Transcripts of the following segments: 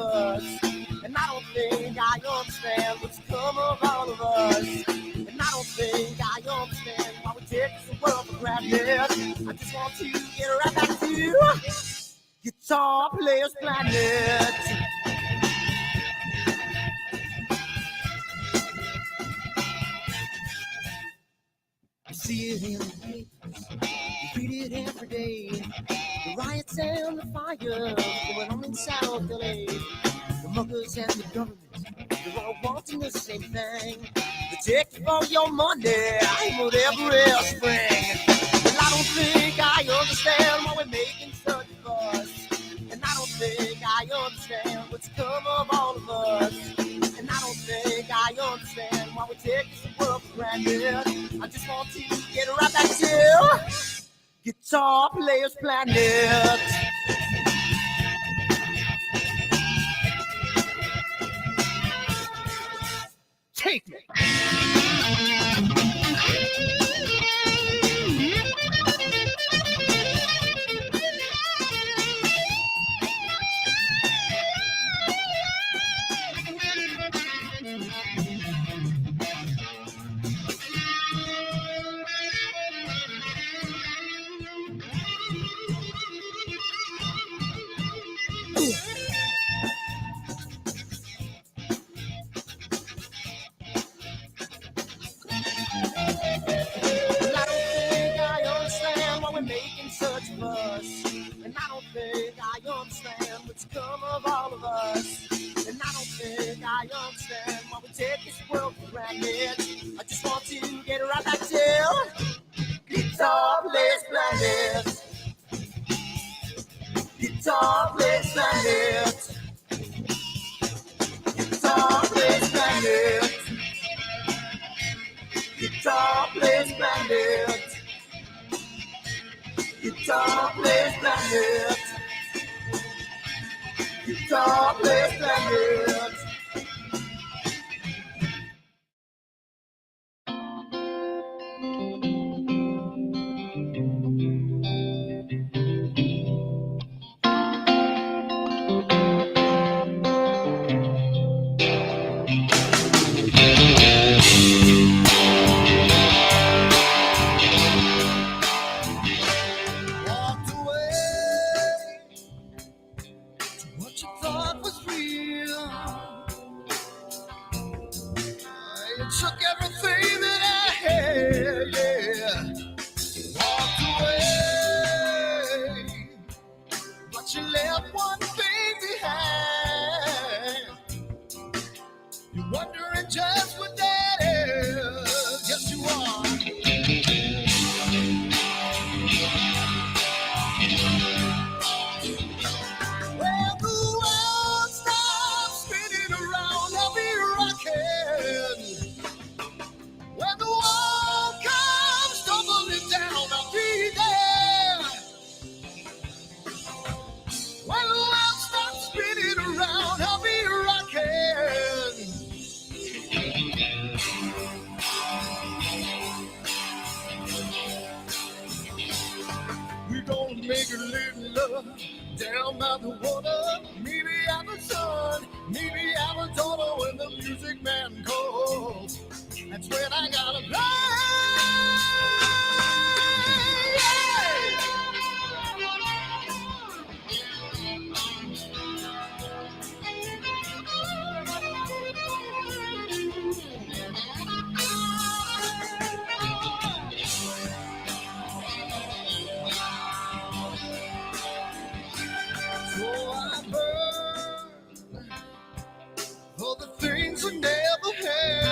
us. And I don't think I understand what's come of all of us. And I don't think I understand why we take this world for granted. I just want to get right back to Guitar Players Planet. I see it in the papers, you read it every day. The riots and the fires going on in South LA. The muggers and the government, they're all wanting the same thing. They take you for your money, whatever else spring. Well, I don't think I understand why we're making such a fuss. And I don't think I understand what's come of all of us. And I don't think I understand why we take this world for granted. I just want to get right back to Guitar Players Planet. Take me. And I don't think I understand what's come of all of us. And I don't think I understand why we take this world for granted. I just want to get right back to Guitar Players Planet. Guitar Players Planet. Guitar Players Planet. Guitar Players Planet. Guitar Players Planet. Guitar Players Planet. Down by the water, maybe I'm a son, maybe I'm a daughter. When the music man calls, that's when I gotta play. For the things I never had,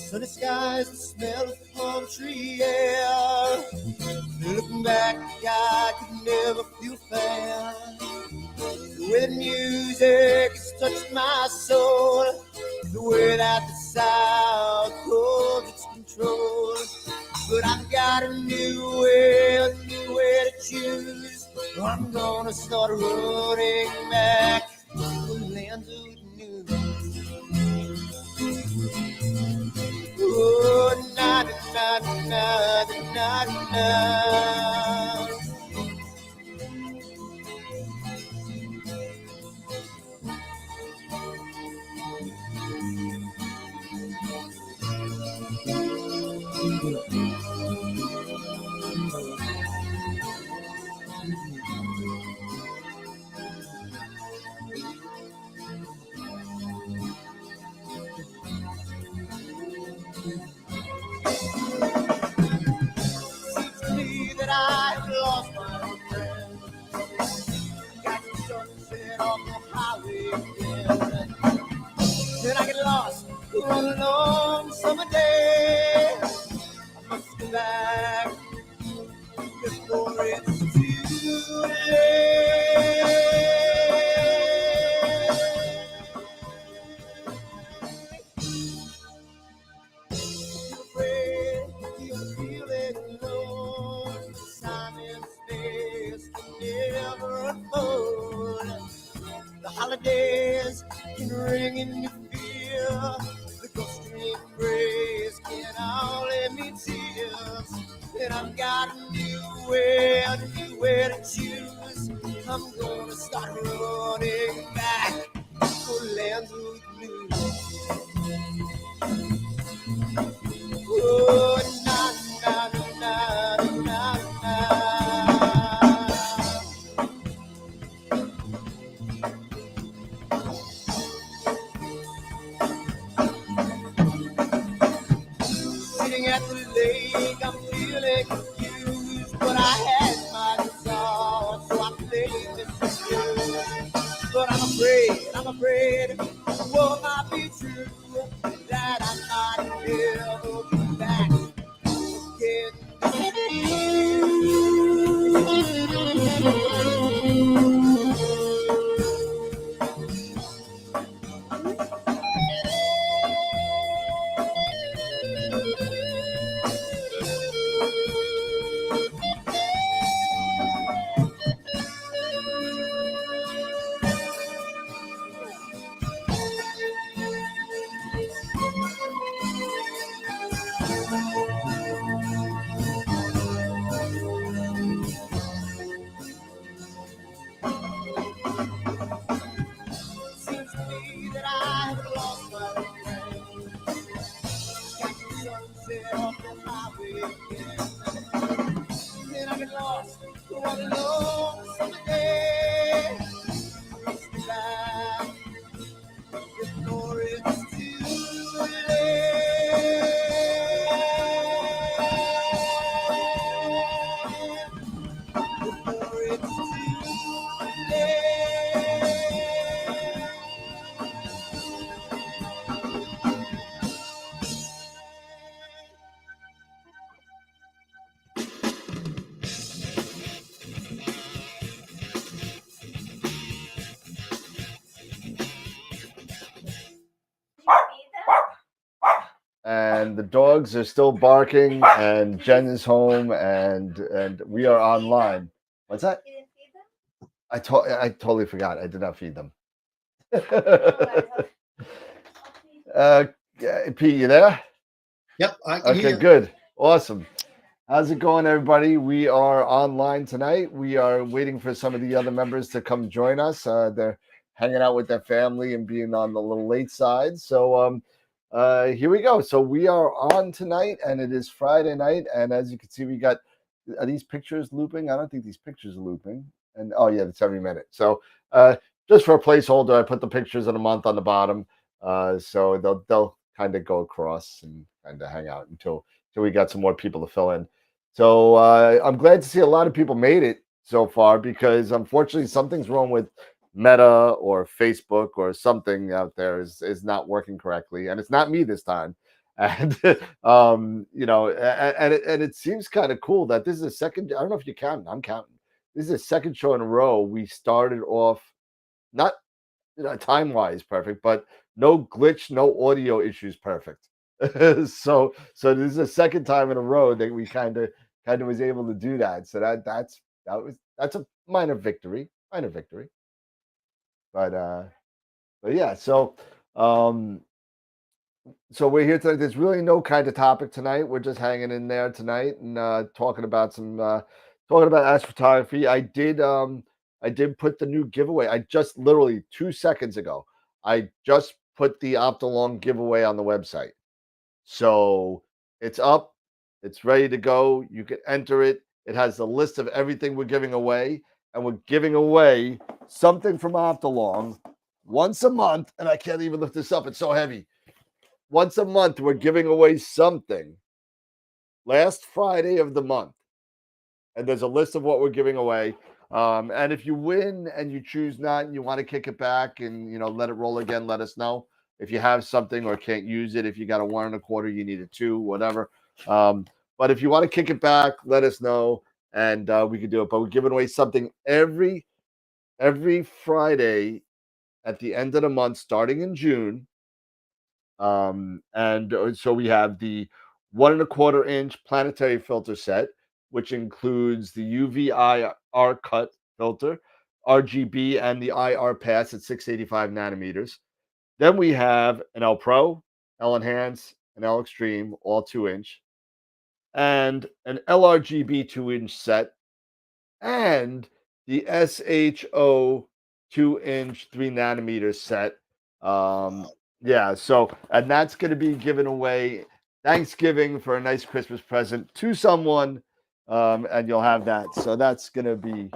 Sunny skies, the smell of palm tree air. Looking back, I could never feel fair. The way the music has touched my soul, the way that the South holds its control. But I've got a new way to choose. I'm gonna start running back to the lands of the new. Oh, na na na na na na. That I have lost my old friend. Got the sunset off the highway again. Then I get lost on a long summer day. I must go back before it's too late. You're afraid, you're feeling alone. Time and space can never unfold. The holidays can ring in your fear. The ghost-ring praise can only mean tears. And I've got a new way to choose. I'm gonna start running back for lands of blue. Oh, na na na na na na. Sitting at the lake, I'm feeling confused, but I had my guitar, so I played this tune. But I'm afraid, what might be true, that I might never be back again. Seems to me that I have lost my friend. Got the sunset off the highway again. Then I get lost for one long summer day. I must be back before it's too late. Before it's too late. And the dogs are still barking, and Jen is home, and we are online. What's that? You didn't feed them? I totally forgot. I did not feed them. Pete, you there? Yep, I can Okay, hear. good, awesome. How's it going, everybody? We are online tonight. We are waiting for some of the other members to come join us. They're hanging out with their family and being on the little late side. So here we go. So we are on tonight, and it is Friday night. And as you can see, we got, are these pictures looping? I don't think these pictures are looping. And oh yeah, it's every minute. So just for a placeholder, I put the pictures of the month on the bottom. So they'll kind of go across and kind of hang out until we got some more people to fill in. So I'm glad to see a lot of people made it so far, because unfortunately something's wrong with Meta or Facebook or something out there is not working correctly, and it's not me this time. And and it seems kind of cool that this is the second. I don't know if you're counting. I'm counting. This is the second show in a row. We started off not time wise perfect, but no glitch, no audio issues perfect. So this is the second time in a row that we kind of was able to do that. So that's a minor victory, minor victory. But yeah, um so we're here tonight. There's really no kind of topic tonight. We're just hanging in there tonight and talking about astrophotography. I did put the new giveaway. I just literally 2 seconds ago, I just put the Optalong giveaway on the website. So it's up, it's ready to go. You can enter it. It has the list of everything we're giving away, and we're giving away something from Optalong once a month. And I can't even lift this up, it's so heavy. Once a month, we're giving away something last Friday of the month. And there's a list of what we're giving away. And if you win and you choose not and you want to kick it back and let it roll again, let us know. If you have something or can't use it, if you got a 1.25, you need a 2, whatever. But if you want to kick it back, let us know and we can do it. But we're giving away something every Friday at the end of the month, starting in June. And so we have the 1.25-inch planetary filter set, which includes the UV IR cut filter, RGB, and the IR pass at 685 nanometers. Then we have an L Pro, L Enhance, and L Extreme, all 2-inch, and an LRGB 2-inch set, and the SHO 2-inch 3 nanometer set. Yeah, so and that's going to be given away Thanksgiving for a nice Christmas present to someone, and you'll have that. So that's going to be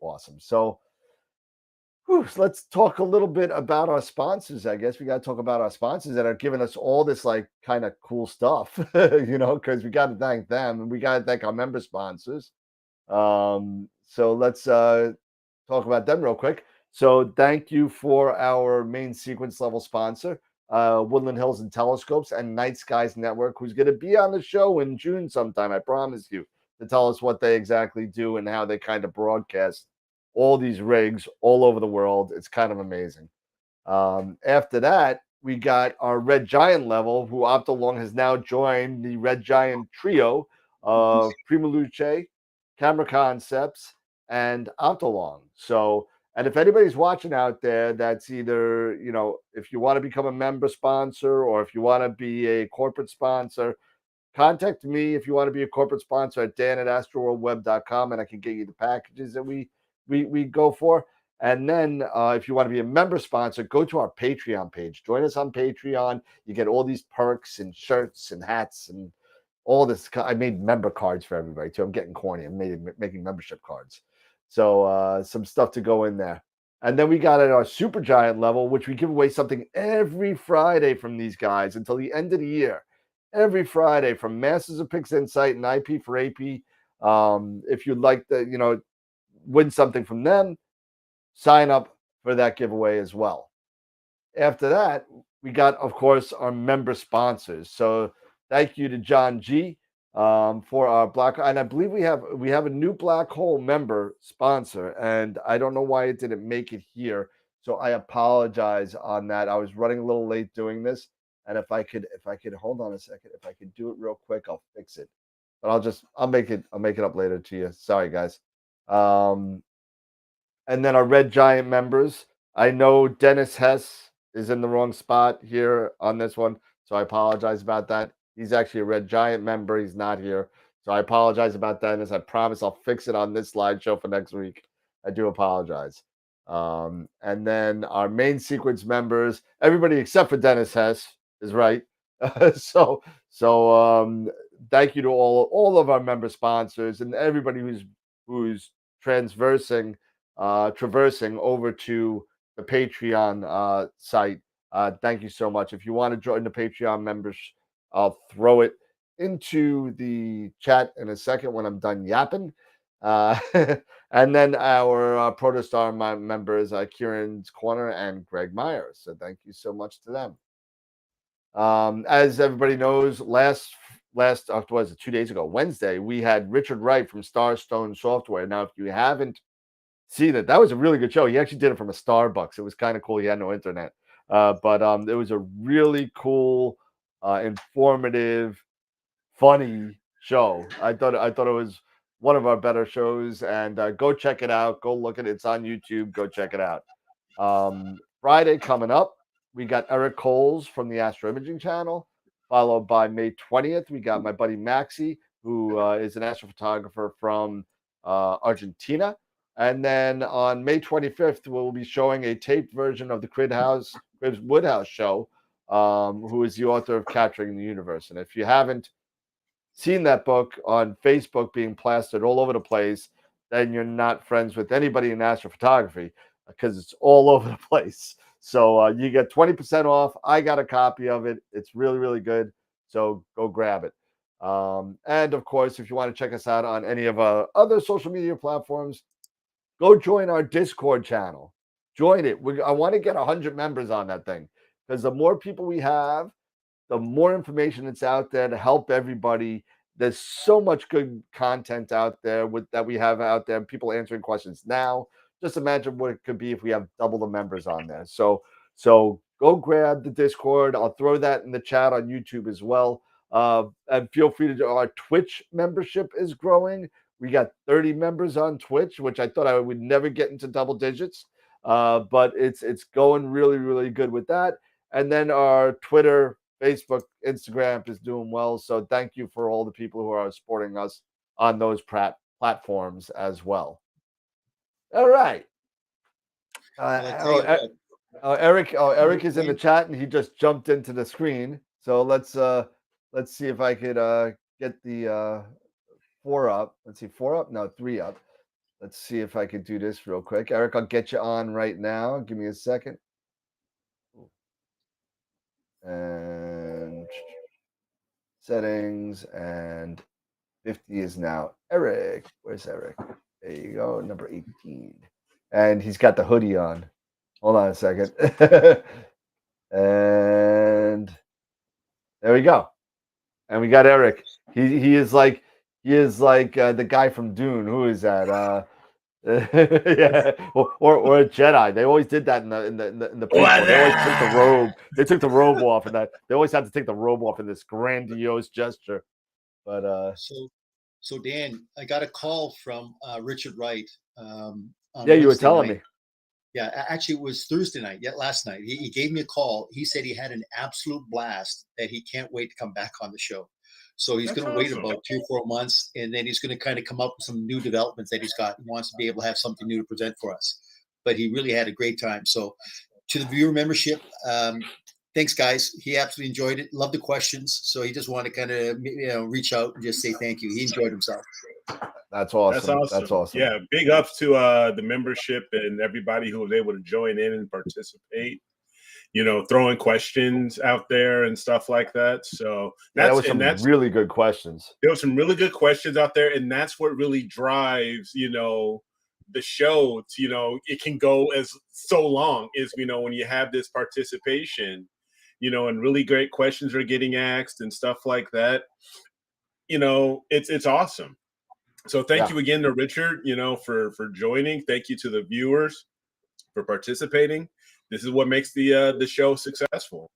awesome. So, so let's talk a little bit about our sponsors. I guess we got to talk about our sponsors that are giving us all this like kind of cool stuff, because we got to thank them and we got to thank our member sponsors. So let's talk about them real quick. So thank you for our main sequence level sponsor, Woodland Hills and Telescopes and Night Skies Network, who's going to be on the show in June sometime, I promise you, to tell us what they exactly do and how they kind of broadcast all these rigs all over the world. It's kind of amazing. After that, we got our Red Giant level, who Optalong has now joined the Red Giant trio of Prima Luce, Camera Concepts, and Optalong. So, and if anybody's watching out there, that's either, if you want to become a member sponsor or if you want to be a corporate sponsor, contact me if you want to be a corporate sponsor at dan@astroworldweb.com, and I can get you the packages that we go for. And then if you want to be a member sponsor, go to our Patreon page. Join us on Patreon. You get all these perks and shirts and hats and all this. I made member cards for everybody too. I'm getting corny. I'm making membership cards. So some stuff to go in there. And then we got at our Super Giant level, which we give away something every Friday from these guys until the end of the year. Every Friday from Masters of Pixinsight and IP for AP. If you'd like to, win something from them, sign up for that giveaway as well. After that, we got, of course, our member sponsors. So thank you to John G for our black, and I believe we have a new black hole member sponsor, and I don't know why it didn't make it here. So I apologize on that. I was running a little late doing this, and if I could hold on a second, if I could do it real quick, I'll fix it. But I'll make it up later to you. Sorry, guys. And then our Red Giant members. I know Dennis Hess is in the wrong spot here on this one, so I apologize about that. He's actually a Red Giant member. He's not here. So I apologize about Dennis. I promise I'll fix it on this slideshow for next week. I do apologize. And then our main sequence members, everybody except for Dennis Hess is right. so thank you to all of our member sponsors and everybody who's traversing over to the Patreon site. Thank you so much. If you want to join the Patreon members, I'll throw it into the chat in a second when I'm done yapping. And then our Protostar members, Kieran's Corner and Greg Myers. So thank you so much to them. As everybody knows, last what was it, 2 days ago, Wednesday, we had Richard Wright from Starstone Software. Now, if you haven't seen it, that was a really good show. He actually did it from a Starbucks. It was kind of cool. He had no internet, but it was a really cool, informative, funny show. I thought it was one of our better shows, and go check it out. Go look at it. It's on YouTube. Go check it out. Friday coming up, we got Eric Coles from the Astro Imaging channel, followed by May 20th. We got my buddy Maxi, who is an astrophotographer from Argentina. And then on May 25th, we'll be showing a taped version of the Cribs Woodhouse show, who is the author of Capturing the Universe. And if you haven't seen that book on Facebook being plastered all over the place, then you're not friends with anybody in astrophotography, because it's all over the place. So you get 20% off. I got a copy of it. It's really, really good. So go grab it. And of course, if you want to check us out on any of our other social media platforms, go join our Discord channel. Join it. I want to get 100 members on that thing, because the more people we have, the more information that's out there to help everybody. There's so much good content out there that we have out there. People answering questions now. Just imagine what it could be if we have double the members on there. So go grab the Discord. I'll throw that in the chat on YouTube as well. And feel free to do. Our Twitch membership is growing. We got 30 members on Twitch, which I thought I would never get into double digits. But it's going really, really good with that. And then our Twitter, Facebook, Instagram is doing well. So thank you for all the people who are supporting us on those platforms as well. All right. Eric is in the chat, and he just jumped into the screen. So let's see if I could get the 4 up. Let's see, 4 up? No, 3 up. Let's see if I could do this real quick. Eric, I'll get you on right now. Give me a second. And settings, and 50 is now Eric. Where's Eric? There you go, number 18. And he's got the hoodie on. Hold on a second. And there we go. And we got Eric. He is like the guy from Dune. Who is that? Yeah, or a Jedi. They always did that in the prequel. They always took the robe. They took the robe off, and that they always had to take the robe off in this grandiose gesture. But so Dan, I got a call from Richard Wright. Yeah, you were telling me. Yeah, actually, it was Thursday night. Yeah, last night. He gave me a call. He said he had an absolute blast, that he can't wait to come back on the show. So he's going to wait about 2 or 4 months, and then he's going to kind of come up with some new developments that he's got. He wants to be able to have something new to present for us. But he really had a great time. So to the viewer membership, thanks, guys. He absolutely enjoyed it. Loved the questions. So he just wanted to kind of reach out and just say thank you. He enjoyed himself. That's awesome. That's awesome. Yeah, big ups to the membership and everybody who was able to join in and participate. Throwing questions out there and stuff like that. So that was some really good questions. There were some really good questions out there, and that's what really drives, the show. It can go as so long as when you have this participation, and really great questions are getting asked and stuff like that. It's awesome. So thank you again to Richard, for joining. Thank you to the viewers for participating. This is what makes the show successful.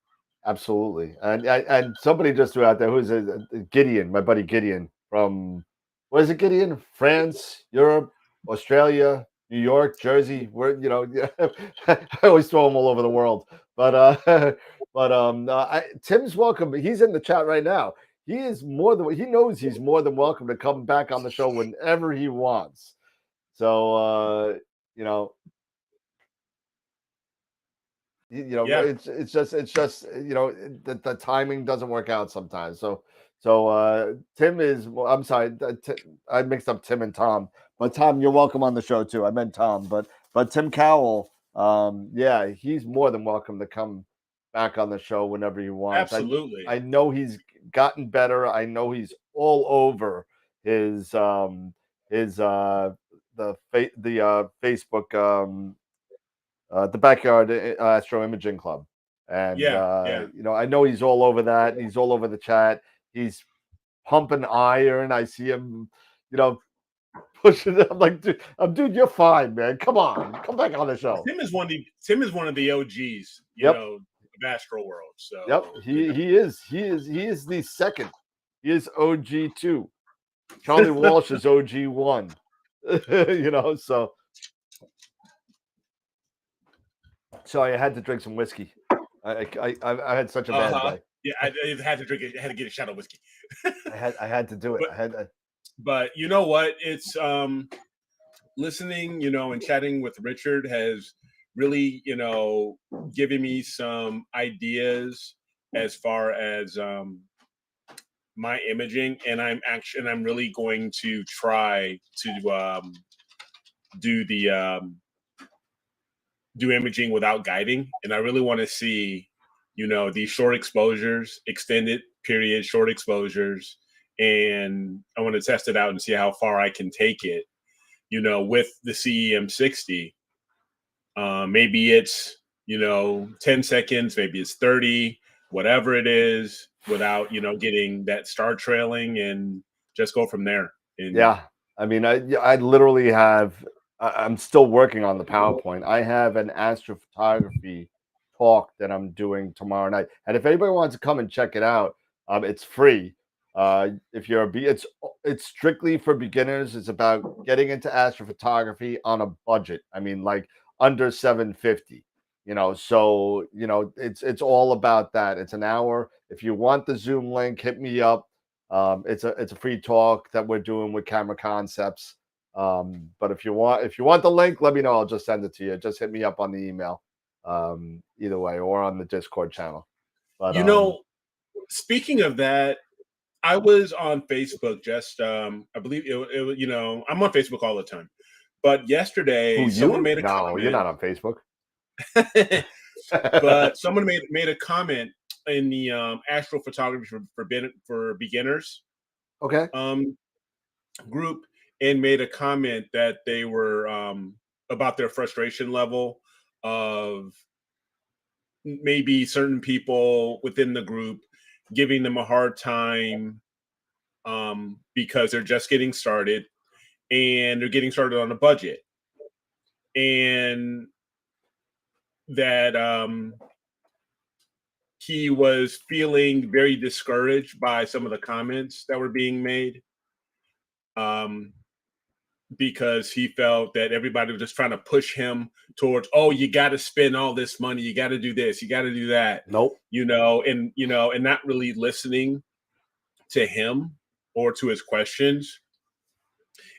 Absolutely. And somebody just threw out there, who's Gideon, my buddy Gideon from, what is it, Gideon? France, Europe, Australia, New York, Jersey. Where I always throw them all over the world. But Tim's welcome. He's in the chat right now. He knows he's more than welcome to come back on the show whenever he wants. So it's just the timing doesn't work out sometimes. So Tim is, I'm sorry, I mixed up Tim and Tom, but Tom, you're welcome on the show too. I meant Tom, but Tim Cowell, he's more than welcome to come back on the show whenever he wants. Absolutely. I know he's gotten better. I know he's all over his the Facebook, the Backyard Astro Imaging Club. And Yeah. you know, I know he's all over that. He's all over the chat. He's pumping iron. I see him, you know, pushing it. I'm like, dude, you're fine, man. Come on, come back on the show. Tim is one of the OGs, you Yep. know, of AstroWorld. So Yep, you know. he is the second. He is OG 2. Charlie Walsh is OG 1. You know, so sorry, I had to drink some whiskey. I had such a bad day. Yeah, I had to drink it. I had to get a shot of whiskey. I had to do it. But you know what? It's listening, you know, and chatting with Richard has really, you know, given me some ideas as far as my imaging, and I'm really going to try to do imaging without guiding, and I really want to see, you know, these short exposures, extended period short exposures, and I want to test it out and see how far I can take it, you know, with the CEM 60. Maybe it's, you know, 10 seconds, maybe it's 30, whatever it is, without, you know, getting that star trailing, and just go from there. And Yeah, I mean, I literally have. I'm still working on the PowerPoint. I have an astrophotography talk that I'm doing tomorrow night, and if anybody wants to come and check it out, it's free. If you're it's strictly for beginners. It's about getting into astrophotography on a budget. I mean, like under 750. You know, so you know, it's all about that. It's an hour. If you want the Zoom link, hit me up. It's a free talk that we're doing with Camera Concepts. But if you want the link, let me know. I'll just send it to you. Just hit me up on the email, either way, or on the Discord channel. But you know, speaking of that, I was on Facebook just I believe it you know, I'm on Facebook all the time. But yesterday someone made a comment. You're not on Facebook. But someone made a comment in the astrophotography for beginners Okay. group, and made a comment that they were about their frustration level of maybe certain people within the group giving them a hard time because they're just getting started, and they're getting started on a budget, and that he was feeling very discouraged by some of the comments that were being made, because he felt that everybody was just trying to push him towards, oh, you got to spend all this money, you got to do this, you got to do that. Nope. You know, and not really listening to him or to his questions.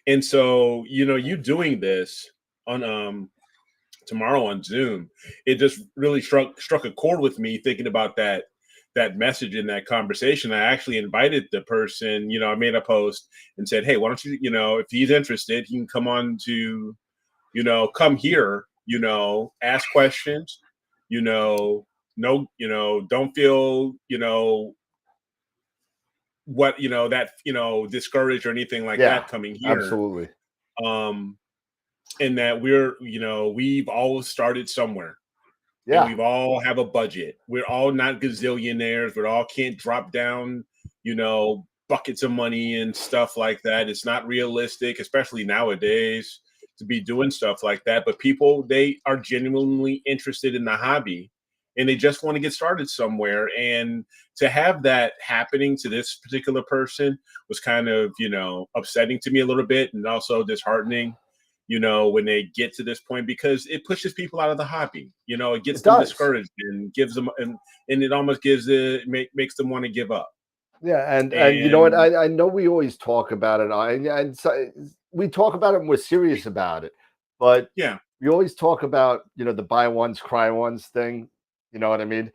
And so, you know, you doing this on tomorrow on Zoom, it just really struck a chord with me, thinking about that message in that conversation. I actually invited the person, you know, I made a post and said, hey, why don't you, you know, if he's interested, he can come on to, you know, come here, you know, ask questions, you know, no, you know, don't feel, you know, what, you know, that, you know, discouraged or anything like that coming here. Absolutely. And that we're, you know, we've all started somewhere. Yeah. And we've all have a budget. We're all not gazillionaires. We all can't drop down, you know, buckets of money and stuff like that. It's not realistic, especially nowadays, to be doing stuff like that. But people, they are genuinely interested in the hobby, and they just want to get started somewhere. And to have that happening to this particular person was kind of, you know, upsetting to me a little bit, and also disheartening, you know, when they get to this point, because it pushes people out of the hobby. You know, it gets them discouraged and gives them, and it almost makes them want to give up. Yeah, and you know what? I know we always talk about it, and so we talk about it and we're serious about it, but yeah, we always talk about, you know, the buy once, cry once thing. You know what I mean?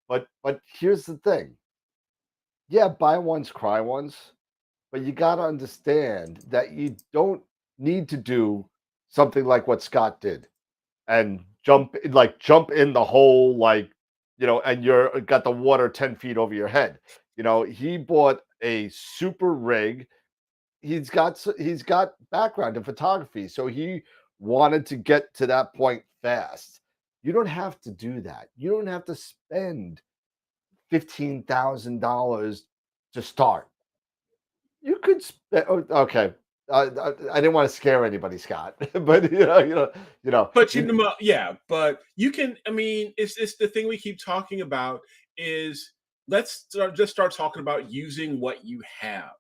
But here's the thing. Yeah, buy once, cry once, but you got to understand that you don't need to do something like what Scott did and jump in the hole, like, you know, and you're got the water 10 feet over your head. You know, he bought a super rig. He's got background in photography, so he wanted to get to that point fast. You don't have to do that. You don't have to spend $15,000 to start. You could spend. Okay, I didn't want to scare anybody, Scott, but you know. But yeah, but you can. I mean, it's the thing we keep talking about is just start talking about using what you have.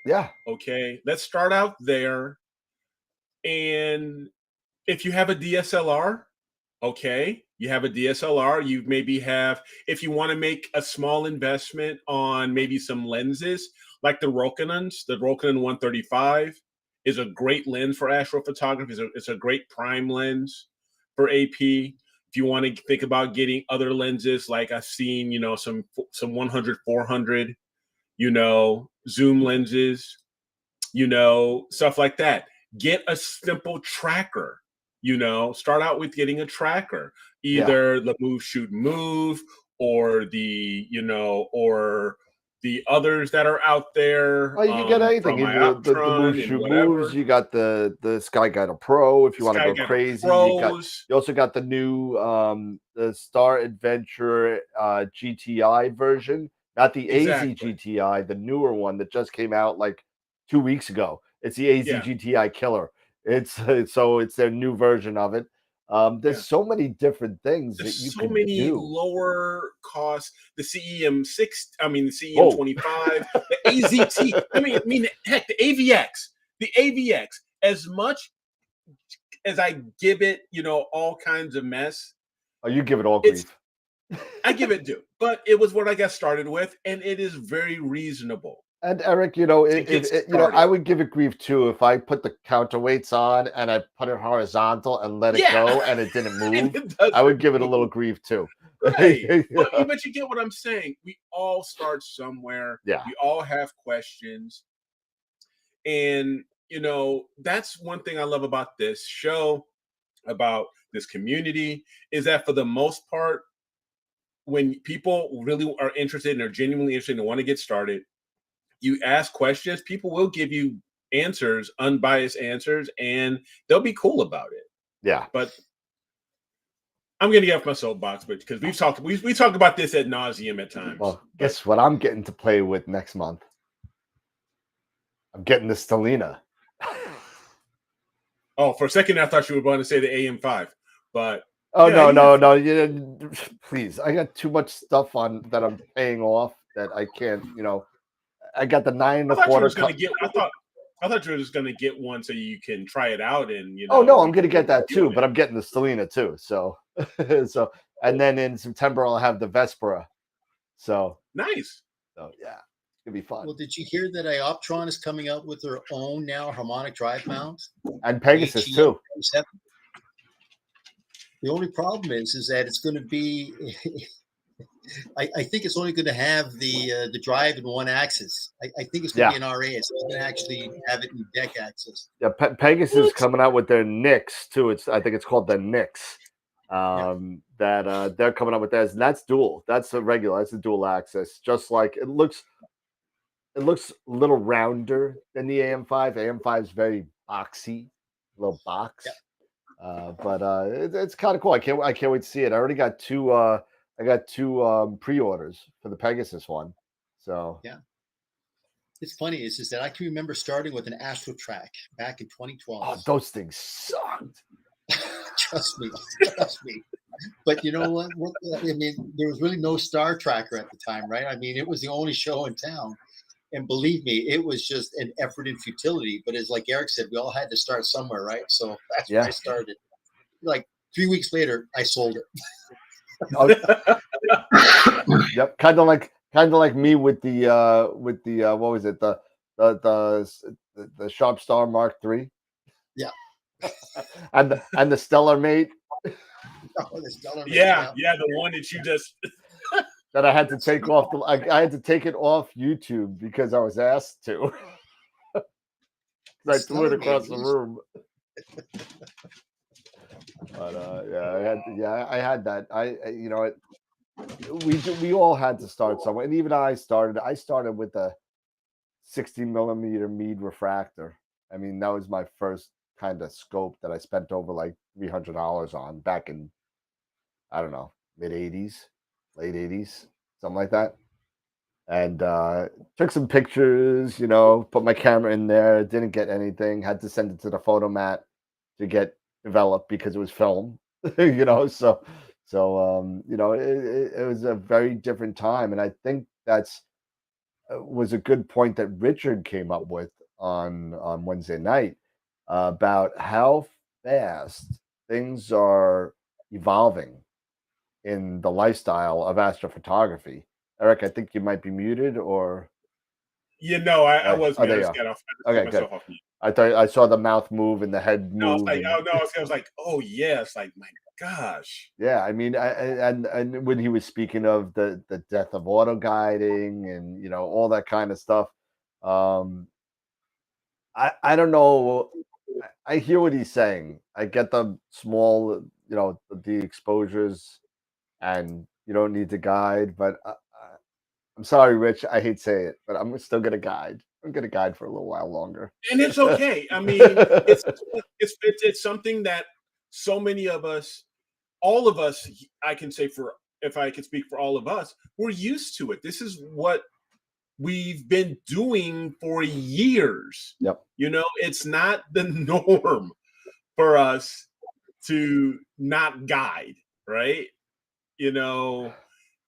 Yeah. Okay, let's start out there. And if you have a DSLR, okay, you have a DSLR, you maybe have, if you want to make a small investment on maybe some lenses, like the Rokinon 135 is a great lens for astrophotography. It's a great prime lens for AP. If you want to think about getting other lenses, like I've seen, some 100, 400, zoom lenses, stuff like that. Get a simple tracker. Start out with getting a tracker, either the move, shoot, move, or or the others that are out there. Oh, you can get anything. From The move, and shoot, whatever. moves. You got the Sky Guider Pro if you want to go crazy. You also got the new the Star Adventure GTI version, not the AZ GTI, the newer one that just came out like 2 weeks ago. It's the AZ GTI Killer. It's their new version of it. There's so many different things that you can do. Lower cost. The CEM6, the CEM25, the AZT. I mean, heck, the AVX. As much as I give it, all kinds of mess. Oh, you give it all grief. I give it due, but it was what I got started with, and it is very reasonable. And Eric, I would give it grief too if I put the counterweights on and I put it horizontal and let it go and it didn't move. I would give it a little grief too. Right. But you get what I'm saying. We all start somewhere. Yeah. We all have questions. And, that's one thing I love about this show, about this community, is that for the most part, when people really are interested and are genuinely interested and want to get started, you ask questions, people will give you answers, unbiased answers, and they'll be cool about it. Yeah. But I'm going to get off my soapbox, but because we talk about this ad nauseum at times. Well, guess what I'm getting to play with next month? I'm getting the Stellina. Oh, for a second I thought you were going to say the AM5, but no. Please, I got too much stuff on that I'm paying off that I can't. I got the 9 1/4. I thought you were just going to get one so you can try it out and Oh no, I'm going to get that too, but I'm getting the Stellina too. So and then in September I'll have the Vespera. So nice. So yeah, it's gonna be fun. Well, did you hear that Ioptron is coming out with their own now harmonic drive mount? And Pegasus too. The only problem is that it's going to be. I think it's only going to have the drive in one axis. I think it's going to be an RA. It's going to actually have it in deck axis. Yeah, Pegasus is coming out with their Nix too. I think it's called the Nix. That they're coming up with that, and that's dual. That's a regular. That's a dual axis. Just like it looks a little rounder than the AM5. AM5 is very boxy, little box. Yeah. But it's kind of cool. I can't wait to see it. I already got two. I got two pre-orders for the Pegasus one. So yeah, it's funny. It's just that I can remember starting with an Astro Track back in 2012. Oh, those things sucked. Trust me. But you know what? I mean, there was really no Star Tracker at the time, right? I mean, it was the only show in town. And believe me, it was just an effort in futility. But as like Eric said, we all had to start somewhere, right? So that's where I started. Like 3 weeks later, I sold it. Yep, kind of like me with the what was it, the Sharp Star Mark III. Yeah. and the Stellar Mate. Oh, the Stellar Mate. Yeah, the one that you just that I had to take off I had to take it off YouTube because I was asked to. I threw it across the room. But I had that. We all had to start somewhere, and even I started with a 60mm Meade refractor. I mean, that was my first kind of scope that I spent over like $300 on back in I don't know, mid 80s, late 80s, something like that. And took some pictures, put my camera in there, didn't get anything, had to send it to the photomat to get developed because it was film, it was a very different time. And I think that's was a good point that Richard came up with on Wednesday night about how fast things are evolving in the lifestyle of astrophotography. Eric, I think you might be muted, or I was. there I you just are. got off. Okay, good. Myself off mute. I thought I saw the mouth move and the head No, it's move. like, And, oh no, I was like, oh yeah, it's like, my gosh. yeah, I mean, and when he was speaking of the death of auto guiding and all that kind of stuff, I don't know. I hear what he's saying. I get the small, the exposures, and you don't need to guide. But I'm sorry, Rich. I hate to say it, but I'm still gonna guide. I'm gonna guide for a little while longer, and it's okay. I mean, it's something that so many of us, all of us, I can say, for if I can speak for all of us, we're used to it. This is what we've been doing for years. Yep. It's not the norm for us to not guide, right?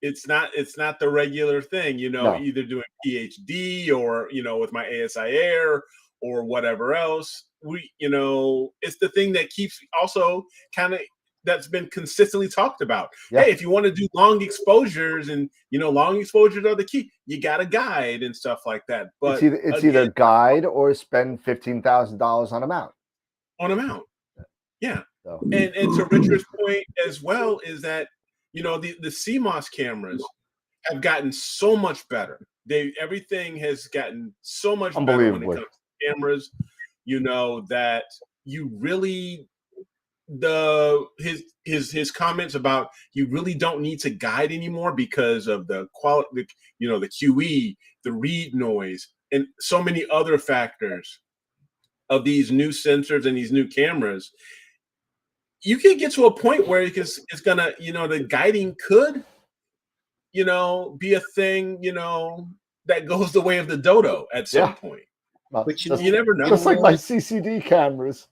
It's not the regular thing, No. either doing PhD or, with my ASI Air or whatever else. It's the thing that keeps also kind of that's been consistently talked about. Yeah. Hey, if you want to do long exposures, and long exposures are the key, you got to guide and stuff like that. But it's either guide or spend $15,000 on a mount. Yeah. So. And to Richard's point as well is that the CMOS cameras have gotten so much better. Everything has gotten so much better when it comes to cameras. That you really his comments about you really don't need to guide anymore because of the quality, the QE, the read noise, and so many other factors of these new sensors and these new cameras. You can get to a point where it's gonna, the guiding could, be a thing, that goes the way of the dodo at some point. But you never know. Just like my CCD cameras.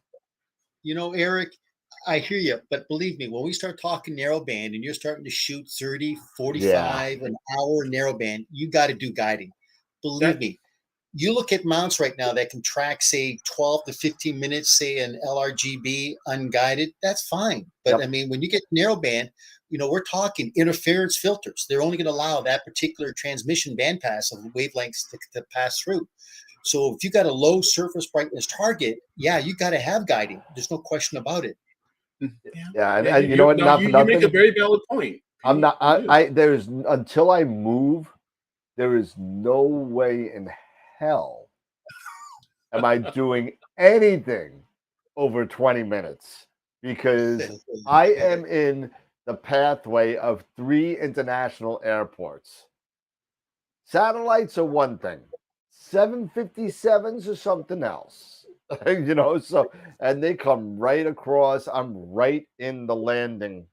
Eric, I hear you, but believe me, when we start talking narrowband and you're starting to shoot 30, 45, an hour narrowband, you got to do guiding. Believe me. You look at mounts right now that can track, say, 12 to 15 minutes, say an LRGB unguided, that's fine. But I mean, when you get narrowband, we're talking interference filters. They're only going to allow that particular transmission bandpass of wavelengths to pass through. So if you got a low surface brightness target, you got to have guiding. There's no question about it. Yeah, and you know what? You make a very valid point. I'm not. There's until I move, there is no way in hell am I doing anything over 20 minutes, because I am in the pathway of 3 international airports. Satellites are one thing, 757s are something else. So, and they come right across. I'm right in the landing,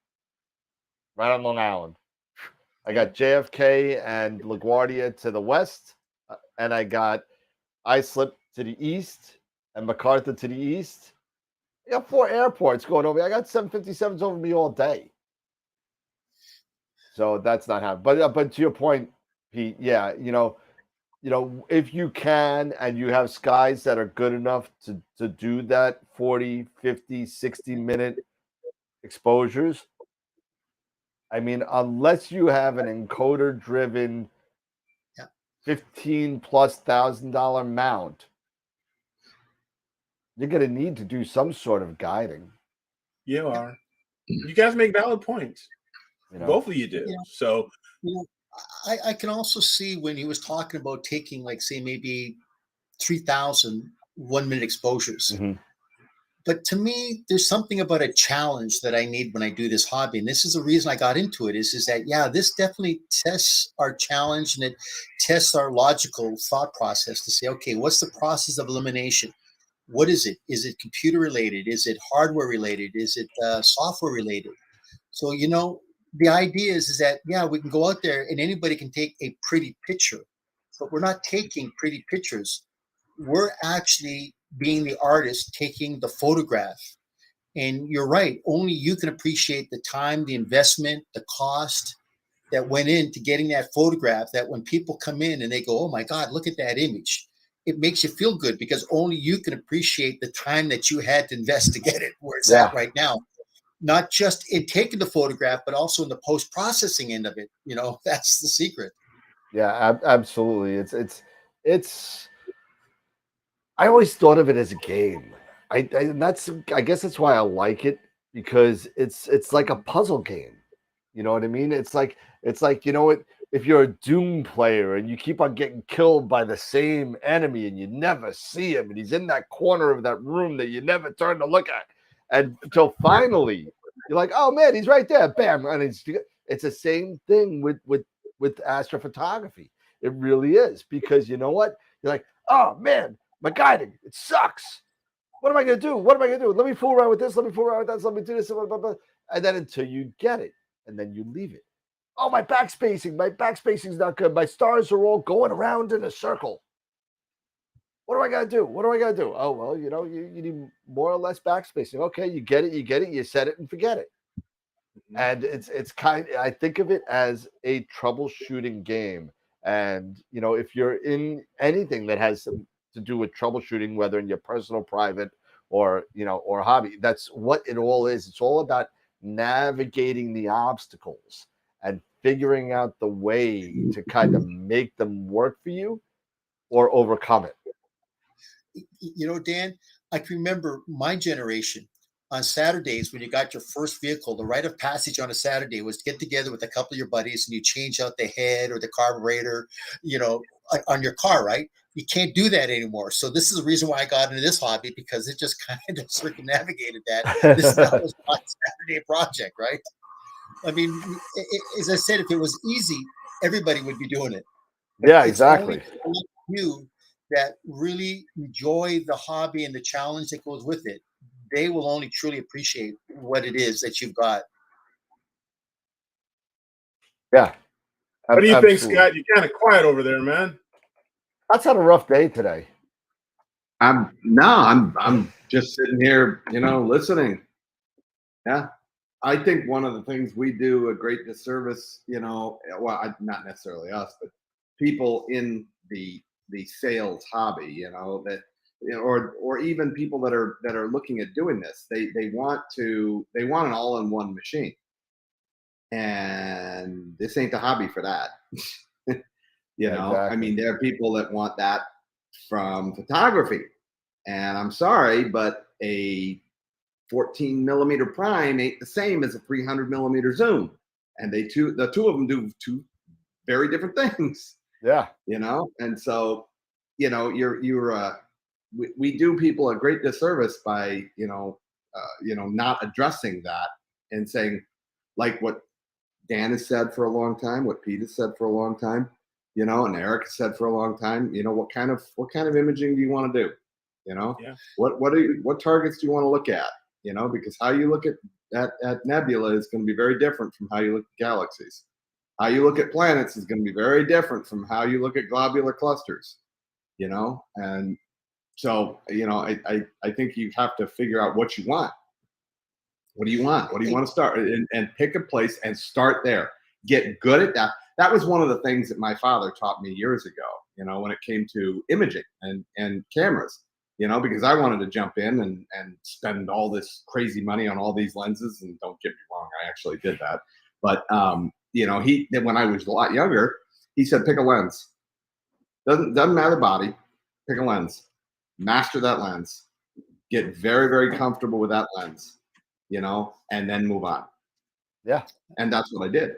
right on Long Island. I got JFK and LaGuardia to the west, and I got Islip to the east and MacArthur to the east. I got 4 airports going over. I got 757s over me all day. So that's not happening. But to your point, Pete, if you can and you have skies that are good enough to do that 40, 50, 60-minute exposures, I mean, unless you have an encoder-driven $15,000+ mount, you're going to need to do some sort of guiding. You are. You guys make valid points. Both of you do. So, I can also see when he was talking about taking, like, say, maybe 3,000 1-minute exposures. Mm-hmm. But to me, there's something about a challenge that I need when I do this hobby. And this is the reason I got into it is that, this definitely tests our challenge, and it tests our logical thought process to say, okay, what's the process of elimination? What is it? Is it computer related? Is it hardware related? Is it software related? So, the idea is that, yeah, we can go out there and anybody can take a pretty picture, but we're not taking pretty pictures. We're actually being the artist taking the photograph. And you're right, only you can appreciate the time, the investment, the cost that went into getting that photograph, that when people come in and they go, oh my God, look at that image. It makes you feel good because only you can appreciate the time that you had to invest to get it where it's at right now. Not just in taking the photograph, but also in the post-processing end of it. You know, that's the secret. Yeah, absolutely. It's. I always thought of it as a game. I guess that's why I like it, because it's like a puzzle game. You know what I mean? It's like you know what, if you're a Doom player and you keep on getting killed by the same enemy and you never see him and he's in that corner of that room that you never turn to look at, and until finally you're like, oh man, he's right there, bam, and it's the same thing with astrophotography. It really is, because you know what? You're like, oh man, my guiding, it sucks. What am I going to do? What am I going to do? Let me fool around with this. Let me fool around with that. Let me do this. Blah, blah, blah. And then until you get it, and then you leave it. Oh, my backspacing is not good. My stars are all going around in a circle. What do I got to do? What do I got to do? Oh, well, you know, you need more or less backspacing. Okay, you get it. You set it and forget it. And it's kind. I think of it as a troubleshooting game. And you know, if you're in anything that has to do with troubleshooting, whether in your personal, private, or you know, or hobby, that's what it all is. It's all about navigating the obstacles and figuring out the way to kind of make them work for you or overcome it. You know, Dan, I can remember my generation on Saturdays when you got your first vehicle. The rite of passage on a Saturday was to get together with a couple of your buddies and you change out the head or the carburetor, you know, on your car, right? You can't do that anymore. So this is the reason why I got into this hobby, because it just kind of circumnavigated that. That was my Saturday project, right? I mean, as I said, if it was easy, everybody would be doing it. Yeah, exactly. It's only you that really enjoy the hobby and the challenge that goes with it. They will only truly appreciate what it is that you've got. Yeah. What do you think, Scott? You're kind of quiet over there, man. That's had a rough day today. I'm just sitting here, you know, listening. Yeah. I think one of the things we do a great disservice, you know, well, not necessarily us, but people in the sales hobby, you know, that, or even people that are looking at doing this, they want an all-in-one machine, and this ain't the hobby for that. You know, exactly. I mean, there are people that want that from photography, and I'm sorry, but a 14 millimeter prime ain't the same as a 300 millimeter zoom, and the two of them do two very different things. Yeah, you know, and so, you know, we do people a great disservice by not addressing that and saying, like what Dan has said for a long time, what Pete has said for a long time, you know, and Eric has said for a long time, you know, what kind of imaging do you want to do? You know, yeah. What targets do you want to look at? You know, because how you look at nebula is going to be very different from how you look at galaxies. How you look at planets is going to be very different from how you look at globular clusters. You know, and so, you know, I think you have to figure out what you want. What do you want? What do you want to start? And pick a place and start there. Get good at that. That was one of the things that my father taught me years ago, you know, when it came to imaging and cameras, you know, because I wanted to jump in and spend all this crazy money on all these lenses. And don't get me wrong, I actually did that. But, you know, when I was a lot younger, he said, pick a lens. Doesn't matter body, pick a lens. Master that lens. Get very, very comfortable with that lens, you know, and then move on. Yeah. And that's what I did,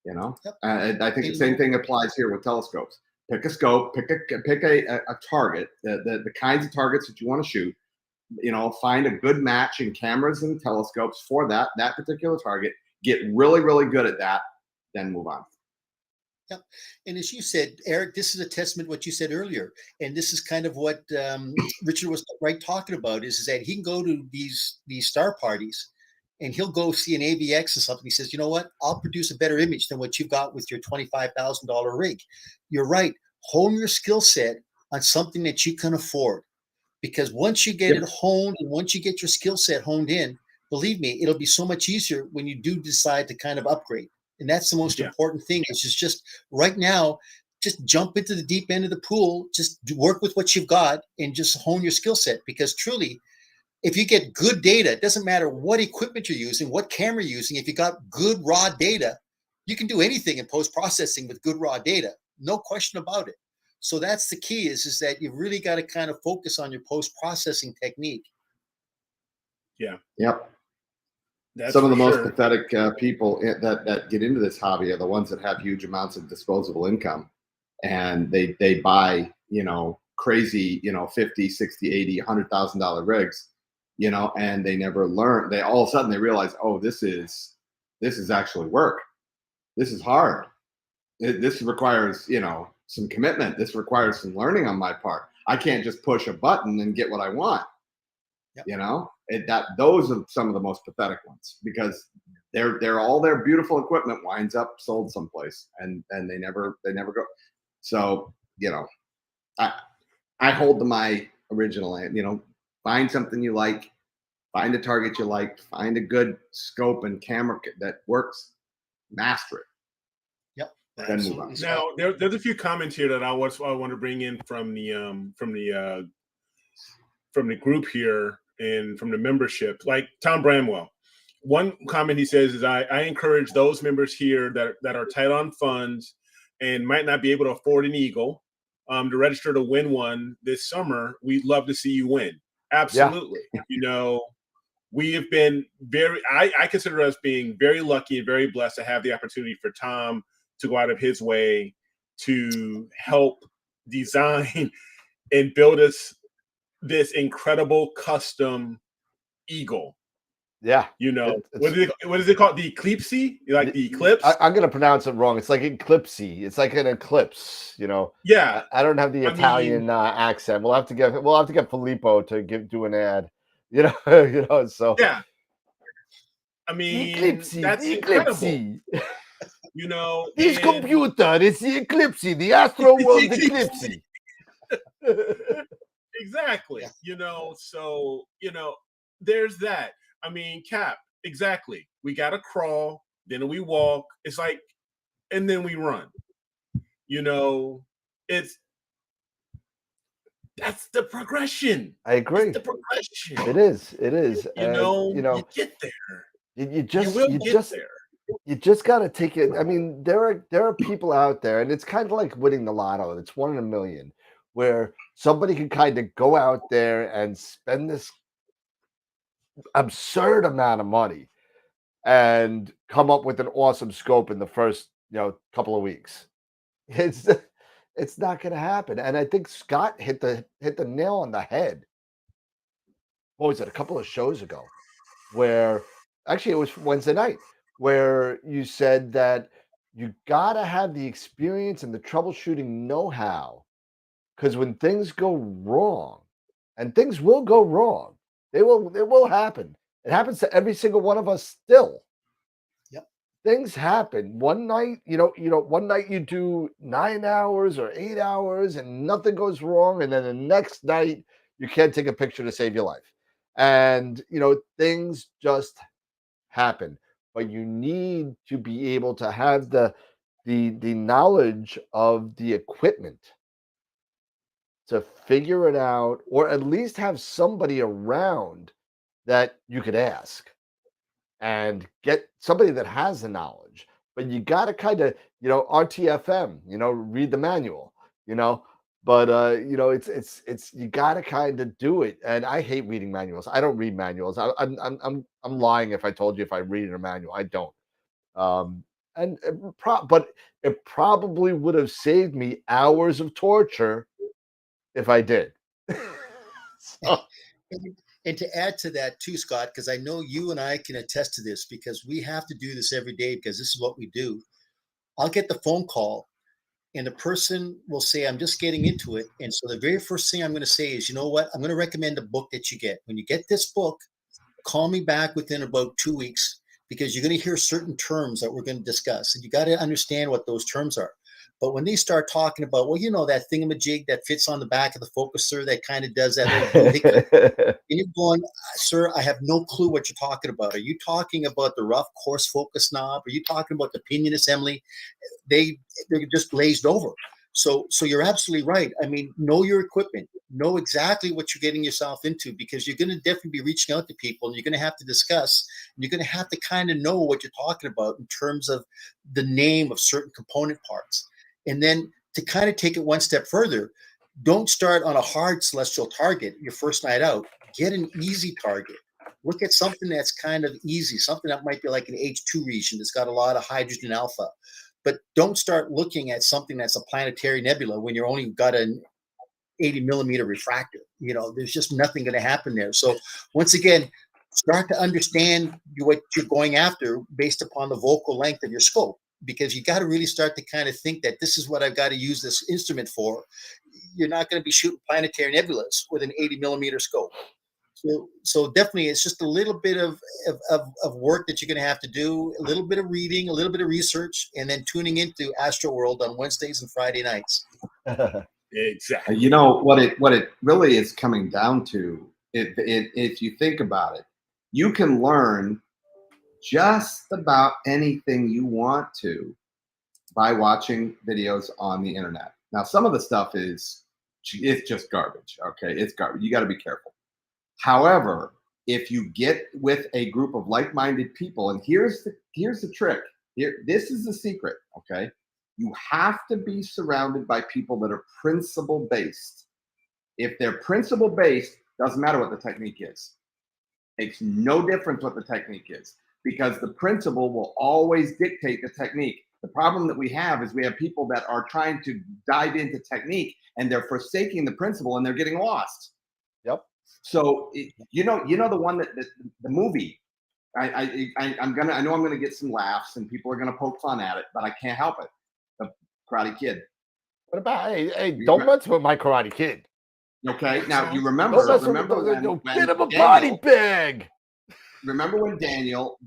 you know. I think the same thing applies here with telescopes. Pick a scope, pick a target, the kinds of targets that you want to shoot, you know, find a good match in cameras and telescopes for that particular target, get really, really good at that, then move on. Yeah. And as you said, Eric, this is a testament to what you said earlier. And this is kind of what Richard was talking about is that he can go to these star parties and he'll go see an AVX or something. He says, you know what? I'll produce a better image than what you've got with your $25,000 rig. You're right. Hone your skill set on something that you can afford. Because once you get it honed and once you get your skill set honed in, believe me, it'll be so much easier when you do decide to kind of upgrade. And that's the most important thing. It's just right now, just jump into the deep end of the pool, just work with what you've got and just hone your skill set. Because truly, if you get good data, it doesn't matter what equipment you're using, what camera you're using. If you got good raw data, you can do anything in post-processing with good raw data. No question about it. So that's the key is that you've really got to kind of focus on your post-processing technique. Yep. That's some of the most sure. pathetic people that get into this hobby are the ones that have huge amounts of disposable income, and they buy, crazy, 50, 60, 80, $100,000 rigs, and they never learn. They all of a sudden they realize, oh, this is actually work. This is hard. This requires, some commitment. This requires some learning on my part. I can't just push a button and get what I want. Those are some of the most pathetic ones, because they're all their beautiful equipment winds up sold someplace, and they never go. So I hold to my original, find something you like, find a target you like, find a good scope and camera that works, master it. Then move on. Now there's a few comments here that I want to bring in from the group here and from the membership, like Tom Bramwell. One comment he says is, I encourage those members here that are tight on funds and might not be able to afford an Eagle to register to win one this summer. We'd love to see you win. Absolutely. Yeah. We have been I consider us being very lucky and very blessed to have the opportunity for Tom to go out of his way to help design and build us this incredible custom Eagle. Yeah. What is it called? The Eclipse? Like the Eclipse? I'm going to pronounce it wrong. It's like Eclipse. It's like an eclipse, Yeah. I don't have the Italian accent. We'll have to get Filippo to do an ad, so. Yeah. I mean, Eclipse, that's the incredible. Eclipse. This computer, it's the Eclipse, the AstroWorld's Eclipse. Exactly. So, there's that. I mean, Cap, exactly. We got to crawl, then we walk. It's like, and then we run. That's the progression. I agree. It's the progression. It is. You get there. You just got to take it. I mean, there are people out there, and it's kind of like winning the lotto. It's 1 in a million, where somebody can kind of go out there and spend this absurd amount of money and come up with an awesome scope in the first, couple of weeks. It's not going to happen. And I think Scott hit the nail on the head. What was it? A couple of shows ago, where actually it was Wednesday night, where you said that you got to have the experience and the troubleshooting know-how, because when things go wrong, and things will go wrong, it will happen. It happens to every single one of us still. Yep. Things happen. One night, one night you do 9 hours or 8 hours and nothing goes wrong, and then the next night you can't take a picture to save your life. And things just happen. But you need to be able to have the knowledge of the equipment to figure it out, or at least have somebody around that you could ask and get somebody that has the knowledge. But you got to kind of, RTFM, read the manual, but it's you got to kind of do it. And I hate reading manuals. I don't read manuals. I'm lying if I told you if I read a manual. I don't. But it probably would have saved me hours of torture if I did. And to add to that too, Scott, because I know you and I can attest to this, because we have to do this every day, because this is what we do. I'll get the phone call and the person will say, I'm just getting into it. And so the very first thing I'm going to say is, you know what? I'm going to recommend a book that you get. When you get this book, call me back within about 2 weeks, because you're going to hear certain terms that we're going to discuss, and you got to understand what those terms are. But when they start talking about, well, that thingamajig that fits on the back of the focuser that kind of does that little doohickey, and you're going, sir, I have no clue what you're talking about. Are you talking about the rough, coarse focus knob? Are you talking about the pinion assembly? They're just glazed over. So you're absolutely right. I mean, know your equipment, know exactly what you're getting yourself into, because you're going to definitely be reaching out to people, and you're going to have to discuss, and you're going to have to kind of know what you're talking about in terms of the name of certain component parts. And then to kind of take it one step further, don't start on a hard celestial target your first night out. Get an easy target. Look at something that's kind of easy, something that might be like an H2 region that's got a lot of hydrogen alpha. But don't start looking at something that's a planetary nebula when you're only got an 80 millimeter refractor. There's just nothing going to happen there. So once again, start to understand what you're going after based upon the vocal length of your scope, because you got to really start to kind of think that this is what I've got to use this instrument for. You're not going to be shooting planetary nebulas with an 80 millimeter scope. So definitely, it's just a little bit of work that you're going to have to do, a little bit of reading, a little bit of research, and then tuning into AstroWorld on Wednesdays and Friday nights. Exactly. What it really is coming down to, if you think about it, you can learn just about anything you want to by watching videos on the internet. Now, some of the stuff it's just garbage. Okay, it's garbage. You got to be careful. However, if you get with a group of like-minded people, and here's the trick. This is the secret. Okay, you have to be surrounded by people that are principle-based. If they're principle-based, doesn't matter what the technique is. Makes no difference what the technique is, because the principle will always dictate the technique. The problem that we have is we have people that are trying to dive into technique, and they're forsaking the principle, and they're getting lost. Yep. So the one that the movie, I know I'm gonna get some laughs and people are gonna poke fun at it, but I can't help it. The Karate Kid. What about hey? Don't mess with my Karate Kid. Okay, now you remember when bit of a body bag. Remember when Daniel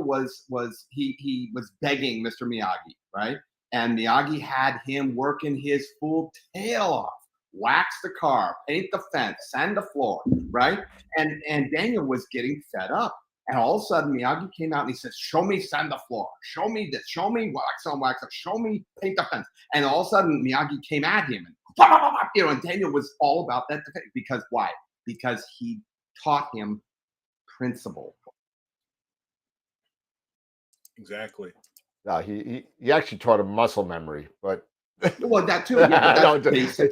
was he was begging Mr. Miyagi, right? And Miyagi had him working his full tail off. Wax the car, paint the fence, sand the floor, right? And Daniel was getting fed up. And all of a sudden, Miyagi came out and he says, show me sand the floor. Show me this. Show me wax on wax. Show me paint the fence. And all of a sudden, Miyagi came at him. And Daniel was all about that. Because why? Because he taught him principle. Exactly. No, he actually taught him muscle memory, but well, that too. Yeah,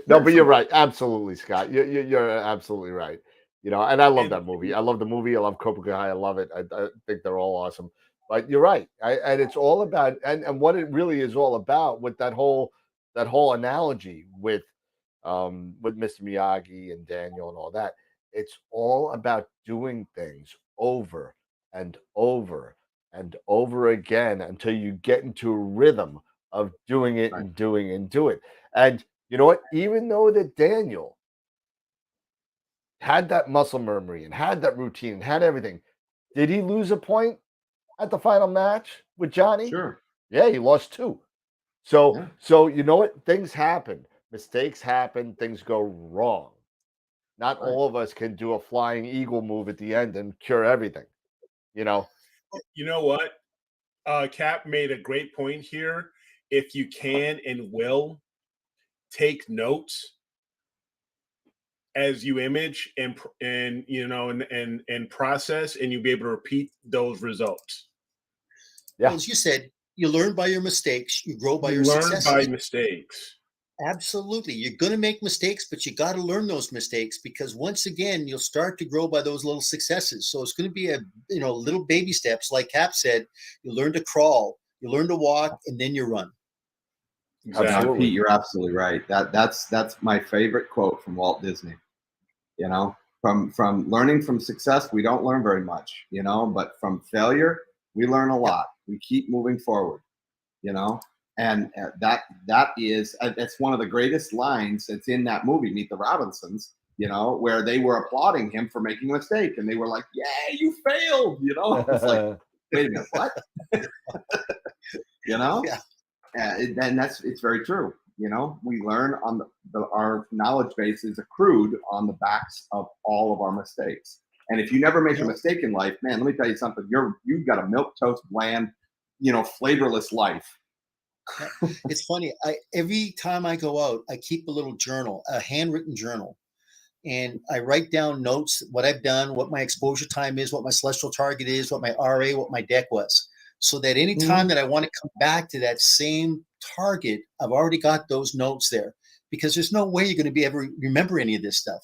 but you're right. Absolutely, Scott. You're absolutely right. And I love that movie. I love the movie. I love Cobra Kai. I love it. I think they're all awesome. But you're right. And it's all about and what it really is all about with that whole analogy with Mr. Miyagi and Daniel and all that. It's all about doing things over and over and over again until you get into a rhythm of doing it and doing and do it. And you know what? Even though that Daniel had that muscle memory and had that routine and had everything, did he lose a point at the final match with Johnny? Sure. Yeah, he lost 2. So you know what? Things happen. Mistakes happen. Things go wrong. Not all of us can do a flying eagle move at the end and cure everything. You know what? Cap made a great point here. If you can and will take notes as you image and process, and you'll be able to repeat those results. Yeah. Well, as you said, you learn by your mistakes, you grow by your successes. Learn by mistakes. Absolutely. You're going to make mistakes, but you got to learn those mistakes, because once again, you'll start to grow by those little successes. So it's going to be little baby steps. Like Cap said, you learn to crawl, you learn to walk, and then you run. Exactly. Pete, you're absolutely right. That's my favorite quote from Walt Disney. From learning from success, we don't learn very much, but from failure, we learn a lot. We keep moving forward, and that's one of the greatest lines that's in that movie, Meet the Robinsons, you know, where they were applauding him for making a mistake, and they were like, "Yeah, you failed," you know. It's like, wait a minute, what? You know, Yeah. and it's very true. You know, we learn on our knowledge base is accrued on the backs of all of our mistakes. And if you never make a mistake in life, man, let me tell you something. You've got a milquetoast, bland, you know, flavorless life. It's funny. Every time I go out, I keep a little journal, a handwritten journal, and I write down notes, what I've done, what my exposure time is, what my celestial target is, what my RA, what my deck was, so that any time that I want to come back to that same target, I've already got those notes there, because there's no way you're going to be ever remember any of this stuff.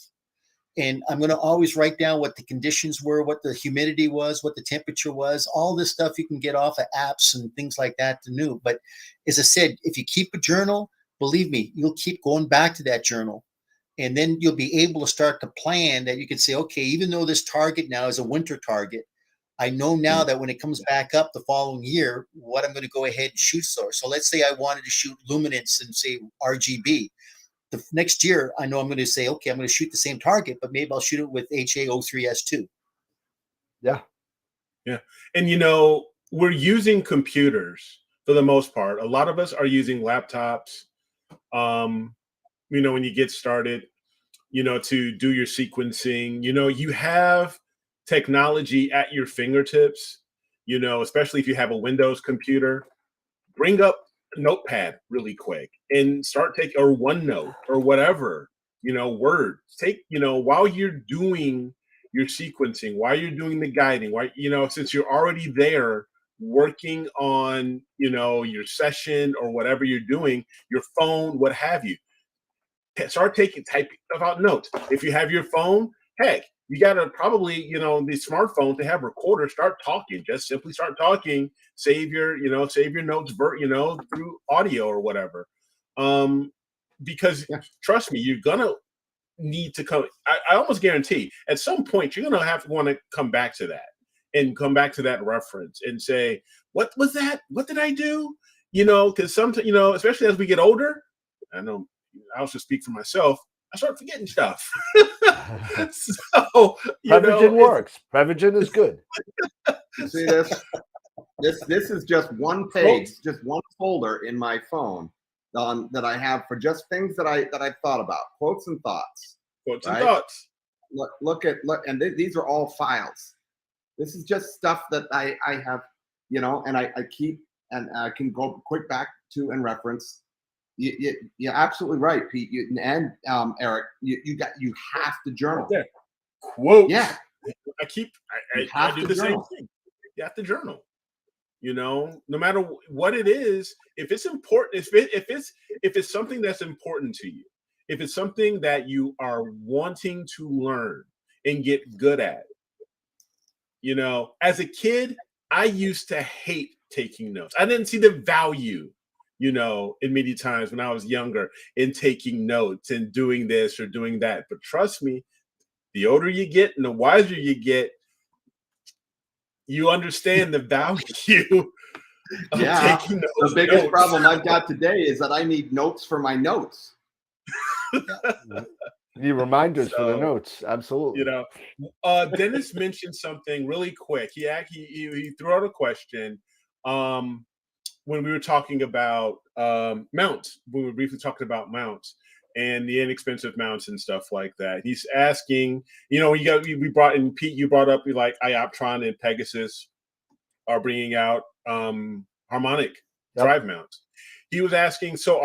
And I'm going to always write down what the conditions were, what the humidity was, what the temperature was, all this stuff you can get off of apps and things like that to know. But as I said, if you keep a journal, believe me, you'll keep going back to that journal. And then you'll be able to start to plan that you can say, okay, even though this target now is a winter target, I know now that when it comes back up the following year, what I'm going to go ahead and shoot for. So let's say I wanted to shoot luminance and say RGB. The next year, I know I'm going to say, okay, I'm going to shoot the same target, but maybe I'll shoot it with HA03S2. Yeah. Yeah. And, you know, we're using computers for the most part. A lot of us are using laptops, you know, when you get started, you know, to do your sequencing. You know, you have technology at your fingertips, you know, especially if you have a Windows computer. Bring up Notepad really quick and start taking, or OneNote or whatever, you know, Word. Take, you know, while you're doing your sequencing, while you're doing the guiding, why, you know, since you're already there working on, you know, your session or whatever you're doing, your phone, what have you, start typing about notes. If you have your phone, heck, you got to probably, you know, the smartphone to have recorders, start talking, just simply start talking, save your notes, you know, through audio or whatever. Because trust me, you're going to need to come. I almost guarantee at some point, you're going to have to want to come back to that and come back to that reference and say, what was that? What did I do? You know, because sometimes, you know, especially as we get older, I know I also speak for myself, I start forgetting stuff. So, Prevagen works. Prevagen is good. You see this? This is just one page, just one folder in my phone that I have for just things that I've thought about, quotes and thoughts. Quotes and thoughts. Look, and these are all files. This is just stuff that I have, you know, and I keep, and I can go quick back to and reference. You're absolutely right, Pete. And Eric, you have to journal. Right, quote. Yeah, I do the same thing. You have to journal. You know, no matter what it is, if it's important, if it's something that's important to you, if it's something that you are wanting to learn and get good at. You know, as a kid, I used to hate taking notes. I didn't see the value, you know, in many times when I was younger in taking notes and doing this or doing that. But trust me, the older you get and the wiser you get, you understand the value of taking notes. The biggest problem I've got today is that I need notes for my notes. Need reminders for the notes. Absolutely. You know, Dennis mentioned something really quick. He threw out a question. When we were talking about mounts, we were briefly talking about mounts and the inexpensive mounts and stuff like that. He's asking, you know, we brought in Pete, you brought up like Ioptron and Pegasus are bringing out harmonic drive mounts. He was asking, so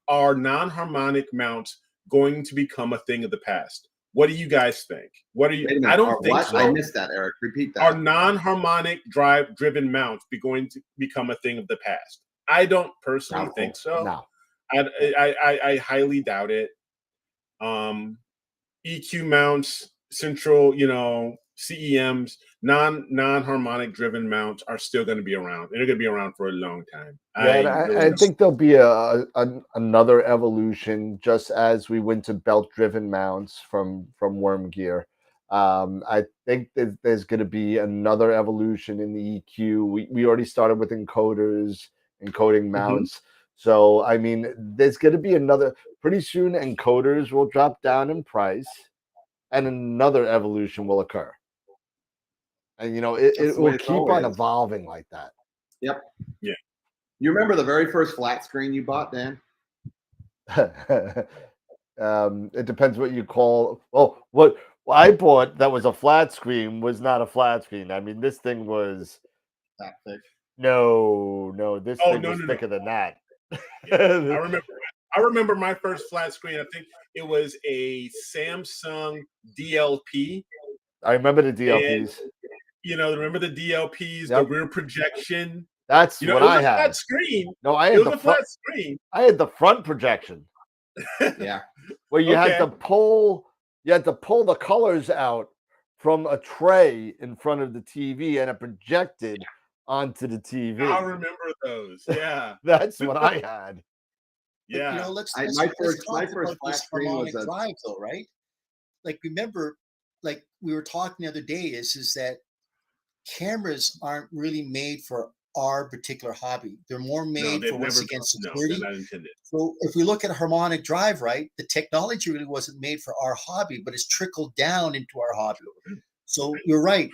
are non-harmonic mounts going to become a thing of the past? What do you guys think? What are you? I don't think so. I missed that, Eric. Repeat that. Are non-harmonic driven mounts going to become a thing of the past? I don't personally think so. No. I highly doubt it. EQ mounts, central, you know, CEMs, non-harmonic driven mounts are still going to be around. They're going to be around for a long time. I think there'll be another evolution, just as we went to belt-driven mounts from worm gear. I think there's going to be another evolution in the EQ. We already started with encoding mounts. So, I mean, there's going to be another. Pretty soon, encoders will drop down in price. and another evolution will occur. And it That's the way will it's keep on always. evolving like that. Yep. Yeah. You remember the very first flat screen you bought, Dan? It depends what you call. Oh, what I bought that was a flat screen was not a flat screen. I mean, this thing was That thick. no. This Oh, thing no, was no, no. thicker than that. I remember my first flat screen. I think it was a Samsung DLP. I remember the And, DLPs. remember the DLPs, the Yep. rear projection. That's It what was I a flat had. screen. No, I It had was the a flat front. screen. I had the front projection Yeah. where you had Okay. to pull. You had to pull the colors out from a tray in front of the TV, and it projected onto the TV. I remember those. Yeah. That's what I had. But, Yeah. let's My talk first about flat this screen harmonic was a drive, though, right? Like, remember, like we were talking the other day, is that cameras aren't really made for our particular hobby. They're more No, made they've for, once never. again, No, security. they're not intended. So if we look at a harmonic drive, right, the technology really wasn't made for our hobby, but it's trickled down into our hobby. So you're right.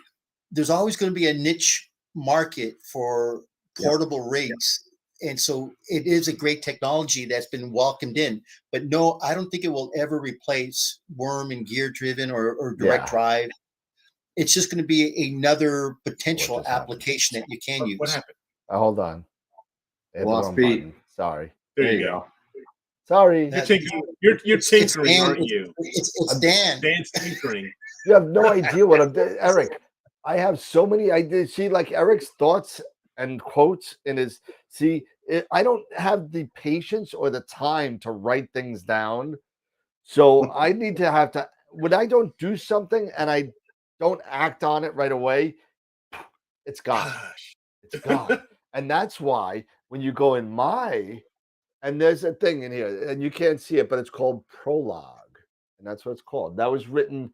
There's always going to be a niche market for portable rigs. And so it is a great technology that's been welcomed in. But no, I don't think it will ever replace worm and gear driven or direct drive. It's just going to be another potential just happened? application that you can use. What happened? Hold on. I hit the Lost wrong Pete. button. Sorry. There you go. Sorry. You're tinkering. You're tinkering, Dan, aren't you? It's Dan. Dan's tinkering. You have no idea what I'm doing, Eric. I have so many ideas. See, like Eric's thoughts and quotes in his. I don't have the patience or the time to write things down. So I need to have to. When I don't do something and I don't act on it right away, it's gone. Gosh. It's gone. And that's why when you go in and there's a thing in here, and you can't see it, but it's called Prologue. And that's what it's called. That was written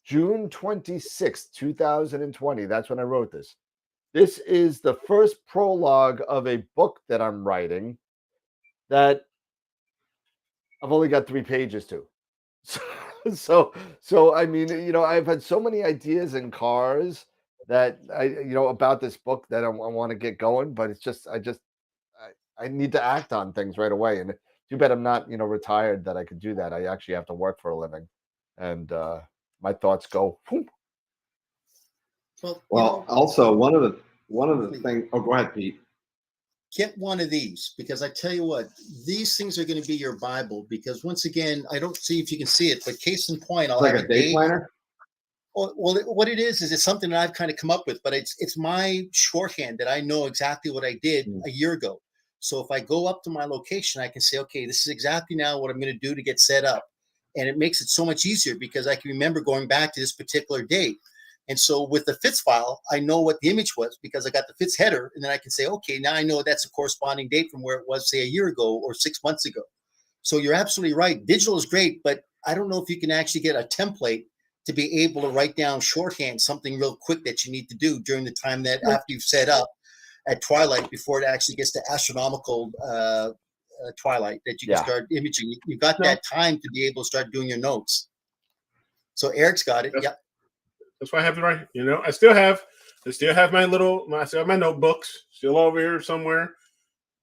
June 26, 2020. That's when I wrote this. This is the first prologue of a book that I'm writing that I've only got 3 pages to. So I mean, I've had so many ideas in cars that about this book that I want to get going, but it's just I need to act on things right away. And too bad I'm not, retired that I could do that. I actually have to work for a living, and my thoughts go. Whoop. Well, also one of the things. Oh, go ahead, Pete. Get one of these, because I tell you what, these things are going to be your Bible. Because once again, I don't see if you can see it, but case in point, I'll It's like have a day planner. Well, what it is it's something that I've kind of come up with, but it's my shorthand that I know exactly what I did a year ago. So if I go up to my location, I can say, okay, this is exactly now what I'm going to do to get set up. And it makes it so much easier because I can remember going back to this particular date. And so with the FITS file, I know what the image was because I got the FITS header, and then I can say, okay, now I know that's a corresponding date from where it was, say, a year ago or 6 months ago. So you're absolutely right. Digital is great, but I don't know if you can actually get a template to be able to write down shorthand something real quick that you need to do during the time that after you've set up at twilight before it actually gets to astronomical twilight that you can start imaging. You've got that time to be able to start doing your notes. So Eric's got it. Yep. That's why I have it right. I still have my notebooks still over here somewhere.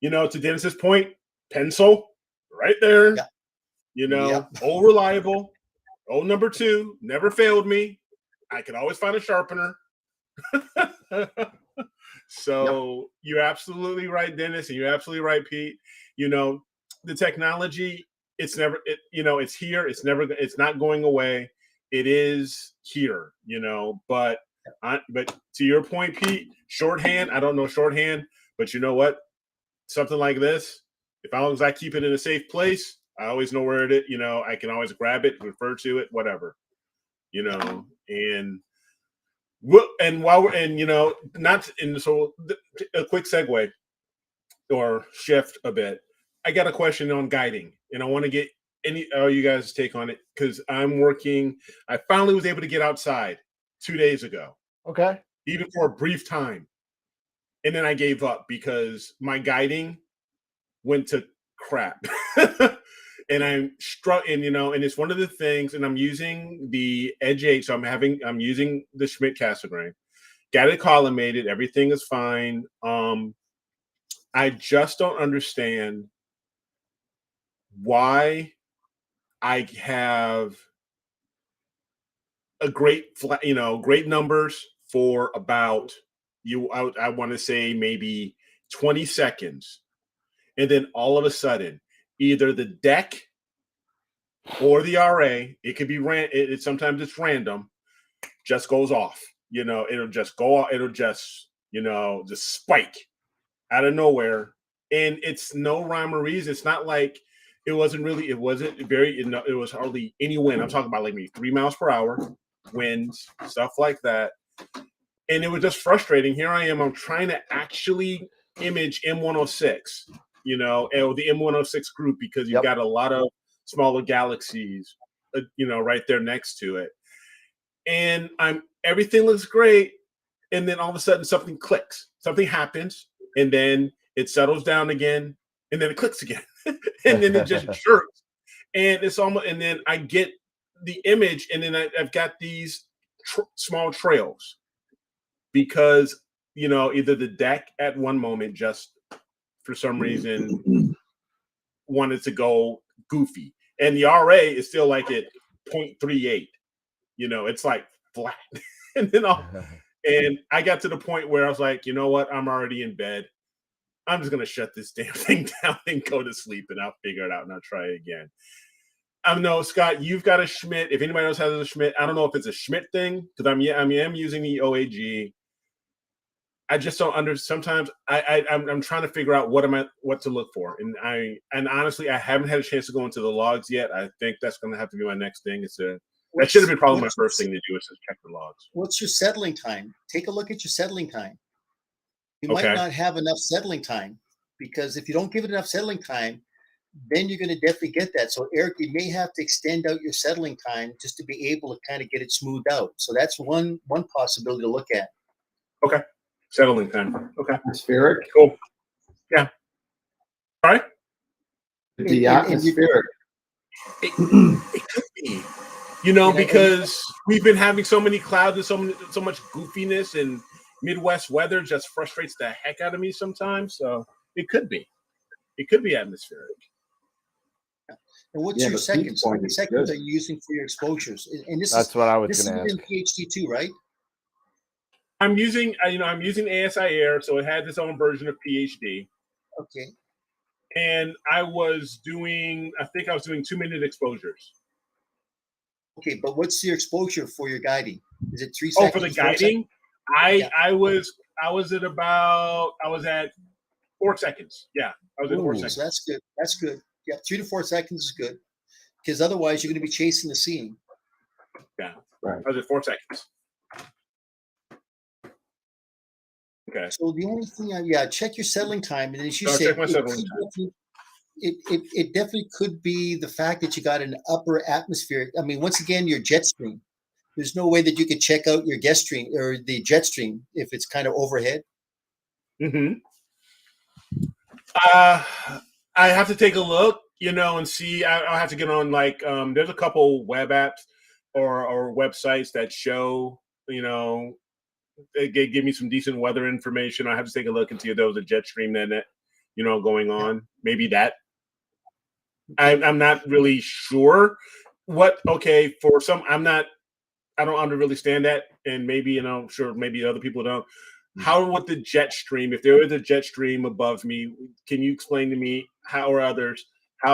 To Dennis's point, pencil right there. Yep. Old reliable. Old number 2 never failed me. I could always find a sharpener. So You're absolutely right, Dennis, and you're absolutely right, Pete. The technology, it's here. It's not going away. It is here, but to your point, Pete, shorthand, I don't know shorthand, but you know what? Something like this, as long as I keep it in a safe place, I always know where it is. I can always grab it, refer to it, whatever. So a quick segue or shift a bit. I got a question on guiding, and I want to get you guys' take on it because I finally was able to get outside 2 days ago. Okay. Even for a brief time. And then I gave up because my guiding went to crap. And I'm struck, and and it's one of the things. And I'm using the Edge 8, so I'm using the Schmidt Cassegrain. Got it collimated. Everything is fine. I just don't understand why I have a great numbers for about I want to say maybe 20 seconds, and then all of a sudden either the deck or the RA, it could be sometimes it's random, just goes off. It'll just go off, it'll just just spike out of nowhere, and it's no rhyme or reason. It's not like it was hardly any wind. I'm talking about like maybe 3 miles per hour winds, stuff like that. And it was just frustrating. Here I am, I'm trying to actually image M106, the M106 group, because you've got a lot of smaller galaxies, right there next to it. And everything looks great. And then all of a sudden something clicks, something happens, and then it settles down again, and then it clicks again. And then it just jerks. And it's almost, and then I get the image, and then I've got these small trails, because either the deck at one moment just for some reason wanted to go goofy, and the RA is still like at 0.38. It's like flat. And then and I got to the point where I was like, you know what? I'm already in bed. I'm just gonna shut this damn thing down and go to sleep, and I'll figure it out and I'll try it again. I know, Scott, you've got a Schmidt. If anybody else has a Schmidt, I don't know if it's a Schmidt thing, because I'm using the OAG. I just don't sometimes I'm trying to figure out what to look for. And honestly, I haven't had a chance to go into the logs yet. I think that's gonna have to be my next thing. That should have been probably my first thing to do, is to check the logs. What's your settling time? Take a look at your settling time. You might not have enough settling time, because if you don't give it enough settling time, then you're going to definitely get that. So, Eric, you may have to extend out your settling time just to be able to kind of get it smoothed out. So that's one possibility to look at. Okay. Settling time. Okay. Atmospheric. Cool. Yeah. All right. The atmospheric. It could be. Because we've been having so many clouds and so much goofiness, and Midwest weather just frustrates the heck out of me sometimes. So it could be atmospheric. And what's your seconds? How many seconds are you using for your exposures? And that's what I was going to ask. This is in PhD too, right? I'm using ASI Air, so it had its own version of PhD. Okay. And I was doing 2-minute exposures. Okay, but what's your exposure for your guiding? Is it 3 seconds? Oh, for the guiding, I was at 4 seconds. Yeah, I was at 4 seconds. So that's good. That's good. Yeah, 3 to 4 seconds is good, because otherwise you're going to be chasing the scene. Yeah, right. I was at 4 seconds. Okay. So the only thing, check your settling time, and as you said, check my settling time. It definitely could be the fact that you got an upper atmosphere. I mean, once again, your jet stream. There's no way that you could check out your jet stream or the jet stream if it's kind of overhead. Mm-hmm. I have to take a look, and see. I'll have to get on there's a couple web apps or websites that show, they give me some decent weather information. I have to take a look and see if there was a jet stream that going on. Maybe that. I'm not really sure for some, I don't understand that. And maybe, sure, maybe other people don't. How would the jet stream, if there is a jet stream above me, can you explain to me how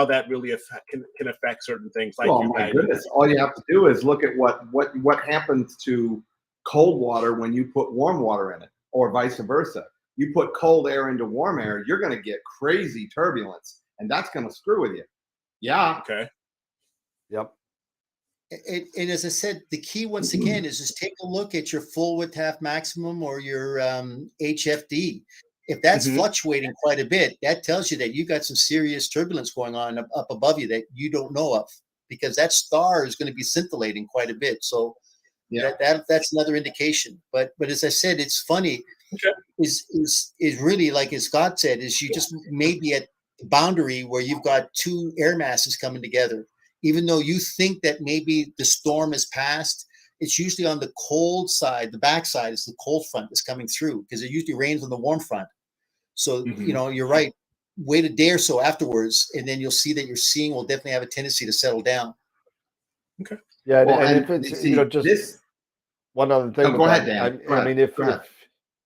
that really can affect certain things? Like, oh my goodness! All you have to do is look at what happens to cold water when you put warm water in it, or vice versa. You put cold air into warm air, you're going to get crazy turbulence, and that's going to screw with you. Yeah. Okay. Yep. And as I said, the key once again is just take a look at your full width half maximum or your HFD. If that's fluctuating quite a bit, that tells you that you got some serious turbulence going on up above you that you don't know of, because that star is going to be scintillating quite a bit. So that's another indication. But as I said, it's funny. Okay. Is really, like as Scott said, is you just maybe at boundary where you've got two air masses coming together. Even though you think that maybe the storm has passed, it's usually on the cold side, the back side is the cold front that's coming through, because it usually rains on the warm front. So, you know, you're right. Wait a day or so afterwards, and then you'll see that your seeing will definitely have a tendency to settle down. Okay. Yeah, Well, and and if it's see, you know just this. one other thing. Oh, with go that, ahead, Dan. Go I mean, ahead. Go ahead.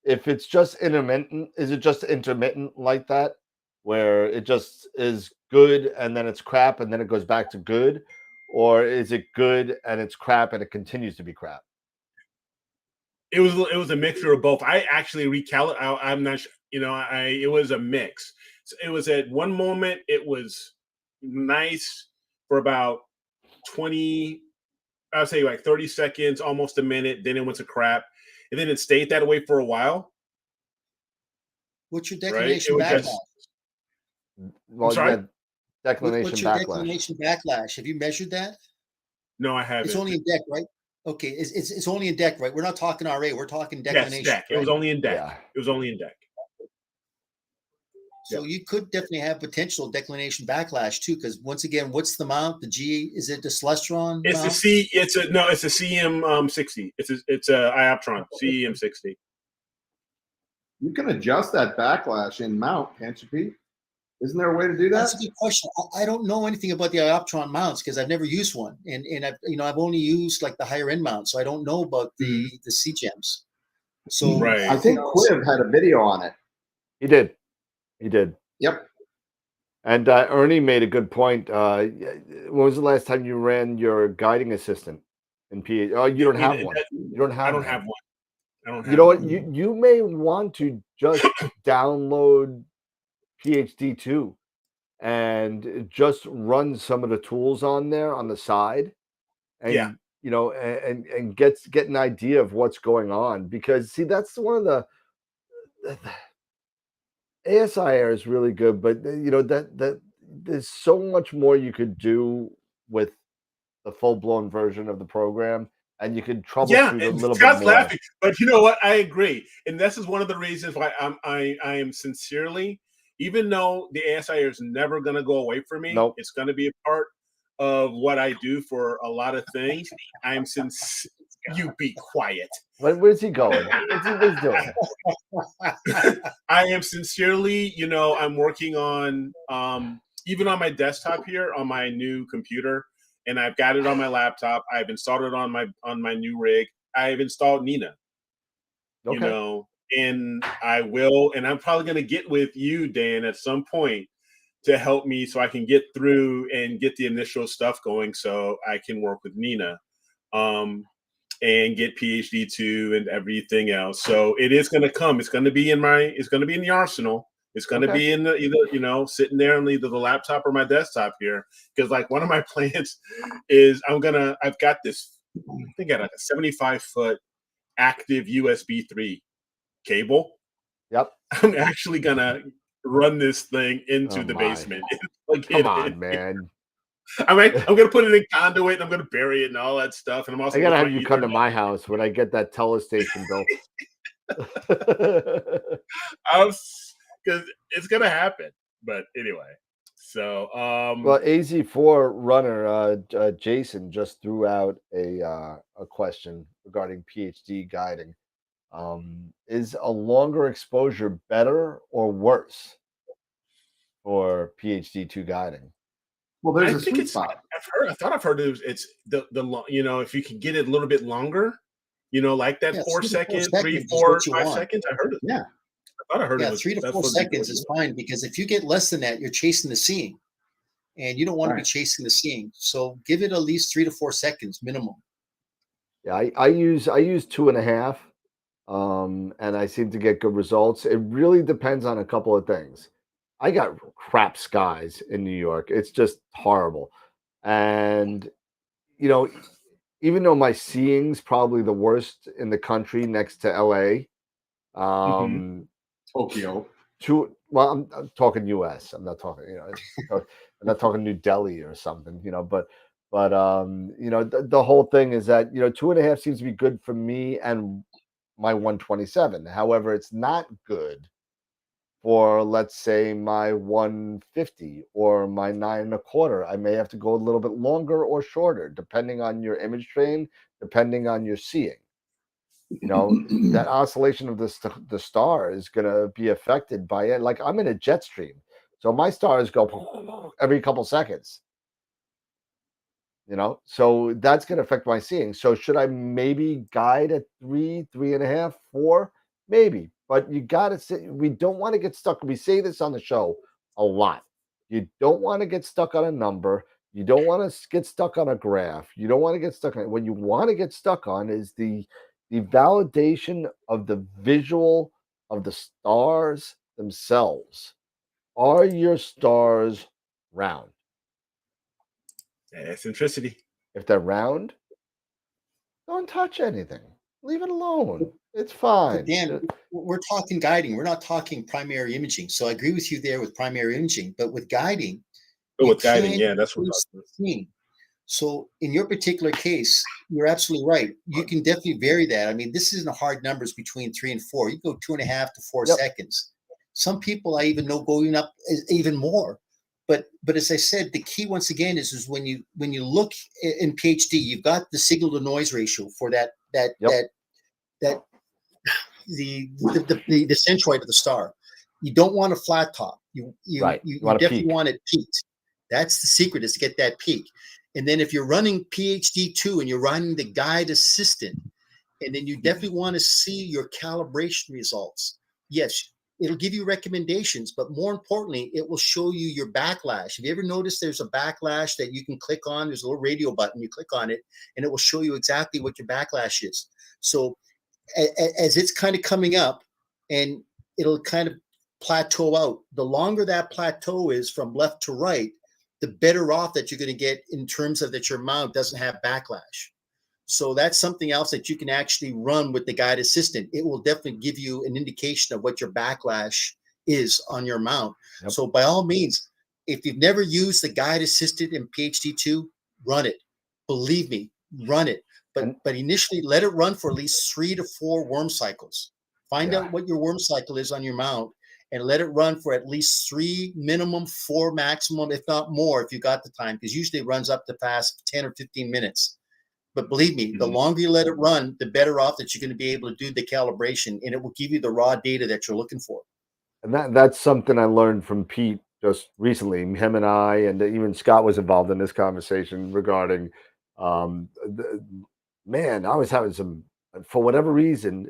if it's just intermittent, is it just intermittent like that, where it just is good and then it's crap and then it goes back to good, or is it good and it's crap and it continues to be crap? It was a mixture of both. I actually recalibrated. I'm not sure, you know, it was a mix. So it was at one moment it was nice for about 20, I'd say like 30 seconds, almost a minute. Then it went to crap, and then it stayed that way for a while. What's your Right? declination It was backlash? just. Well, sorry? yeah, declination What's your backlash. declination backlash? Have you measured that? No, I haven't. It's only in deck, right? Okay, it's only in deck, right? We're not talking RA. We're talking Yes, declination. deck. It was right? only in deck. Yeah. It was only in deck. So you could definitely have potential declination backlash too, because once again, what's the mount? The G, is it the celestron It's mount? a C. It's a no. It's a CM 60. It's a Ioptron CEM 60. You can adjust that backlash in mount, can't you, Pete? Isn't there a way to do that? That's a good question. I don't know anything about the Ioptron mounts because I've never used one, and I've only used like the higher end mounts, so I don't know about the CGEMs. So Right. I think Quiv had a video on it. He did. Yep. And Ernie made a good point. When was the last time you ran your guiding assistant in PA? Oh, you don't have one. You don't have. I don't one. have one. I don't have. You know what? one. You may want to just download PhD 2 and just run some of the tools on there on the side, and Yeah. you know, and get an idea of what's going on, because see, that's one of the ASIR is really good, but you know that there's so much more you could do with the full-blown version of the program, and you could troubleshoot a and little bit Scott's more. laughing, but you know what? I agree, and this is one of the reasons why I am sincerely, even though the ASIR is never going to go away from me, Nope. it's going to be a part of what I do for a lot of things. I'm You be quiet. Where's he going? What's he doing? I am sincerely, you know, I'm working on even on my desktop here on my new computer, and I've got it on my laptop. I've installed it on my new rig. I've installed Nina. Okay. You know, and I will, and I'm probably going to get with you, Dan, at some point to help me so I can get through and get the initial stuff going so I can work with Nina. And get PhD 2 and everything else. So it is going to come. It's going to be in the arsenal. It's going to be in the either, you know, sitting there on either the laptop or my desktop here. Because like one of my plans is I've got this, I think I got a 75-foot active USB 3 cable. Yep. I'm actually gonna run this thing into the basement. Come on, man. I'm gonna put it in conduit and I'm gonna bury it and all that stuff. And I'm also I gotta have you come to my house when I get that telestation built. Because it's gonna happen. But anyway, so well, AZ4 runner Jason just threw out a question regarding PhD guiding. Is a longer exposure better or worse for PhD 2 guiding? Well, there's a sweet spot. I've heard it's the you know, if you can get it a little bit longer, you know, like that 4 seconds, 3, 4, 5 seconds. I heard it. Yeah. I thought I heard it was 3 to 4 seconds is fine, because if you get less than that, you're chasing the seeing, and you don't want to be chasing the seeing. So give it at least 3 to 4 seconds minimum. Yeah, I use 2.5, and I seem to get good results. It really depends on a couple of things. I got crap skies in New York. It's just horrible. And, you know, even though my seeing's probably the worst in the country next to LA, Tokyo. Well, I'm talking US. I'm not talking, you know, I'm not talking New Delhi or something, you know, but you know, the whole thing is that, you know, 2.5 seems to be good for me and my 127. However, it's not good for, let's say, my 150 or my 9.25. I may have to go a little bit longer or shorter, depending on your image train, depending on your seeing. You know, that oscillation of the star is going to be affected by it. Like, I'm in a jet stream, so my stars go every couple seconds. You know, so that's going to affect my seeing. So should I maybe guide at 3, 3.5, 4? Maybe, but you got to say, we don't want to get stuck. We say this on the show a lot. You don't want to get stuck on a number. You don't want to get stuck on a graph. You don't want to get stuck on it. What you want to get stuck on is the validation of the visual of the stars themselves. Are your stars round? Eccentricity. If they're round, don't touch anything. Leave it alone. It's fine. But Dan, we're talking guiding. We're not talking primary imaging. So I agree with you there with primary imaging. But with guiding, with guiding, yeah, that's what I was. So in your particular case, you're absolutely right. You can definitely vary that. I mean, this isn't hard numbers between 3 and 4. You go 2.5 to 4 seconds. Some people I even know going up even more. But as I said, the key once again is when you look in PhD, you've got the signal to noise ratio for the centroid of the star. You don't want a flat top. You definitely want it peaked. That's the secret, is to get that peak. And then if you're running PhD 2 and you're running the guide assistant, and then you definitely want to see your calibration results. Yes, it'll give you recommendations, but more importantly, it will show you your backlash. Have you ever noticed there's a backlash that you can click on? There's a little radio button. You click on it, and it will show you exactly what your backlash is. So as it's kind of coming up, and it'll kind of plateau out. The longer that plateau is from left to right, the better off that you're going to get in terms of that your mount doesn't have backlash. So that's something else that you can actually run with the guide assistant. It will definitely give you an indication of what your backlash is on your mount. Yep. So by all means, if you've never used the guide assistant in PhD 2, run it. Believe me, run it. But initially, let it run for at least 3 to 4 worm cycles. Find out what your worm cycle is on your mount, and let it run for at least 3 minimum, 4 maximum, if not more, if you got the time, because usually it runs up to past 10 or 15 minutes. But believe me, the longer you let it run, the better off that you're going to be able to do the calibration, and it will give you the raw data that you're looking for. And that's something I learned from Pete just recently. Him and I, and even Scott was involved in this conversation regarding, man, I was having some, for whatever reason,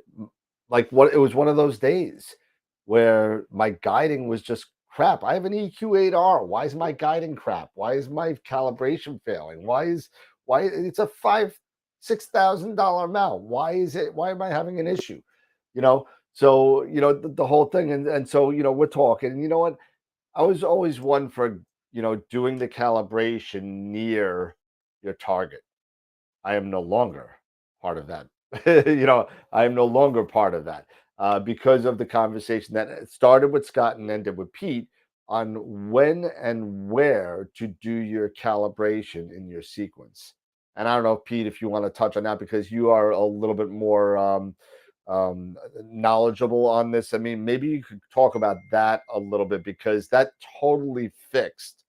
like it was one of those days where my guiding was just crap. I have an EQ8R. Why is my guiding crap? Why is my calibration failing? Why it's a $5,000-$6,000 mount? Why am I having an issue? You know, so the whole thing, and so we're talking, and you know what? I was always one for doing the calibration near your target. I am no longer part of that. I am no longer part of that because of the conversation that started with Scott and ended with Pete on when and where to do your calibration in your sequence. And I don't know, Pete, if you want to touch on that, because you are a little bit more knowledgeable on this. I mean, maybe you could talk about that a little bit, because that totally fixed.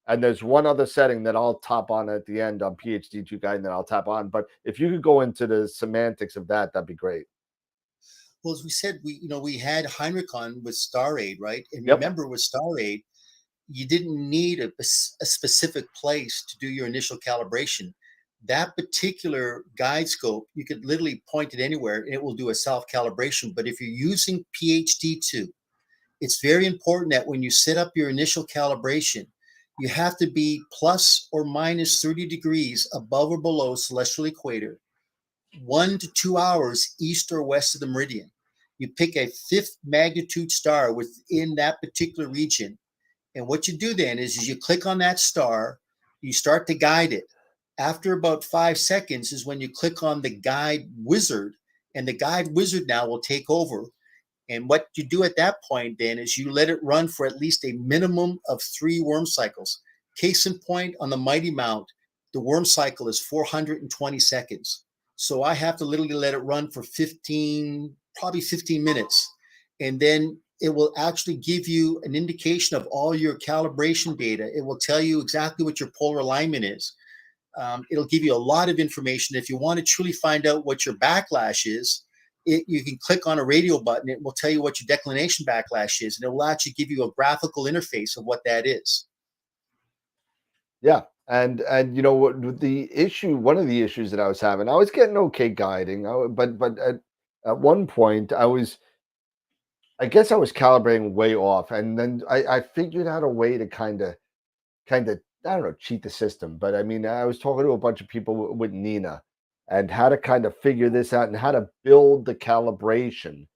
And there's one other setting that I'll tap on at the end on PhD 2 guide, and then I'll tap on. But if you could go into the semantics of that, that'd be great. Well, as we said, we had Heinrich on with Star Aid, right? And remember, with Star Aid, you didn't need a specific place to do your initial calibration. That particular guide scope, you could literally point it anywhere and it will do a self-calibration. But if you're using PhD 2, it's very important that when you set up your initial calibration, you have to be plus or minus 30 degrees above or below celestial equator, 1 to 2 hours east or west of the meridian. You pick a 5th magnitude star within that particular region. And what you do then is you click on that star, you start to guide it. After about 5 seconds is when you click on the guide wizard, and the guide wizard now will take over. And what you do at that point then is you let it run for at least a minimum of 3 worm cycles. Case in point, on the Mighty Mount, the worm cycle is 420 seconds. So I have to literally let it run for probably 15 minutes. And then it will actually give you an indication of all your calibration data. It will tell you exactly what your polar alignment is. It'll give you a lot of information. If you want to truly find out what your backlash is, you can click on a radio button. It will tell you what your declination backlash is, and it will actually give you a graphical interface of what that is. Yeah. And you know what the issue, one of the issues that I was having, I was getting okay guiding, but at one point I guess I was calibrating way off, and then I figured out a way to kind of I don't know, cheat the system, but I mean, I was talking to a bunch of people with Nina and how to kind of figure this out and how to build the calibration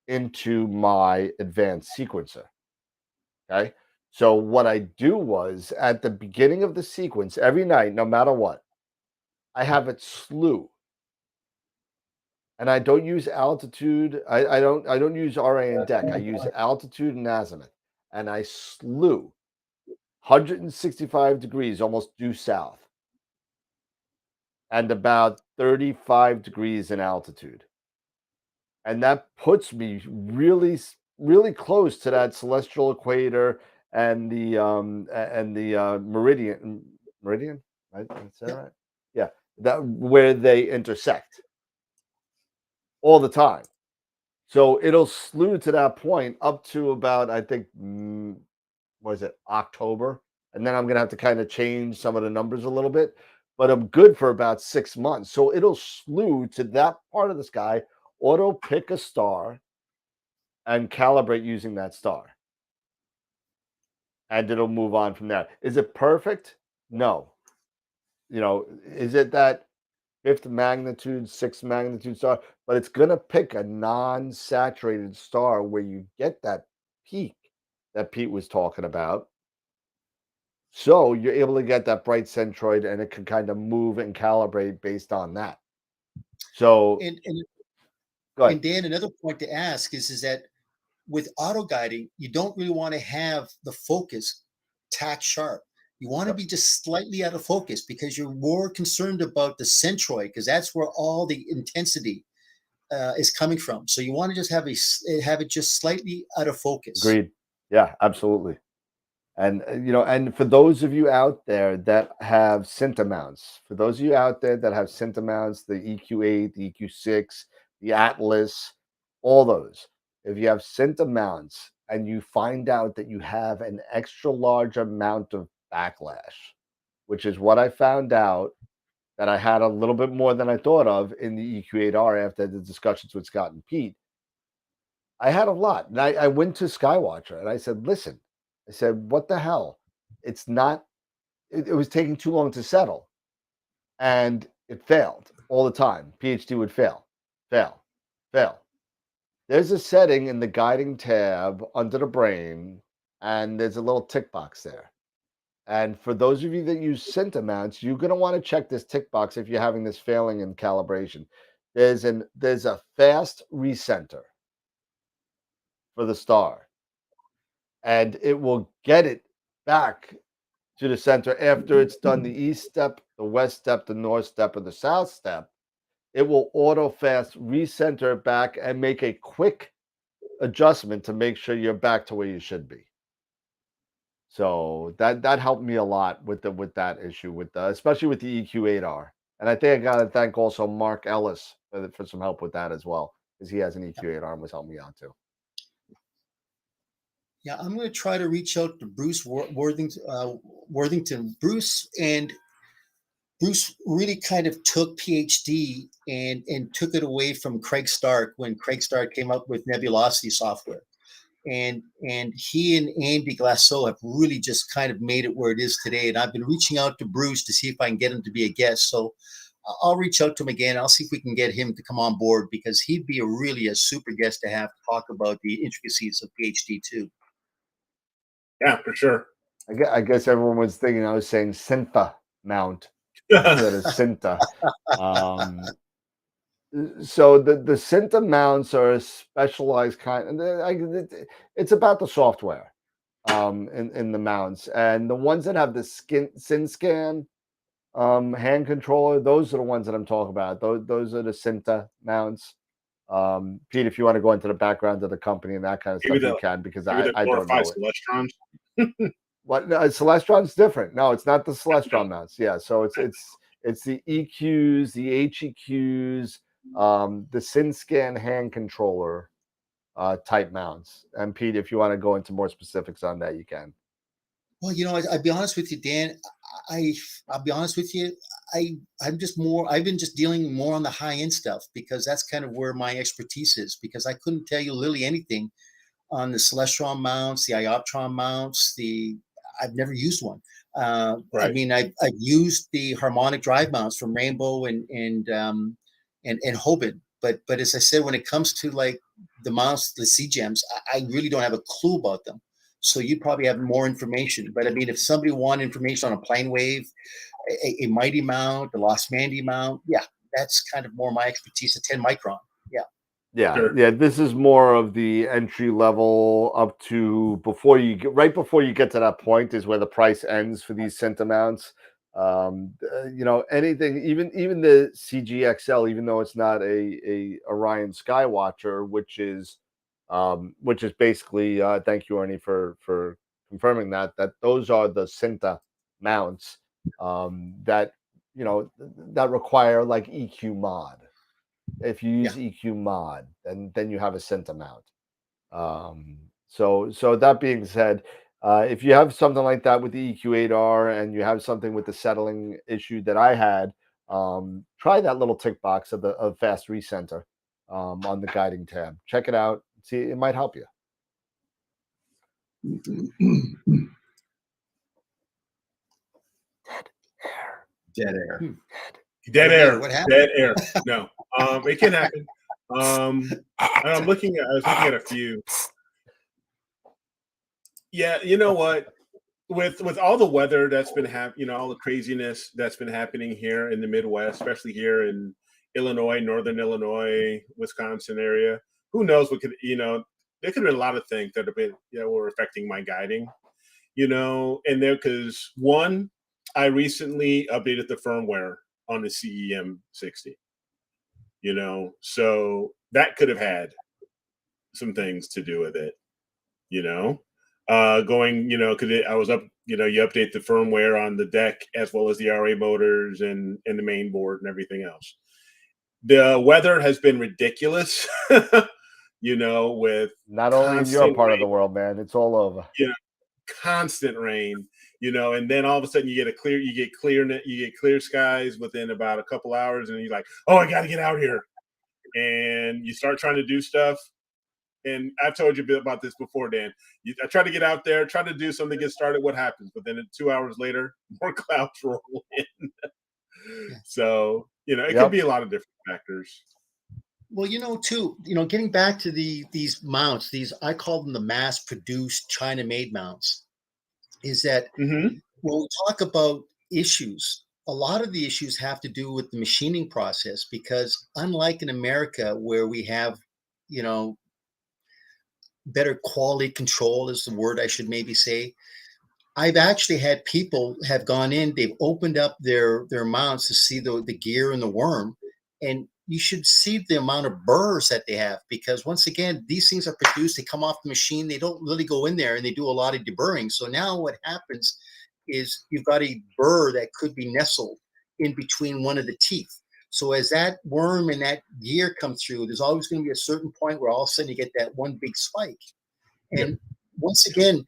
into my advanced sequencer. Okay. So what I do was at the beginning of the sequence every night, no matter what, I have it slew. And I don't use altitude. I don't use RA and deck. I use altitude and azimuth. And I slew 165 degrees, almost due south, and about 35 degrees in altitude. And that puts me really, really close to that celestial equator and the meridian, right? Is that right? Yeah, that where they intersect all the time. So it'll slew to that point up to about, I think, what is it, October? And then I'm gonna have to kind of change some of the numbers a little bit, but I'm good for about 6 months. So it'll slew to that part of the sky, auto pick a star, and calibrate using that star. And it'll move on from there. Is it perfect? No. Is it that fifth magnitude, sixth magnitude star? But it's gonna pick a non-saturated star where you get that peak that Pete was talking about. So you're able to get that bright centroid, and it can kind of move and calibrate based on that. So And go ahead. and Dan, another point to ask is that with auto guiding, you don't really want to have the focus tack sharp. You want to Yep. be just slightly out of focus because you're more concerned about the centroid, because that's where all the intensity is coming from. So you want to just have it just slightly out of focus. Agreed. Yeah, absolutely. And and for those of you out there that have Cinta mounts, for those of you out there that have Cinta mounts, the EQ8, the EQ6, the Atlas, all those, if you have Cinta mounts and you find out that you have an extra large amount of backlash, which is what I found out that I had a little bit more than I thought of in the EQ8R after the discussions with Scott and Pete. I had a lot. And I went to Skywatcher and I said, listen, I said, what the hell? It's not, it was taking too long to settle. And it failed all the time. PhD would fail, fail, fail. There's a setting in the guiding tab under the brain, and there's a little tick box there. And for those of you that use Cinta mounts, you're going to want to check this tick box if you're having this failing in calibration. There's a fast recenter for the star, and it will get it back to the center after it's done the east step, the west step, the north step, or the south step. It will auto fast recenter it back and make a quick adjustment to make sure you're back to where you should be. So that helped me a lot with that issue especially with the EQ8R. And I think I got to thank also Mark Ellis for some help with that as well, because he has an EQ8R and was helping me out too. Yeah, I'm going to try to reach out to Bruce Worthington. Bruce really kind of took PhD and took it away from Craig Stark when Craig Stark came up with nebulosity software. And he and Andy Glasso have really just kind of made it where it is today. And I've been reaching out to Bruce to see if I can get him to be a guest. So I'll reach out to him again. I'll see if we can get him to come on board, because he'd be really a super guest to have to talk about the intricacies of PhD too. Yeah, for sure. I guess everyone was thinking I was saying Cinta mount instead of Cinta. So the Cinta mounts are a specialized kind, and it's about the software in the mounts, and the ones that have the SynScan hand controller, those are the ones that I'm talking about. Those are the Cinta mounts. Pete, if you want to go into the background of the company and that kind of stuff, you can, because I don't know it. Celestrons. What? No, Celestron's different. No, it's not the Celestron mounts. Yeah, so it's the EQs, the HEQs, the SynScan hand controller type mounts. And Pete, if you want to go into more specifics on that, you can. Well, I'll be honest with you, Dan. I'll be honest with you. I've been just dealing more on the high end stuff, because that's kind of where my expertise is, because I couldn't tell you literally anything on the Celestron mounts, the Ioptron mounts. I've never used one. Right. I mean, I've used the harmonic drive mounts from Rainbow and Hoban, but as I said, when it comes to like the mounts, the CGEMs, I really don't have a clue about them. So you probably have more information. But I mean, if somebody wanted information on a plane wave, a Mighty mount, the Lost Mandy mount, yeah, that's kind of more my expertise. A 10 micron, yeah. Yeah, sure. Yeah. This is more of the entry level up to right before you get to that point is where the price ends for these Cinta mounts. Anything, even the CGXL, even though it's not a Orion Skywatcher, which is basically thank you, Ernie, for confirming that those are the Cinta mounts that require like EQ mod. If you use EQ mod, then you have a Cinta mount. So that being said, if you have something like that with the EQ8R and you have something with the settling issue that I had, try that little tick box of Fast Recenter on the guiding tab. Check it out. See, it might help you. Dead air. Dead air. What happened? Dead air. No. It can happen. I was looking at a few. Yeah, you know what? With all the weather that's been all the craziness that's been happening here in the Midwest, especially here in Illinois, Northern Illinois, Wisconsin area, who knows what could, there could have been a lot of things that have been, were affecting my guiding, and there, because one, I recently updated the firmware on the CEM 60, so that could have had some things to do with it, because I was up, you update the firmware on the deck as well as the RA motors and the main board and everything else. The weather has been ridiculous, with not only in your part of the world, man, it's all over. Constant rain, and then all of a sudden you get clear skies within about a couple hours, and you're like, oh, I got to get out here, and you start trying to do stuff. And I've told you a bit about this before, Dan. I try to get out there, try to do something, get started. What happens? But then 2 hours later, more clouds roll in. So, it could be a lot of different factors. Well, too, getting back to these mounts, I call them the mass-produced China-made mounts, is that when we talk about issues, a lot of the issues have to do with the machining process, because unlike in America where we have, better quality control is the word I should maybe say. I've actually had people have gone in, they've opened up their mounts to see the gear and the worm, and you should see the amount of burrs that they have, because once again, these things are produced, they come off the machine, they don't really go in there, and they do a lot of deburring. So now what happens is you've got a burr that could be nestled in between one of the teeth. So as that worm and that gear come through, there's always going to be a certain point where all of a sudden you get that one big spike. And once again,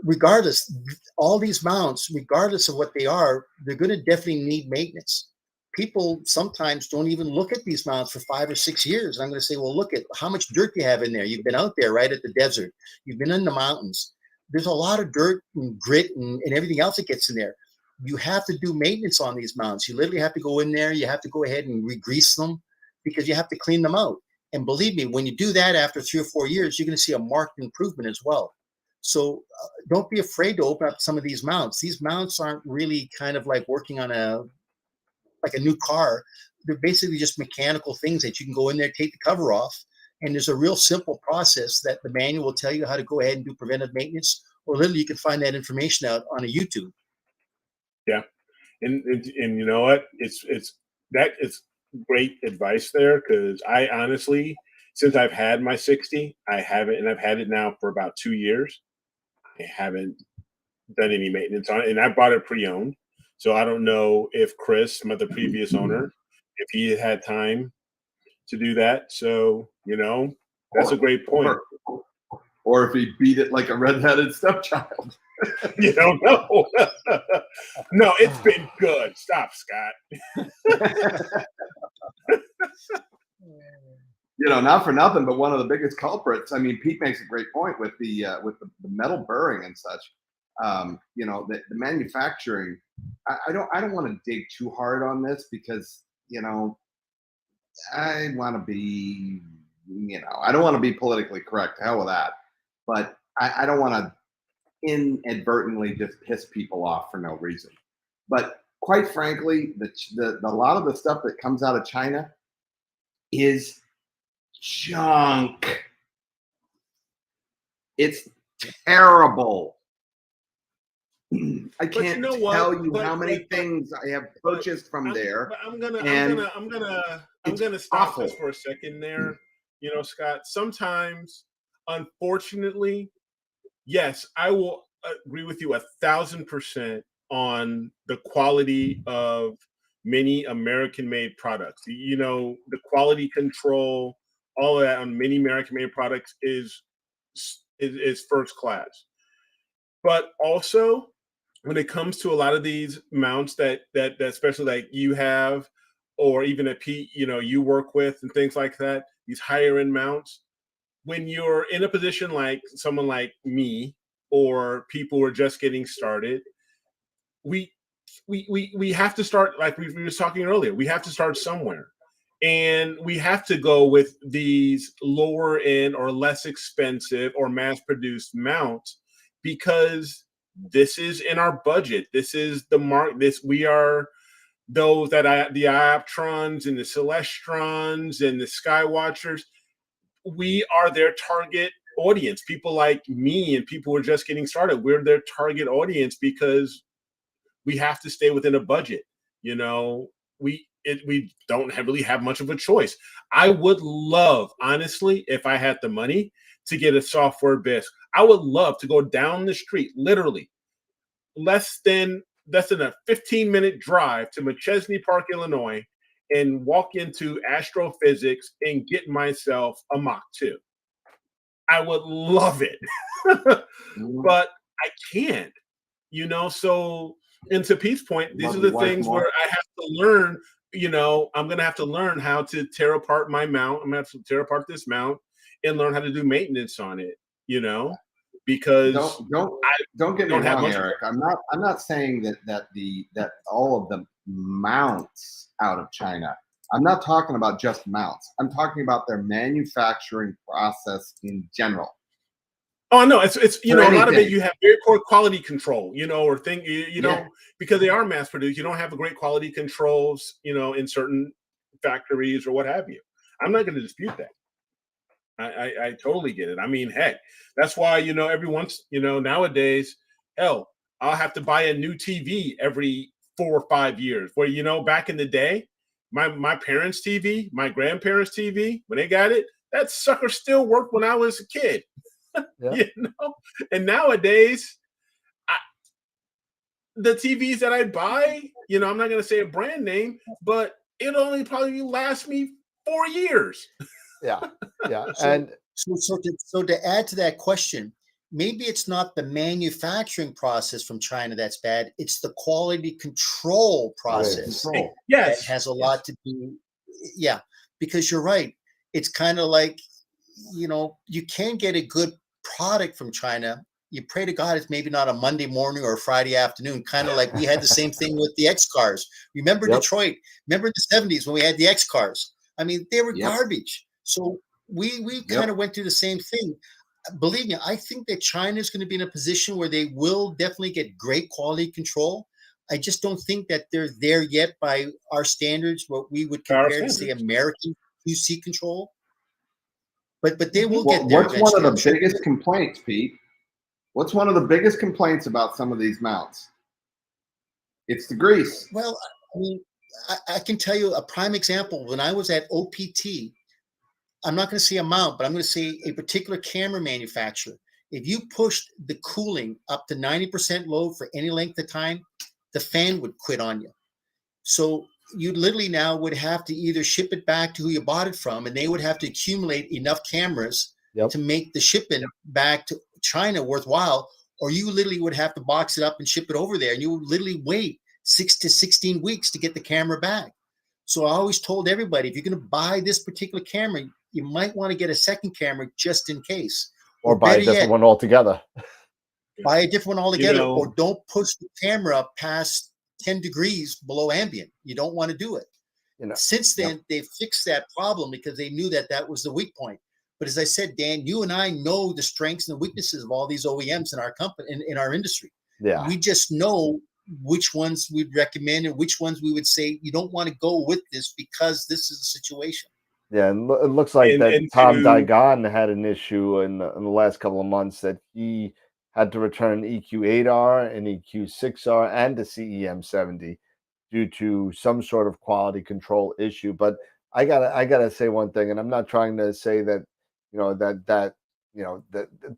regardless, all these mounts, regardless of what they are, they're going to definitely need maintenance. People sometimes don't even look at these mounts for 5 or 6 years. And I'm going to say, well, look at how much dirt you have in there. You've been out there, right, at the desert. You've been in the mountains. There's a lot of dirt and grit and everything else that gets in there. You have to do maintenance on these mounts. You literally have to go in there. You have to go ahead and re-grease them, because you have to clean them out. And believe me, when you do that after 3 or 4 years, you're going to see a marked improvement as well. So don't be afraid to open up some of these mounts. These mounts aren't really kind of like working on a new car. They're basically just mechanical things that you can go in there, take the cover off, and there's a real simple process that the manual will tell you how to go ahead and do preventive maintenance, or literally you can find that information out on a YouTube. Yeah, and you know what? It's great advice there, because I honestly, since I've had my 60, I haven't, and I've had it now for about 2 years. I haven't done any maintenance on it, and I bought it pre-owned. So I don't know if Chris, the previous owner, if he had time to do that. So, that's a great point. Or if he beat it like a redheaded stepchild. You don't know. No, it's been good. Stop, Scott. Not for nothing, but one of the biggest culprits. I mean, Pete makes a great point with the metal burring and such. The manufacturing. I don't want to dig too hard on this because I want to be I don't want to be politically correct. Hell with that. But I don't want to inadvertently just piss people off for no reason. But quite frankly, the a lot of the stuff that comes out of China is junk. It's terrible. I can't tell you how many things I have purchased from there. I'm gonna stop this for a second there. Scott, sometimes, unfortunately, yes, I will agree with you 1,000% on the quality of many American-made products. The quality control, all of that on many American-made products is first class. But also, when it comes to a lot of these mounts that especially like you have, or even that Pete, you work with and things like that, these higher end mounts, when you're in a position like someone like me or people who are just getting started, we have to start, like we were talking earlier, we have to start somewhere. And we have to go with these lower end or less expensive or mass produced mounts because this is in our budget. This is the mark. We are those that the Ioptrons and the Celestrons and the Skywatchers. We are their target audience. People like me and people who are just getting started. We're their target audience because we have to stay within a budget. We don't really have much of a choice. I would love, honestly, if I had the money to get a software bisque. I would love to go down the street, literally, less than a 15-minute drive to McChesney Park, Illinois, and walk into Astrophysics and get myself a Mach 2. I would love it, but I can't, so, and to Pete's point, these are the things where I have to learn, I'm going to have to learn how to tear apart my mount. I'm going to have to tear apart this mount and learn how to do maintenance on it, because don't get me wrong, Eric. I'm not saying that all of the mounts out of China. I'm not talking about just mounts. I'm talking about their manufacturing process in general. Oh no, it's a lot of it you have very poor quality control, or because they are mass produced. You don't have a great quality controls, in certain factories or what have you. I'm not going to dispute that. I totally get it. I mean, heck, that's why every once nowadays, hell, I'll have to buy a new TV every 4 or 5 years. Where back in the day, my parents' TV, my grandparents' TV, when they got it, that sucker still worked when I was a kid. Yeah. And nowadays, the TVs that I buy, I'm not going to say a brand name, but it'll only probably last me 4 years. Yeah. So to add to that question, maybe it's not the manufacturing process from China that's bad. It's the quality control process. Yes. That has a lot to do. Yeah, because you're right. It's kind of like, you can get a good product from China. You pray to God it's maybe not a Monday morning or a Friday afternoon, kind of like we had the same thing with the X cars. Remember Detroit? Remember the 70s when we had the X cars? I mean, they were garbage. So we kind of went through the same thing. Believe me, I think that China is going to be in a position where they will definitely get great quality control. I just don't think that they're there yet by our standards, what we would compare to, say, American QC control. But they will get there. What's one of the biggest complaints, Pete? What's one of the biggest complaints about some of these mounts? It's the grease. Well, I mean, I can tell you a prime example. When I was at OPT, I'm not going to say amount, but I'm going to say a particular camera manufacturer. If you pushed the cooling up to 90% load for any length of time, the fan would quit on you. So you literally now would have to either ship it back to who you bought it from, and they would have to accumulate enough cameras to make the shipment back to China worthwhile, or you literally would have to box it up and ship it over there, and you would literally wait 6 to 16 weeks to get the camera back. So I always told everybody, if you're going to buy this particular camera, you might want to get a second camera just in case. Or buy a different one altogether. Buy a different one altogether, or don't push the camera past 10 degrees below ambient. You don't want to do it. Since then, they've fixed that problem because they knew that that was the weak point. But as I said, Dan, you and I know the strengths and the weaknesses of all these OEMs in our company, in our industry. Yeah. We just know which ones we'd recommend and which ones we would say you don't want to go with this because this is the situation. Yeah, and it looks like Tom Daigon had an issue in the last couple of months that he had to return EQ8R and EQ6R and the CEM70 due to some sort of quality control issue. But I gotta say one thing, and I'm not trying to say that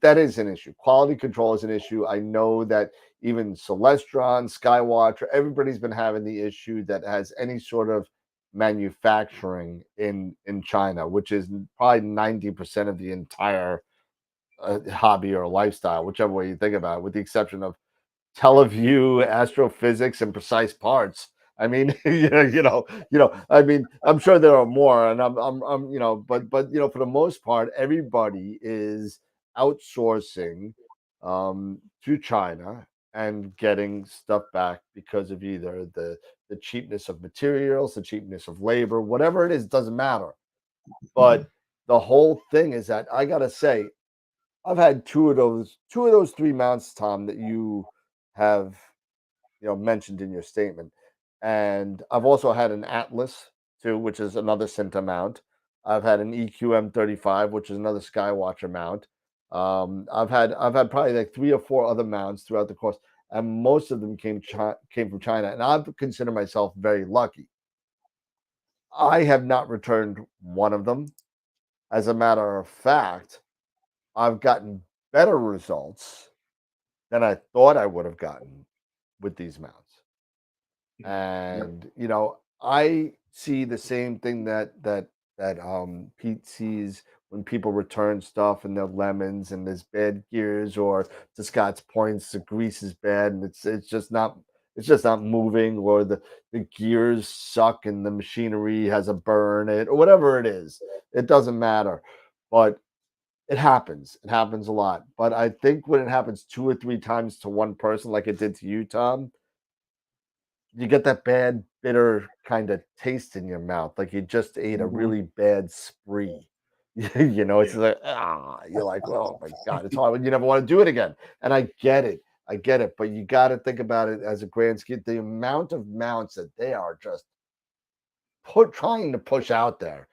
that is an issue. Quality control is an issue. I know that even Celestron, Skywatcher, everybody's been having the issue that has any sort of manufacturing in China, which is probably 90% of the entire hobby or lifestyle, whichever way you think about it, with the exception of Teleview, Astrophysics, and Precise Parts. I mean, I mean, I'm sure there are more, and but for the most part, everybody is outsourcing to China and getting stuff back because of either the cheapness of materials, the cheapness of labor, whatever it is, doesn't matter. But the whole thing is that I gotta say, I've had two of those 3 mounts, Tom, that you have mentioned in your statement. And I've also had an Atlas too, which is another Cinta mount. I've had an EQM35, which is another Skywatcher mount. I've had probably like 3 or 4 other mounts throughout the course, and most of them came from China. And I consider myself very lucky. I have not returned one of them. As a matter of fact, I've gotten better results than I thought I would have gotten with these mounts. And I see the same thing that Pete sees when people return stuff and they're lemons and there's bad gears, or to Scott's points, the grease is bad and it's just not moving, or the gears suck and the machinery has a burn or whatever it is. It doesn't matter, but it happens. It happens a lot. But I think when it happens 2 or 3 times to one person, like it did to you, Tom, you get that bad, bitter kind of taste in your mouth, like you just ate a really bad spree. It's like, you're like, oh my God, it's hard when you never want to do it again. And I get it, but you got to think about it as a grand scheme. The amount of mounts that they are just trying to push out there,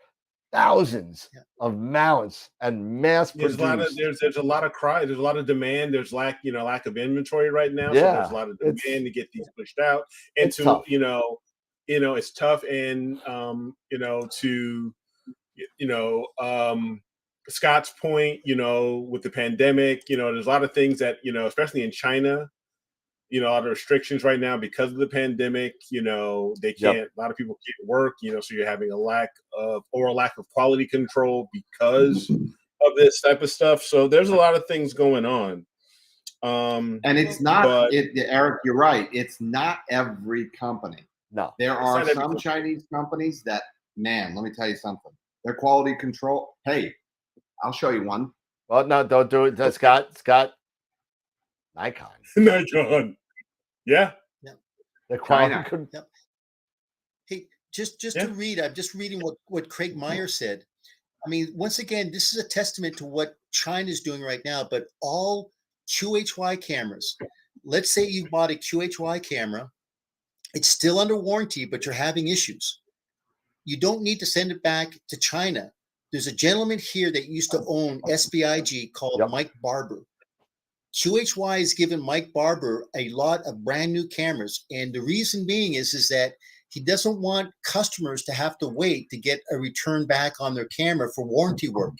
thousands of mounts and mass produced. There's a lot of there's a lot of demand. There's lack of inventory right now. So there's a lot of demand to get these pushed out. And it's tough. It's tough. And Scott's point, with the pandemic, there's a lot of things that, especially in China, a lot of restrictions right now because of the pandemic. They can't. A lot of people can't work. So you're having a lack of quality control because of this type of stuff. So there's a lot of things going on. And it's not, Eric, you're right. It's not every company. No, there are some Chinese companies that, man, let me tell you something. Their quality control. Hey, I'll show you one. Well, no, don't do it. Scott. Nikon. Yeah. The quality. Hey, just to read, I'm just reading what Craig Meyer said. I mean, once again, this is a testament to what China's doing right now, but all QHY cameras, let's say you bought a QHY camera, it's still under warranty, but you're having issues. You don't need to send it back to China. There's a gentleman here that used to own SBIG called Mike Barber. QHY has given Mike Barber a lot of brand new cameras. And the reason being is that he doesn't want customers to have to wait to get a return back on their camera for warranty work.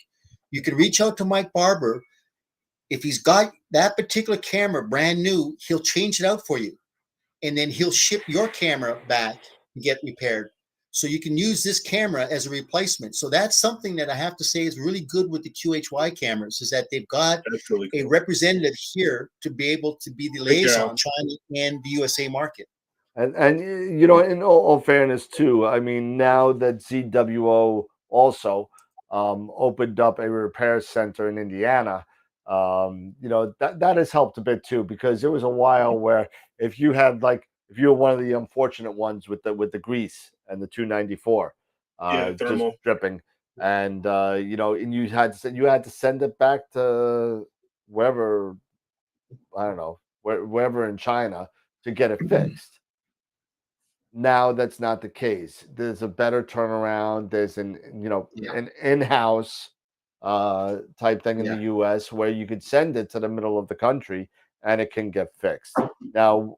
You can reach out to Mike Barber. If he's got that particular camera brand new, he'll change it out for you. And then he'll ship your camera back and get repaired. So you can use this camera as a replacement. So that's something that I have to say is really good with the QHY cameras, is that they've got That's really a cool. representative here to be able to be the liaison, China and the USA market. And you know, in all fairness too, I mean, now that ZWO also opened up a repair center in Indiana, you know, that has helped a bit too, because there was a while where if you had if you were one of the unfortunate ones with the grease and the 294 just thermal. dripping, and you know, and you had to send it back to wherever, I don't know, wherever in China to get it fixed. Now that's not the case. There's a better turnaround. There's an in-house type thing in the US where you could send it to the middle of the country and it can get fixed. Now,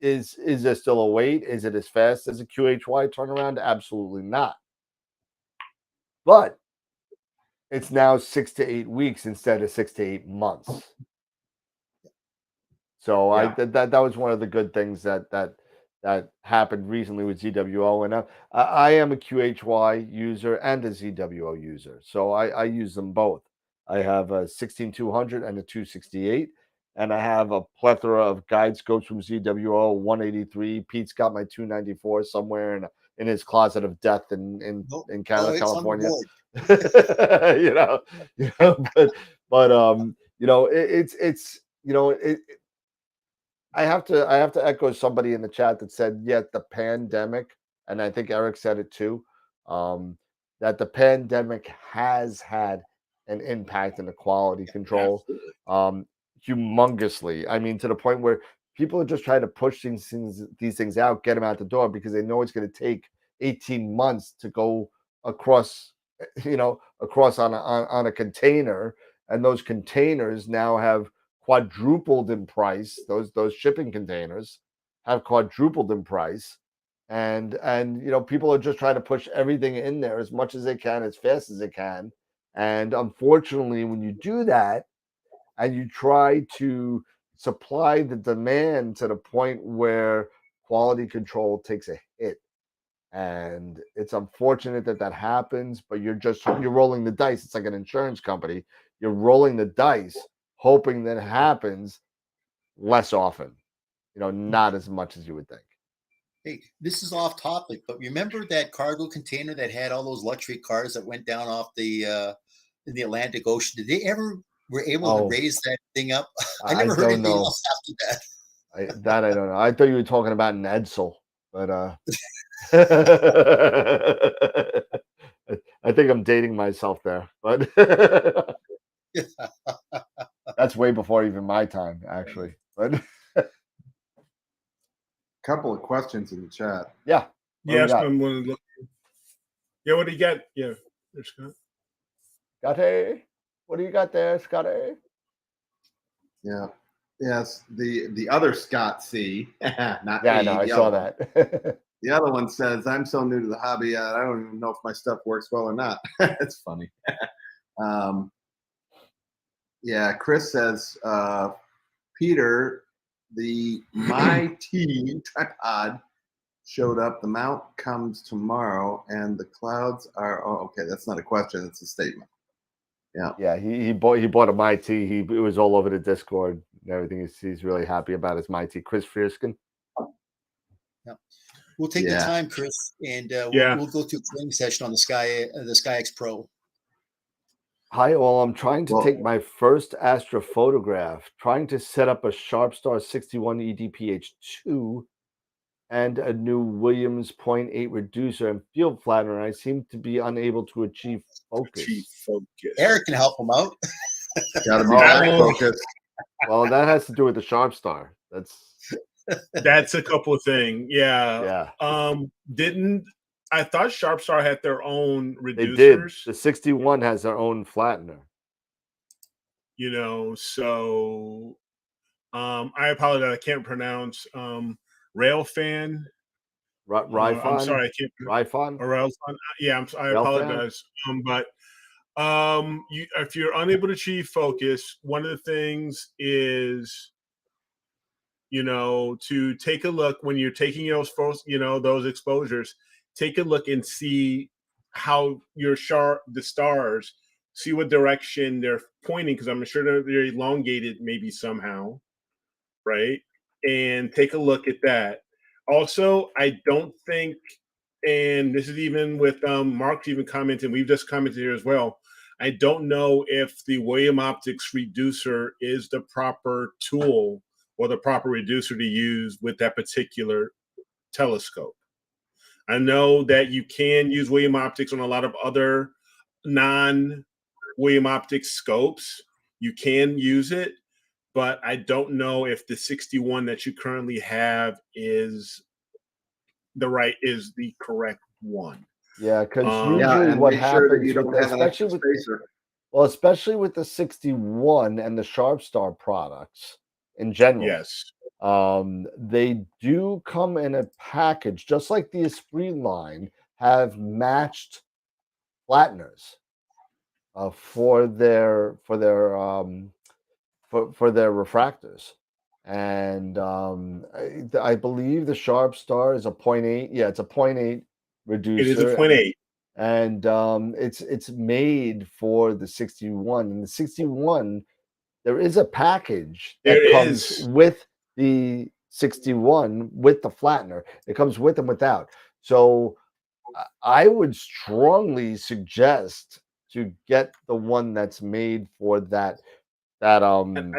is there still a wait? Is it as fast as a QHY turnaround? Absolutely not. But it's now 6 to 8 weeks instead of 6 to 8 months. So that was one of the good things that happened recently with ZWO, and I am a QHY user and a ZWO user, so I use them both. I have a 16200 and a 268, and I have a plethora of guide scopes from ZWO 183. Pete's got my 294 somewhere in his closet of death in Canada, California. you know, but you know, it's you know, I have to echo somebody in the chat that said, yet the pandemic, and I think Eric said it too, that the pandemic has had an impact in the quality control, humongously. I mean, to the point where people are just trying to push these things out, get them out the door, because they know it's going to take 18 months to go across, across on a container, and those containers now have quadrupled in price. Those shipping containers have quadrupled in price, and you know, people are just trying to push everything in there as much as they can, as fast as they can. And unfortunately, when you do that and you try to supply the demand to the point where quality control takes a hit, and it's unfortunate that happens, but you're rolling the dice. It's like an insurance company. You're rolling the dice hoping that it happens less often, you know, not as much as you would think. Hey, this is off topic, but remember that cargo container that had all those luxury cars that went down off the in the Atlantic Ocean? Did they ever were able to raise that thing up? I never heard anything else after that. I don't know. I thought you were talking about an Edsel, but I think I'm dating myself there, but that's way before even my time, actually. But couple of questions in the chat. Yeah. Yes, I'm going to look. Yeah, what do you got? Yeah, there's Scott. Scotty, what do you got there, Scotty? Yeah. Yes, the other Scott C. Not yeah, me, no, I saw that. The other one says, "I'm so new to the hobby, I don't even know if my stuff works well or not." It's funny. Yeah, Chris says, Peter, the My T tripod showed up. The mount comes tomorrow, and the clouds are. Oh, okay, that's not a question; it's a statement. Yeah. Yeah, he bought a My T. It was all over the Discord and everything. He's really happy about his My T. Chris Fierskin. Yeah. We'll take the time, Chris, and we'll go through a training session on the SkyX Pro. Hi, all. I'm trying to take my first Astra photograph, trying to set up a Sharpstar 61 EDPH2 and a new Williams 0.8 reducer and field flattener. I seem to be unable to achieve focus. Eric can help him out. Gotta be back focused. Well, that has to do with the Sharpstar. That's a couple of things. Yeah. I thought Sharpstar had their own reducers. They did. The 61 has their own flattener. You know, so I apologize. I can't pronounce Railfan. Rifon? I'm sorry, I can't. Rifon? Or else, yeah, I apologize. But if you're unable to achieve focus, one of the things is, to take a look when you're taking those first, those exposures. Take a look and see how the stars, see what direction they're pointing, because I'm sure they're elongated maybe somehow, right? And take a look at that. Also, I don't think, and this is even with Mark even commented, we've just commented here as well, I don't know if the William Optics reducer is the proper tool or the proper reducer to use with that particular telescope. I know that you can use William Optics on a lot of other non-William Optics scopes. You can use it, but I don't know if the 61 that you currently have is the correct one. Yeah, because usually what happens especially with the 61 and the Sharpstar products in general. Yes. They do come in a package, just like the Esprit line have matched flatteners for their refractors. And I believe the Sharpstar is a 0.8. Yeah, it's a 0.8 reducer. It is a 0.8. And it's made for the 61. And the 61, there is a package that comes with the 61 with the flattener. It comes with and without. So I would strongly suggest to get the one that's made for that I don't know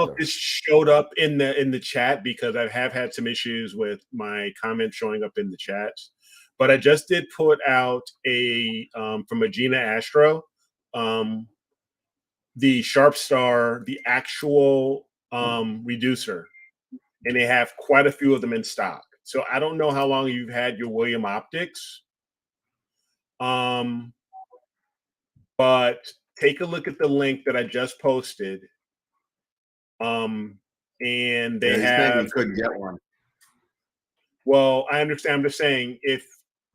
if this showed up in the chat, because I have had some issues with my comments showing up in the chats. But I just did put out from Agena Astro, the Sharpstar, the actual reducer, and they have quite a few of them in stock. So I don't know how long you've had your William Optics, but take a look at the link that I just posted. And they have. You couldn't get one. Well, I understand. I'm just saying,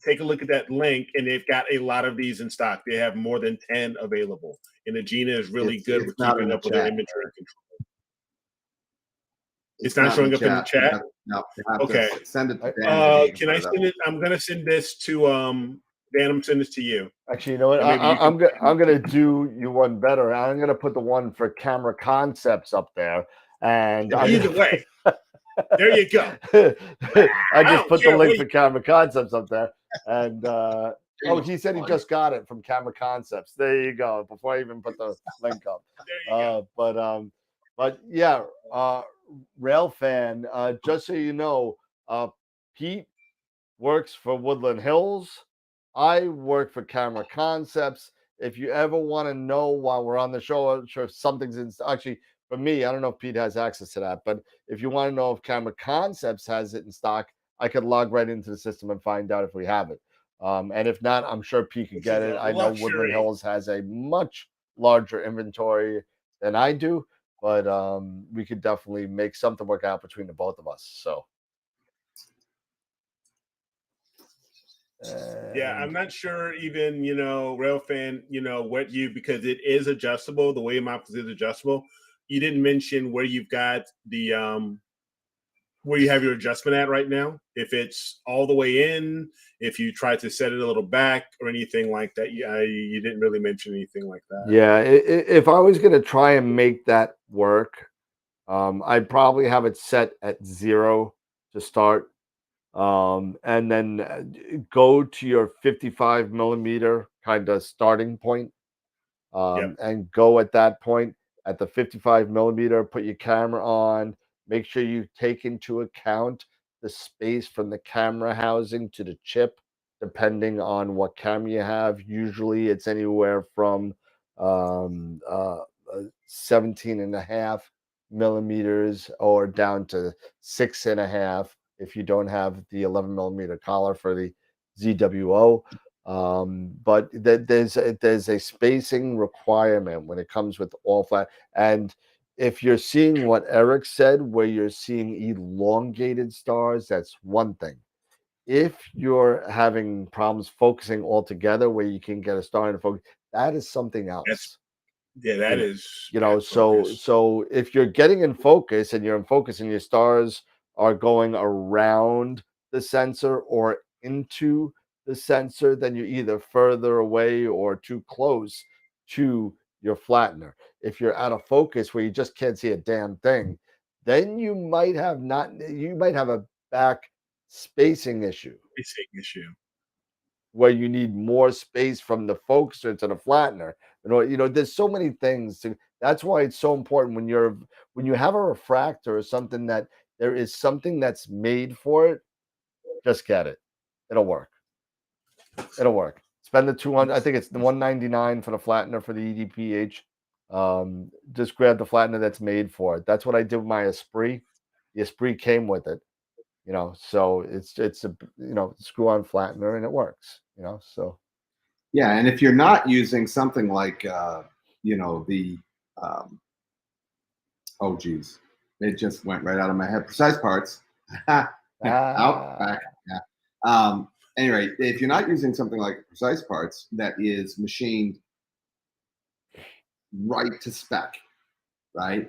take a look at that link, and they've got a lot of these in stock. They have more than 10 available, and Agena is really good with keeping up with their inventory control. It's not showing up in the chat. No. Okay. Send it to Dan. Can I send it? I'm gonna send this to Dan. I'm sending this to you. Actually, you know what? I'm gonna do you one better. I'm gonna put the one for Camera Concepts up there, and either way, there you go. I just put the link for Camera Concepts up there, and he said he just got it from Camera Concepts. There you go. Before I even put the link up. There you go. But yeah, Rail Fan. Just so you know, Pete works for Woodland Hills. I work for Camera Concepts. If you ever want to know while we're on the show, I'm sure something's in. Actually, for me, I don't know if Pete has access to that, but if you want to know if Camera Concepts has it in stock, I could log right into the system and find out if we have it. And if not, I'm sure Pete could get it. I know Woodland Hills has a much larger inventory than I do, but we could definitely make something work out between the both of us. So. Yeah, I'm not sure even, Railfan, because it is adjustable. The William Optics is adjustable. You didn't mention where you've got where you have your adjustment at right now. If it's all the way in, if you try to set it a little back or anything like that. You didn't really mention anything like that. Yeah, if I was going to try and make that work, I'd probably have it set at 0 to start. And then go to your 55 millimeter kind of starting point, and go at that point at the 55 millimeter, put your camera on, make sure you take into account the space from the camera housing to the chip, depending on what camera you have. Usually it's anywhere from 17.5 millimeters or down to 6.5 if you don't have the 11 millimeter collar for the ZWO. But there's a spacing requirement when it comes with all flat. And If you're seeing what Eric said, where you're seeing elongated stars, that's one thing. If you're having problems focusing altogether, where you can get a star in focus, that is something else. That is So if you're getting in focus and you're in focus and your stars are going around the sensor or into the sensor, then you're either further away or too close to your flattener. If you're out of focus where you just can't see a damn thing, then you might have a back spacing issue where you need more space from the focuser to the flattener. There's so many things that's why it's so important when you have a refractor or something that there is something that's made for it, just get it. It'll work. Spend the 200, I think it's the 199 for the flattener for the EDPH. Just grab the flattener that's made for it. That's what I did with my Esprit. The Esprit came with it. So it's a screw on flattener and it works, so. Yeah. And if you're not using something like, the, oh geez, it just went right out of my head. Precise parts. Out, back. Yeah. Anyway, if you're not using something like Precise Parts that is machined right to spec, right?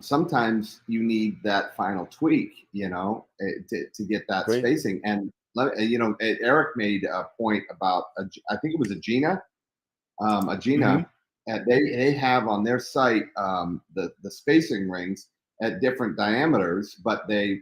Sometimes you need that final tweak, to get that Great. spacing. And Eric made a point about I think it was a Gina. And they have on their site the spacing rings at different diameters, but they've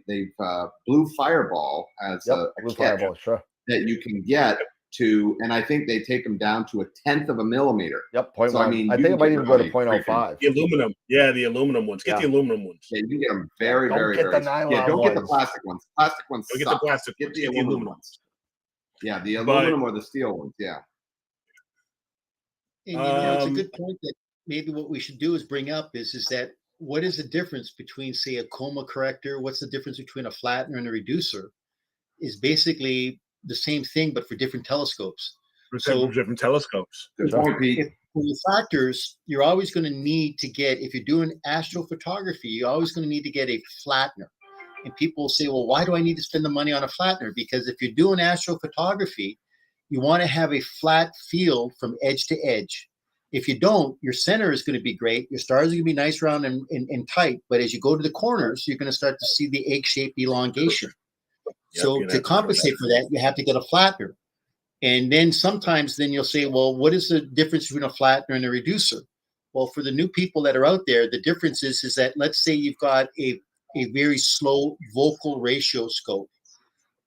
Blue Fireball as a Blue kit Fireball, sure. that you can get to, and I think they take them down to 1/10 of a millimeter. Yep, 0.1. So, I mean, I think it might even go to 0.05. The aluminum, the aluminum ones. Get the aluminum ones. Yeah, you can get them very, don't very, get very. the nylon Yeah, don't get the ones. plastic ones. Plastic ones. Don't get suck. the plastic Get ones. the Get the aluminum aluminum ones. Yeah, the aluminum or the steel ones. Yeah. And it's a good point that maybe what we should do is bring up is that what is the difference between, say, a coma corrector? What's the difference between a flattener and a reducer? Is basically the same thing, but for different telescopes. So different telescopes. Good point, Pete. For refractors, you're always going to need to get, if you're doing astrophotography, you're always going to need to get a flattener. And people will say, well, why do I need to spend the money on a flattener? Because if you're doing astrophotography, you want to have a flat field from edge to edge. If you don't, your center is going to be great. Your stars are going to be nice, round, and tight. But as you go to the corners, you're going to start to see the egg-shaped elongation. So to compensate for that, you have to get a flattener. And then sometimes you'll say, well, what is the difference between a flattener and a reducer? Well, for the new people that are out there, the difference is that let's say you've got a very slow vocal ratio scope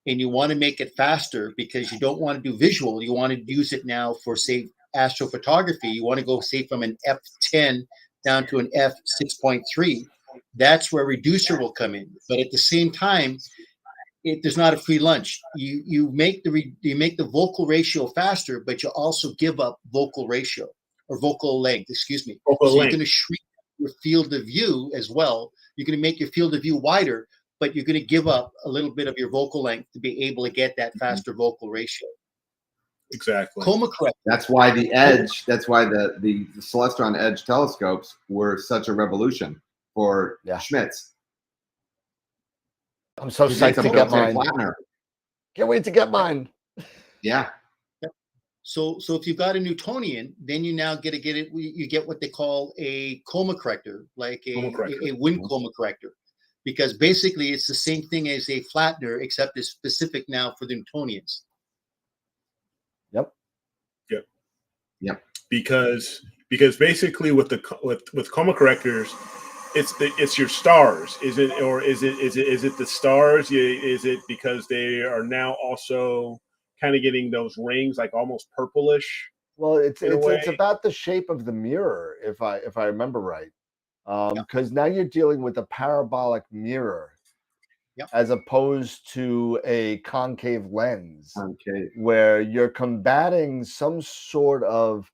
and you want to make it faster because you don't want to do visual. You want to use it now for, say, astrophotography. You want to go, say, from an F10 down to an F6.3. That's where reducer will come in. But at the same time, there's not a free lunch. You make the vocal ratio faster, but you also give up vocal ratio or vocal length. Excuse me. So you're going to shrink your field of view as well. You're going to make your field of view wider, but you're going to give up a little bit of your vocal length to be able to get that faster vocal ratio. Exactly. Coma correct. That's why the Edge. That's why the Celestron Edge telescopes were such a revolution for Schmitz. I'm so psyched to get mine. Can't wait to get mine. Yeah. So if you've got a Newtonian, then you now get it. You get what they call a coma corrector, like a wind coma corrector, because basically it's the same thing as a flattener, except it's specific now for the Newtonians. Yep. Because basically with coma correctors, it's your stars. Is it the stars? Is it because they are now also kind of getting those rings, like almost purplish? Well, it's about the shape of the mirror, if I remember right, because now you're dealing with a parabolic mirror, as opposed to a concave lens, where you're combating some sort of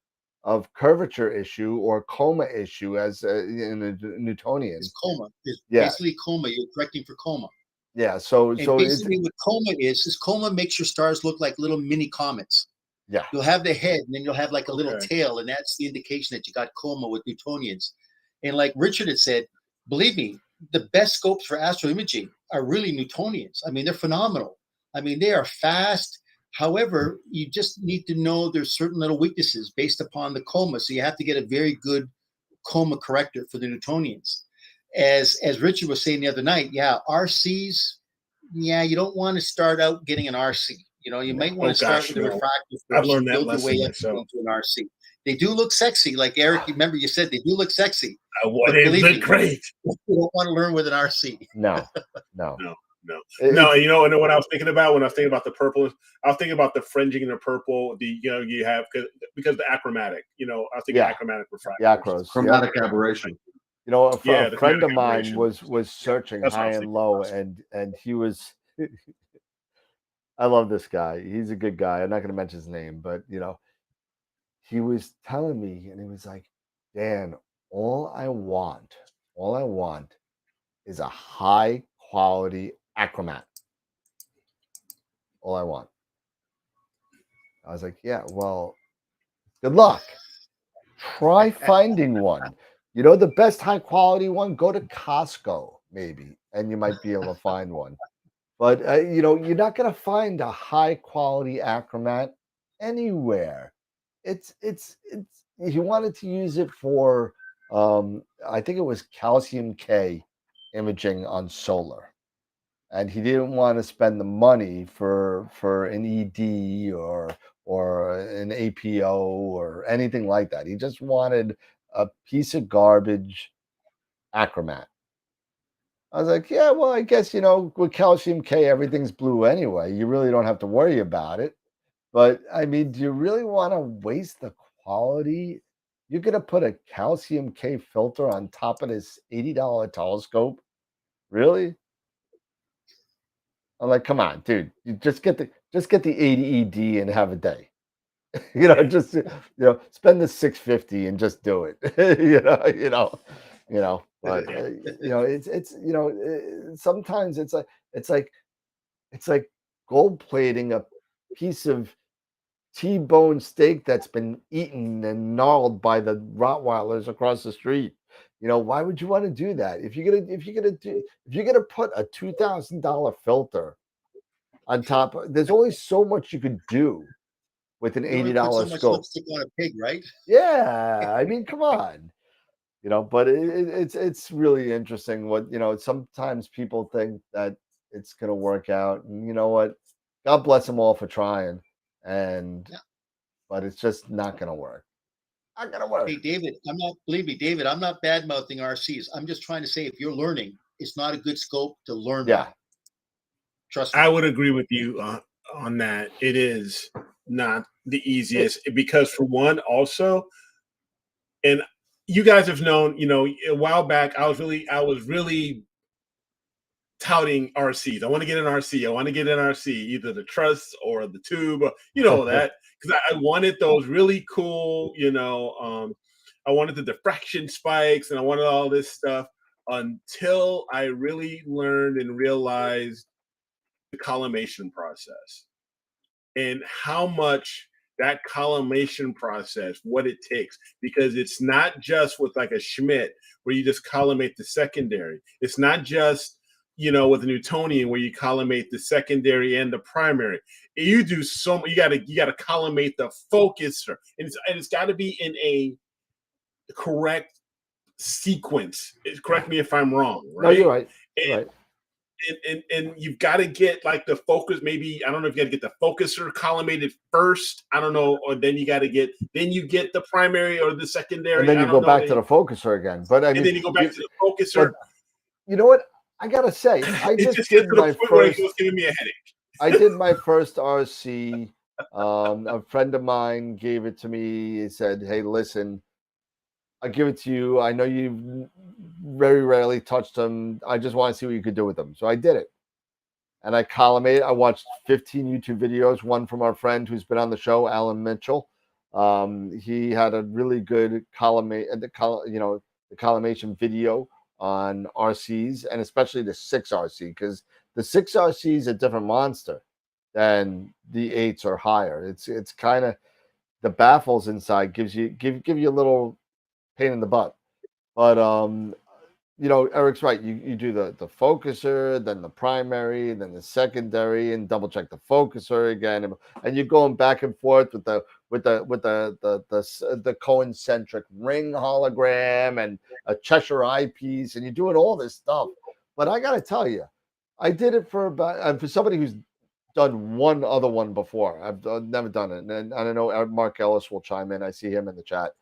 curvature issue or coma issue as in a Newtonian. It's coma. It's basically coma. You're correcting for coma. Yeah. So basically what coma is coma makes your stars look like little mini comets. Yeah. You'll have the head and then you'll have like a little tail, and that's the indication that you got coma with Newtonians. And like Richard had said, believe me, the best scopes for astro imaging are really Newtonians. I mean, they're phenomenal. I mean, they are fast. However, you just need to know there's certain little weaknesses based upon the coma. So you have to get a very good coma corrector for the Newtonians. As Richard was saying the other night, yeah, RCs, yeah, you don't want to start out getting an RC. You know, you might want to start with a refractor I've first learned and that build your way lesson up myself. into an RC. They do look sexy, like Eric. Remember, you said they do look sexy. But they look great. You don't want to learn with an RC. No. No. And you know, and what I was thinking about when I was thinking about the purple, I was thinking about the fringing in the purple. You have because the achromatic. You know, I was thinking achromatic refractor. The acros, chromatic aberration. You know, a friend of mine was searching high and low, and he was. I love this guy. He's a good guy. I'm not going to mention his name, but you know, he was telling me, and he was like, Dan, all I want is a high quality achromat. All I want. I was like, yeah, well, good luck. Try finding one. You know, the best high quality one, go to Costco, maybe, and you might be able to find one. But, you know, you're not going to find a high quality achromat anywhere. It's he wanted to use it for, I think it was calcium K imaging on solar. And he didn't want to spend the money for an ED or an APO or anything like that. He just wanted a piece of garbage achromat. I was like, yeah, well, I guess, you know, with calcium K, everything's blue anyway. You really don't have to worry about it. But I mean, do you really want to waste the quality? You're going to put a calcium K filter on top of this $80 telescope? Really? I'm like, come on, dude. You just get the ADED and have a day. You know, just spend the $650 and just do it. But sometimes it's like gold plating a piece of T-bone steak that's been eaten and gnarled by the Rottweilers across the street. You know, why would you want to do that? If you're gonna put a $2,000 filter on top, there's only so much you could do with an $80 scope. Lipstick on a pig, right? Yeah, I mean, come on. You know, but it's really interesting what, you know, sometimes people think that it's gonna work out, and you know what? God bless them all for trying, but it's just not gonna work. Not gonna work. Hey, David, believe me, David, I'm not bad mouthing RCs. I'm just trying to say, if you're learning, it's not a good scope to learn. Yeah. Trust me. I would agree with you on that. It is not the easiest because, for one, also, and you guys have known, you know, a while back, I was really touting RCs. I want to get an RC. I want to get an RC, either the truss or the tube, you know, that, because I wanted those really cool, you know, I wanted the diffraction spikes and I wanted all this stuff until I really learned and realized the collimation process and how much that collimation process, what it takes, because it's not just with like a Schmidt where you just collimate the secondary. It's not just, you know, with a Newtonian where you collimate the secondary and the primary. You do so much. You got to collimate the focuser, and it's got to be in a correct sequence. Correct me if I'm wrong. Right? No, you're right. You're right. And you've got to get like the focus. Maybe I don't know if you got to get the focuser collimated first. I don't know, or then you get the primary or the secondary, and then you go back to the focuser again. But I mean, and then you go back to the focuser. You know what? I gotta say, I just did my first. It was giving me a headache. I did my first RC. A friend of mine gave it to me. He said, "Hey, listen, I'll give it to you. I know you've very rarely touched them. I just want to see what you could do with them." So I did it. And I collimated. I watched 15 YouTube videos, one from our friend who's been on the show, Alan Mitchell. He had a really good the collimation video on RCs, and especially the 6RC, because the 6RC is a different monster than the 8s or higher. It's kind of, the baffles inside give you a little pain in the butt. But you know, Eric's right. You do the focuser, then the primary, then the secondary, and double check the focuser again, and you're going back and forth with the concentric ring hologram and a Cheshire eyepiece, and you're doing all this stuff. But I got to tell you, I did it for about for somebody who's done one other one before. I've never done it, and I don't know. Mark Ellis will chime in. I see him in the chat,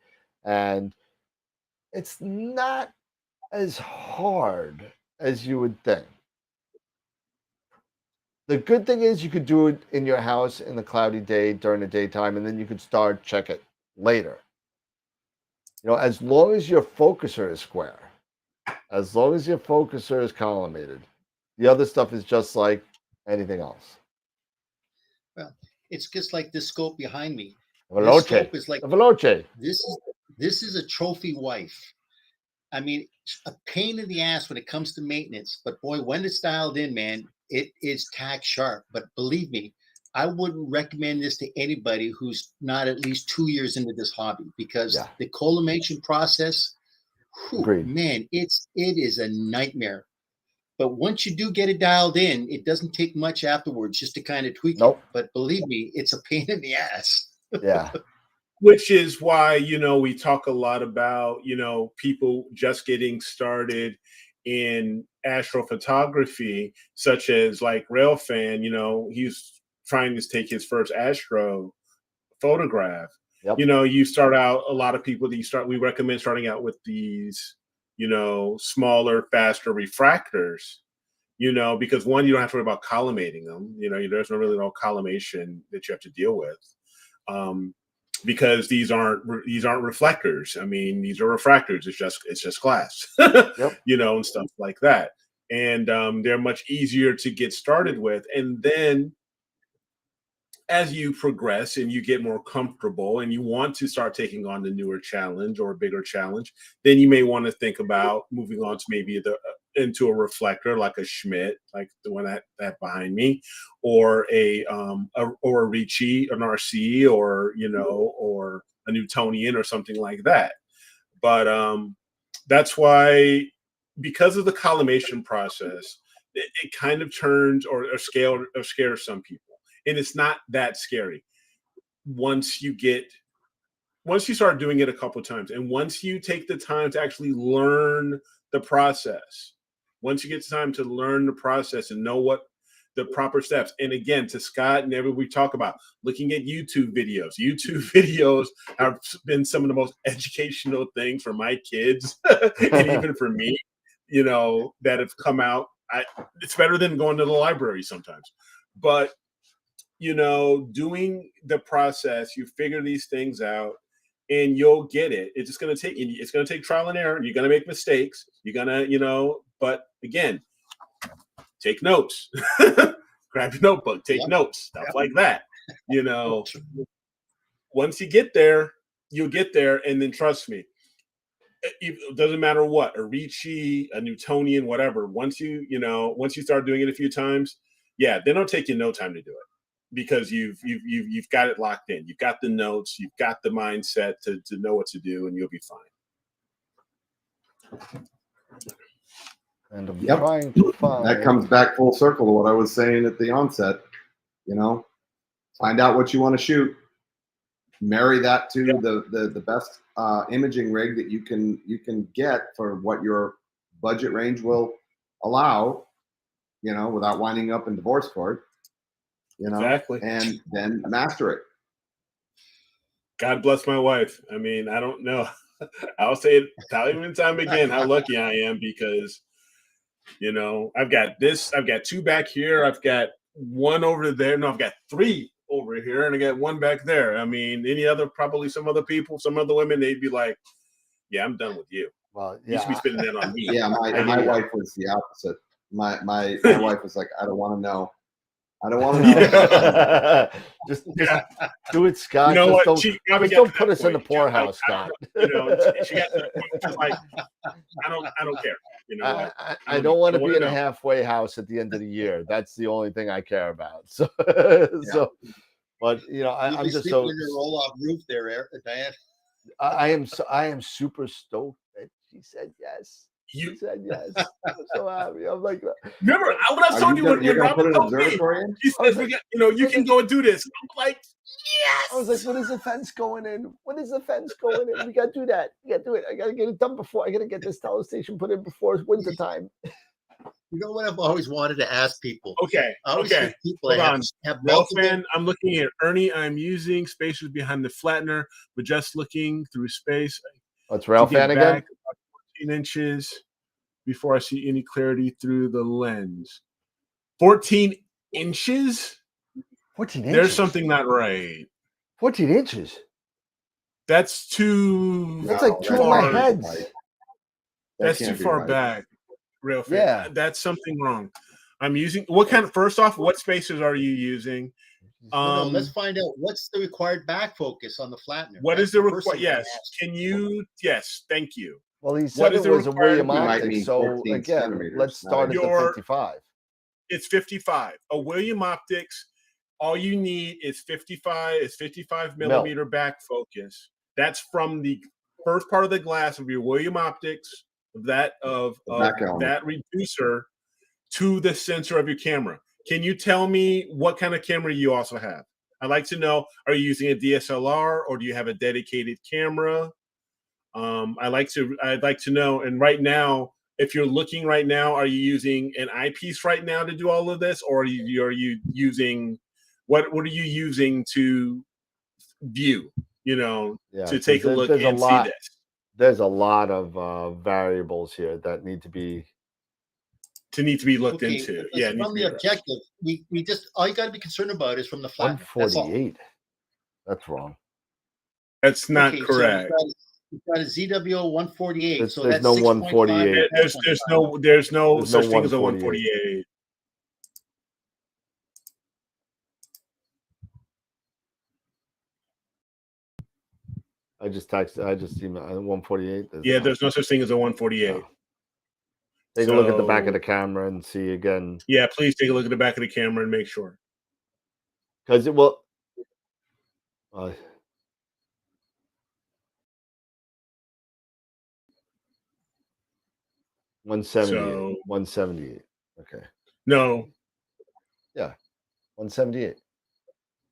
and it's not as hard as you would think. The good thing is you could do it in your house in the cloudy day during the daytime, and then you could start check it later. You know, as long as your focuser is square, as long as your focuser is collimated, the other stuff is just like anything else. Well, it's just like this scope behind me. Veloce. This scope is like Veloce. This is a trophy wife. I mean, a pain in the ass when it comes to maintenance, but boy, when it's dialed in, man, it is tack sharp. But believe me, I wouldn't recommend this to anybody who's not at least 2 years into this hobby, because the collimation process, man, it is a nightmare. But once you do get it dialed in, it doesn't take much afterwards just to kind of tweak it. But believe me, it's a pain in the ass. Yeah. Which is why, you know, we talk a lot about, you know, people just getting started in astrophotography, such as like Railfan, you know, he's trying to take his first astro photograph. You know, you start out, a lot of people that we recommend starting out with these, you know, smaller, faster refractors, you know, because one, you don't have to worry about collimating them. You know, there's no collimation that you have to deal with. Because these aren't reflectors. I mean, these are refractors. It's just glass, you know, and stuff like that. And they're much easier to get started with. And then as you progress and you get more comfortable and you want to start taking on the newer challenge or a bigger challenge, then you may want to think about moving on to maybe into a reflector like a Schmidt, like the one that behind me, or a Ricci, an RC, or, you know, or a Newtonian or something like that. But that's why, because of the collimation process, it kind of turns or scares some people. And it's not that scary once you start doing it a couple of times, and once you take the time to actually learn the process. Once you get time to learn the process and know what the proper steps. And again, to Scott and everyone, we talk about looking at YouTube videos. YouTube videos have been some of the most educational things for my kids and even for me, you know, that have come out. It's better than going to the library sometimes. But, you know, doing the process, you figure these things out and you'll get it. It's just going to take trial and error. You're going to make mistakes. You're going to, you know, but again, take notes. Grab your notebook, take notes, stuff like that. You know, once you get there, you'll get there. And then trust me, it doesn't matter what, a Ricci, a Newtonian, whatever. Once you start doing it a few times, then it'll take you no time to do it. Because you've got it locked in. You've got the notes, you've got the mindset to know what to do, and you'll be fine. And I'm trying to find. That comes back full circle to what I was saying at the onset. You know, find out what you want to shoot. Marry that to the best imaging rig that you can get for what your budget range will allow. You know, without winding up in divorce court. You know, and then master it. God bless my wife. I mean, I don't know. I'll say it time and time again how lucky I am, because, you know, I've got two back here. I've got one over there. No, I've got three over here, and I got one back there. I mean, some other people, some other women, they'd be like, yeah, I'm done with you. Well, you should be spending that on me. Yeah, my wife was the opposite. My wife was like, I don't want to know. I don't want to know. just do it, Scott. You know just don't put us in the poorhouse, Scott. You know, she got just like, I don't care. You know, I don't want to be in a halfway house at the end of the year. That's the only thing I care about. So, but you know, I'm just so in your roll-off roof there, Diane. I am super stoked that She said yes. You She said yes. I'm so happy. I'm like, remember what I was telling you when you're gonna Robert put an told me? observatory in? He I was says, like- you can go and do this. I'm like, yes. I was like, when is the fence going in? When is the fence going in? We got to do that. We got to do it. I got to get it done before. I got to get this telestation put in before it's winter time. You know what I've always wanted to ask people? Okay. I always Okay. think people Hold that on. have Real multiple. fan, I'm looking at Ernie. I'm using spacers behind the flattener, but just looking through space. What's rail to get fan again? back about 14 inches before I see any clarity through the lens. 14 inches? 14 inches. There's something not right. 14 inches. That's too. That's like two of far. my heads. That That's can't too be far right. back. Real fan. Yeah. That's something wrong. I'm using what kind of, first off, what spacers are you using? No, let's find out what's the required back focus on the flattener. What That's is the first required? thing to Yes. ask. Can you? Yes. Thank you. Well, he What said is it the was a William required- You might Optic. mean So 14 again, centimeters, let's not start at the your- 55. It's 55. A William Optics, all you need is 55 millimeter back focus. That's from the first part of the glass of your William Optics, back element. that reducer to the sensor of your camera. Can you tell me what kind of camera you also have? I'd like to know, are you using a DSLR or do you have a dedicated camera? I'd like to know. And right now, if you're looking right now, are you using an eyepiece right now to do all of this, or are you using what are you using to view? To take a look and see this. There's a lot of variables here that need to be looked into. Yeah, from the objective, we just all you got to be concerned about is from the flattener. 148. That's wrong. That's not Okay, correct. So you've got a ZWO 148. There's That's no 6.5 148. There's no such thing as a 148. 148. I just emailed 148. Yeah, there's no such thing as a 148. No. Take a look at the back of the camera and see again. Yeah, please take a look at the back of the camera and make sure. Because it will. 178. 178. Okay. No. Yeah. 178.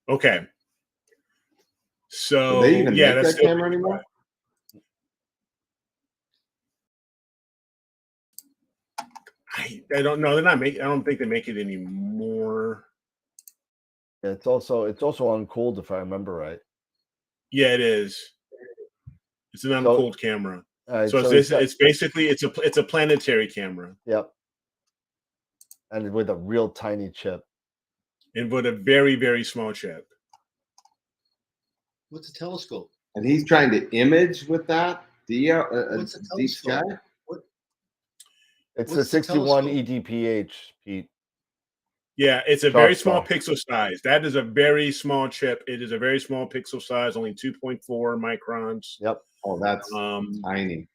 Okay. So Do they even make that's that camera anymore? I don't know. They're not making. I don't think they make it anymore. Yeah, it's also uncooled if I remember right. Yeah, it is. It's an uncooled camera. Right, so it's basically it's a planetary camera. Yep. And with a real tiny chip. And with a very, very small chip. What's a telescope? And he's trying to image with that What's a deep telescope? sky. It's What's the the 61 telescope? EDPH, Pete. Yeah, it's a very small Star. pixel size. That is a very small chip. It is a very small pixel size, only 2.4 microns. Yep. Oh, that's tiny.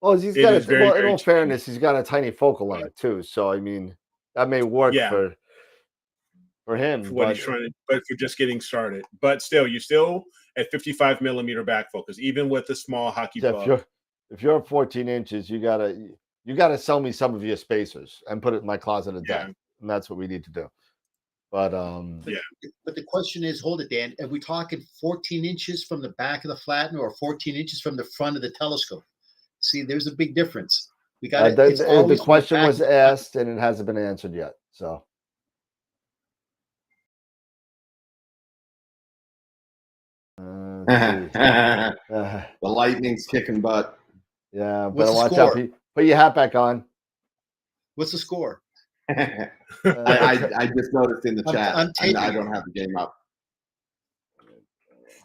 Well, in all fairness, he's got a tiny focal length too. So I mean, that may work for him. For what he's trying to, but for just getting started. But still, you're still at 55 millimeter back focus, even with the small hockey puck. If you're 14 inches, you gotta sell me some of your spacers and put it in my closet of death. And that's what we need to do. But But the question is, hold it, Dan. Are we talking 14 inches from the back of the flattener or 14 inches from the front of the telescope? See, there's a big difference. We got the question was asked and it hasn't been answered yet. So The lightning's kicking butt. Yeah, What's better the watch score? out. Put your hat back on. What's the score? I just noticed in the chat. I'm taking I it. don't have the game up.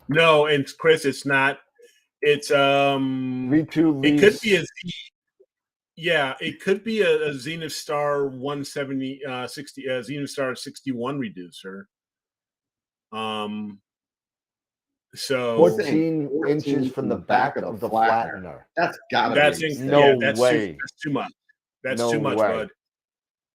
No, and Chris, it's not. It's V2 It could be it could be a Zenith Star 170 60 Zenith Star 61 reducer. So 14 inches from the back of the flattener. That's gotta that's be that's way. that's too much. That's No too much, way. bud.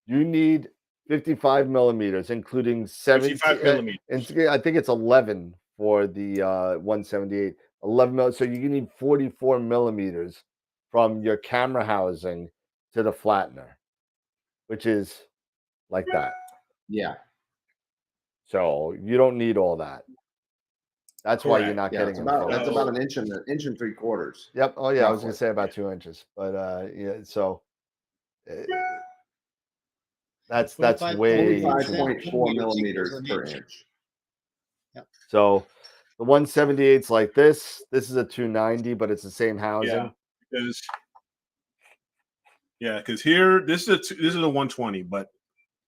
You need 55 millimeters, including 55 millimeters. I think it's 11 for the 178. 11 mil. So you need 44 millimeters from your camera housing to the flattener, which is like that. Yeah. So you don't need all that. That's why you're Correct. not Yeah, getting it's about them that's focused. about an inch and 3/4. Yep. Oh yeah, I was gonna roughly. say about 2 inches, but yeah. So that's 25, way 25.4 millimeters per inch. So the 178's like this. This is a 290, but it's the same housing. Because here this is a 120, but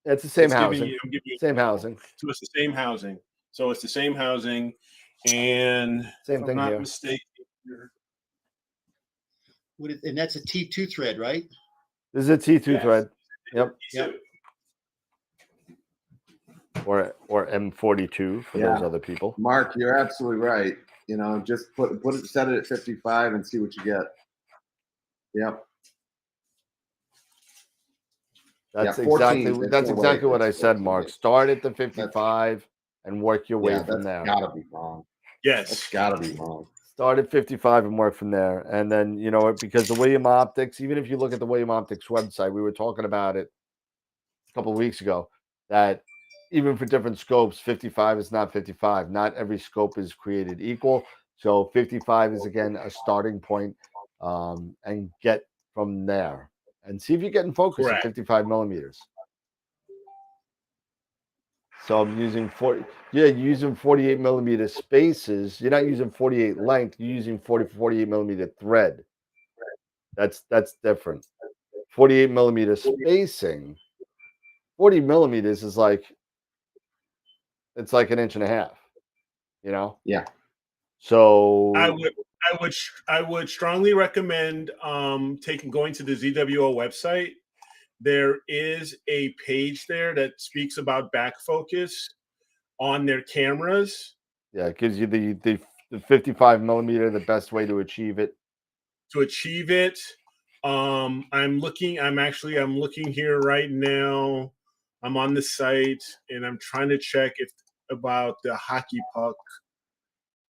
It's the same it's giving housing. you, I'm giving you Same housing. So it's the same housing. So it's the same housing, and Same if thing I'm not here. mistaken, And that's a T2 thread, right? This is a T2 Yes. thread. Yep. Yep. Or M42 for those other people. Mark, you're absolutely right. You know, just set it at 55 and see what you get. Yep. That's Yeah, 14, exactly there's no way what I it's said, 14. Mark. Start at the 55 and work your way from there. That's gotta be wrong. yes, That's gotta be wrong. Start at 55 and work from there. And then, you know, because the William Optics, even if you look at the William Optics website, we were talking about it a couple of weeks ago, that even for different scopes, 55 is not 55. Not every scope is created equal. So 55 is, again, a starting point, and get from there. And see if you're getting focus at 55 millimeters. So I'm using you're using 48 millimeter spaces. You're not using 48 length. You're using 48 millimeter thread. That's different. 48 millimeter spacing. 40 millimeters is like, it's like an inch and a half. You know. Yeah. So I would strongly recommend going to the ZWO website. There is a page there that speaks about back focus on their cameras. Yeah, it gives you the 55 millimeter, the best way to achieve it. I'm looking here right now. I'm on the site and I'm trying to check about the hockey puck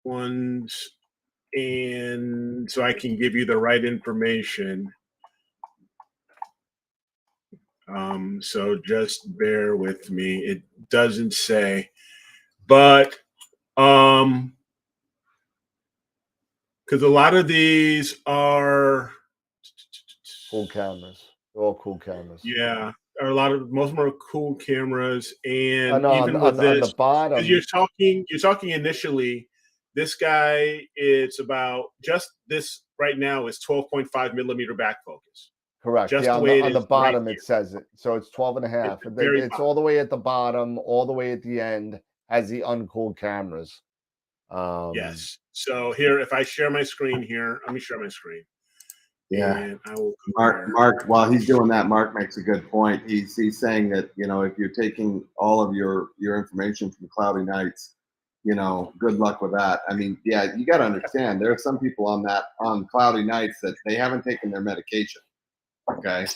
ones, and so I can give you the right information. So just bear with me. It doesn't say, but because a lot of these are cool cameras. They're all cool cameras. Yeah, most of them are cool cameras, and no, even on the bottom, you're talking initially. This guy, it's about just this right now is 12.5 millimeter back focus. Correct. Just yeah, the way on the bottom right it says it. So it's 12 and a half. It's all the way at the bottom, all the way at the end has the uncooled cameras. Yes. So here, if I share my screen here, let me share my screen. Yeah. And I will Mark, while he's doing that, Mark makes a good point. He's saying that, you know, if you're taking all of your information from Cloudy Nights, you know, good luck with that. I mean, yeah, you got to understand there are some people on Cloudy Nights that they haven't taken their medication. Okay.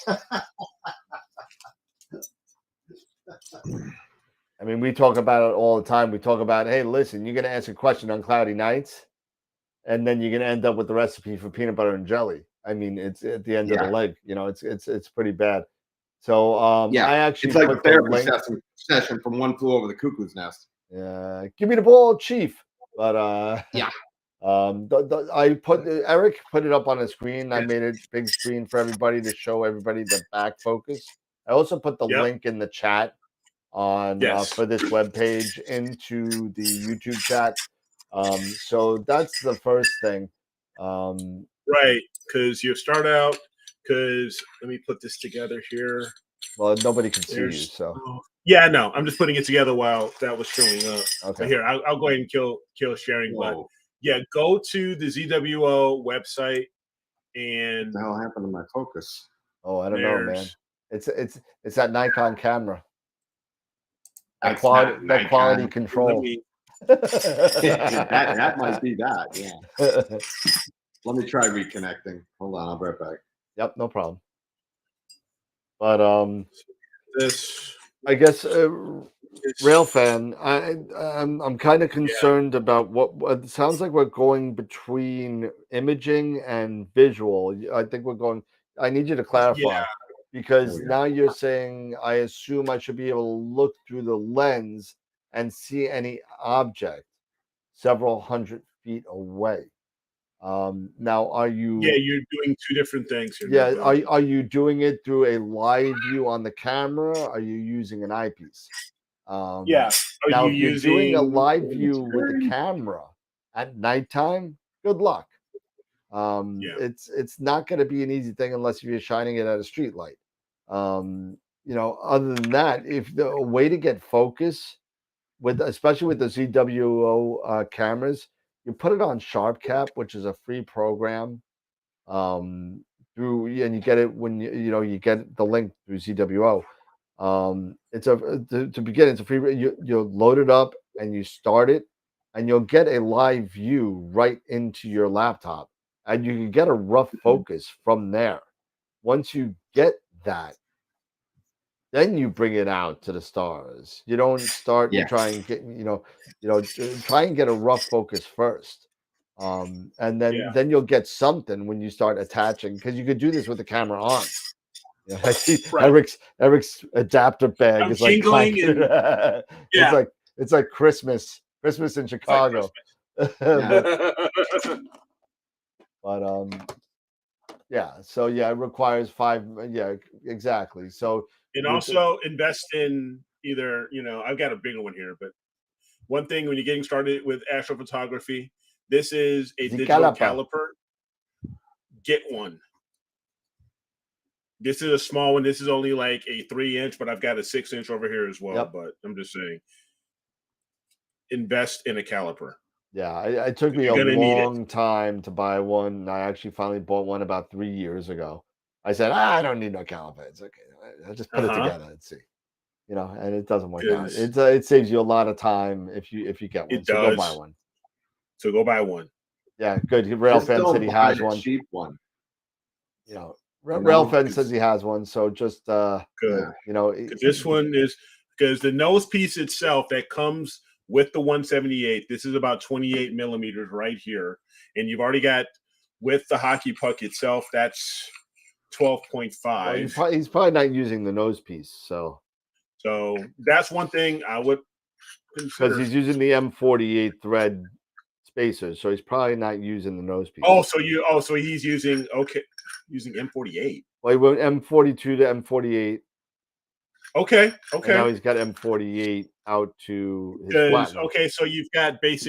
I mean, we talk about it all the time. We talk about, hey, listen, you're going to ask a question on Cloudy Nights, and then you're going to end up with the recipe for peanut butter and jelly. I mean, it's at the end of the leg. You know, it's pretty bad. So I actually it's like a therapy session from One Flew Over the Cuckoo's Nest. Yeah, give me the ball, Chief. But yeah. Eric put it up on the screen. I made it big screen for everybody to show everybody the back focus. I also put the link in the chat on for this webpage into the YouTube chat. So that's the first thing. Right, because you start out. Because let me put this together here. Well, nobody can see you, so. Yeah, no, I'm just putting it together while that was showing up. Okay. But here, I'll go ahead and kill sharing. Whoa. But yeah, go to the ZWO website and. What the hell happened to my focus? Oh, I don't know, man. It's that Nikon camera. That Nikon. Quality control. that might be that. Yeah. Let me try reconnecting. Hold on, I'll be right back. Yep, no problem. But this, I guess Railfan, I'm kind of concerned about what it sounds like we're going between imaging and visual. I think we're going. I need you to clarify because now you're saying I assume I should be able to look through the lens and see any object several hundred feet away. Now, are you? Yeah, you're doing two different things here. Yeah, are you doing it through a live view on the camera? Or are you using an eyepiece? Yeah. Are Now, you if you're doing a using live view with the camera at nighttime, good luck. It's not going to be an easy thing unless you're shining it at a street light. Other than that, if the a way to get focus with, especially with the ZWO cameras, you put it on SharpCap, which is a free program. And you get it when you get the link through ZWO. It's to begin, it's a free. You load it up and you start it, and you'll get a live view right into your laptop, and you can get a rough focus from there. Once you get that, then you bring it out to the stars. You don't start and try and get try and get a rough focus first. And then you'll get something when you start attaching, because you could do this with the camera on. I see Eric's adapter bag I'm is like jingling it's like Christmas in Chicago. So it requires 5. Yeah, exactly. So and also invest in either, I've got a bigger one here, but one thing when you're getting started with astrophotography, this is a digital caliper. Get one. This is a small one. This is only like a 3-inch, but I've got a 6-inch over here as well. Yep. But I'm just saying, invest in a caliper. Yeah, it took me a long time to buy one. I actually finally bought one about 3 years ago. I said, I don't need no caliper. It's okay. I'll just put it together and see. And it doesn't work out. It saves you a lot of time if you get one. So go buy one. So go buy one. Yeah, good. Railfan said he has one. Cheap one. Railfan says he has one. So just good. This one is because the nose piece itself that comes with the 178. This is about 28 millimeters right here, and you've already got with the hockey puck itself. That's 12.5. Well, he's probably not using the nose piece, so that's one thing I would consider. Because he's using the M48 thread spacers, so he's probably not using the nose piece. So he's using M48. Well, he went M42 to M48. Okay. And now he's got M48 out to his platinum. Okay, so you've got these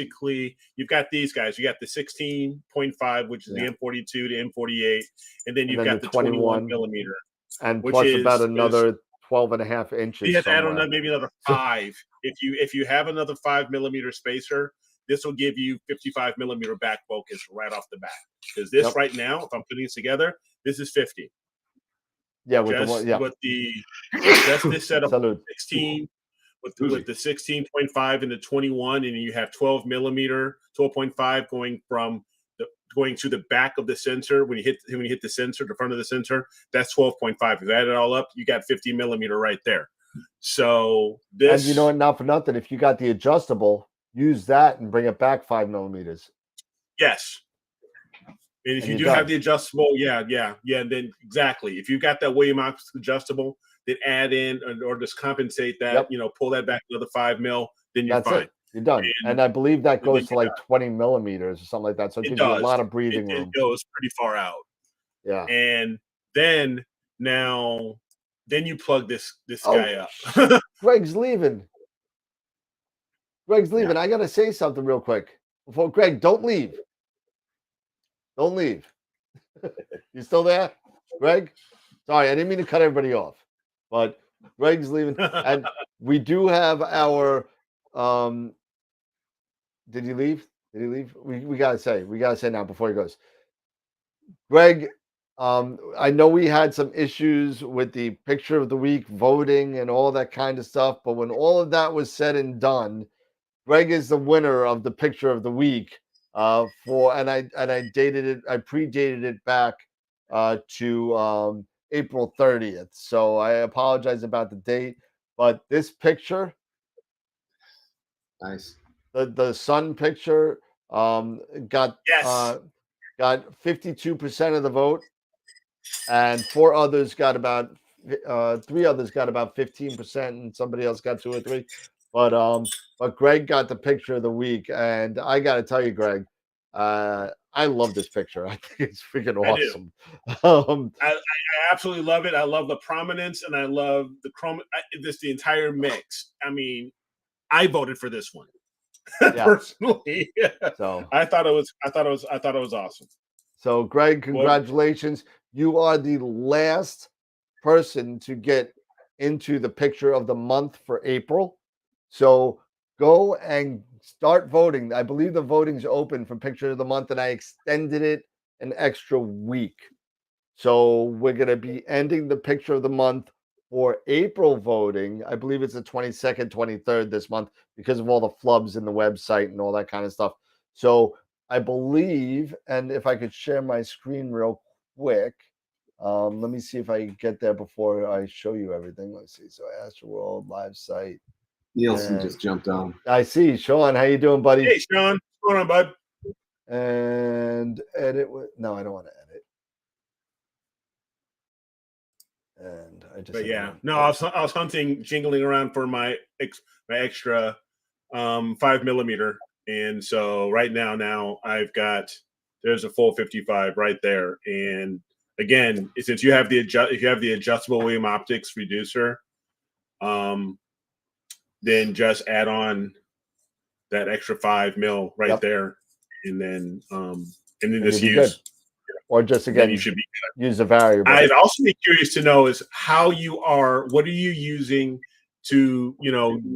guys. You got the 16.5, which is the M42 to M48, and then you've got the 21 millimeter, and plus about another 12.5 inches. You have to add on maybe another 5. If you have another 5 millimeter spacer, this will give you 55 millimeter back focus right off the bat. Because this right now, if I'm putting this together, this is 50. Yeah, with this setup of 16 with the 16.5 and the 21, and you have 12 millimeter, 12.5 going to the back of the sensor. When you hit the sensor, the front of the sensor, that's 12.5. If you add it all up, you got 50 millimeter right there. So this, and not for nothing, if you got the adjustable, use that and bring it back 5 millimeters. Yes. And if you do have the adjustable, and then exactly. If you've got that Williams adjustable, then add in or just compensate that, pull that back another 5 mil, then you're fine. You're done. And I believe that goes to like 20 millimeters or something like that. So it gives you a lot of breathing room. It goes pretty far out. Yeah. And then you plug this guy up. Greg's leaving. I got to say something real quick. Before Greg, don't leave. Don't leave. You still there, Greg? Sorry, I didn't mean to cut everybody off, but Greg's leaving, and we do have our. Did he leave? We gotta say now before he goes. Greg, I know we had some issues with the picture of the week voting and all that kind of stuff, but when all of that was said and done, Greg is the winner of the picture of the week. I dated it. I predated it back to April 30th. So I apologize about the date, but this picture Nice. The sun picture got Yes. got 52% of the vote, and three others got about 15%, and somebody else got 2 or 3. But Greg got the picture of the week, and I got to tell you, Greg, I love this picture. I think it's freaking awesome. I absolutely love it. I love the prominence, and I love the the entire mix. I mean, I voted for this one personally. So I thought it was awesome. So, Greg, congratulations. You are the last person to get into the picture of the month for April. So go and start voting. I believe the voting's open for picture of the month, and I extended it an extra week. So we're going to be ending the picture of the month for April voting. I believe it's the 22nd, 23rd this month because of all the flubs in the website and all that kind of stuff. So I believe, and if I could share my screen real quick, let me see if I can get there before I show you everything. Let's see. So AstroWorld live site. Nielsen just jumped on. I see. Sean, how you doing, buddy? Hey, Sean. What's going on, bud? And edit. No, I don't want to edit. And I just. But yeah, no, I was hunting, jingling around for my extra 5mm, and so right now I've got there's a full 55 right there. And again, since you have the adjustable William Optics reducer, then just add on that extra 5mm right there, and then just use. Or just again, you should use a variable. I'd also be curious to know is what are you using to,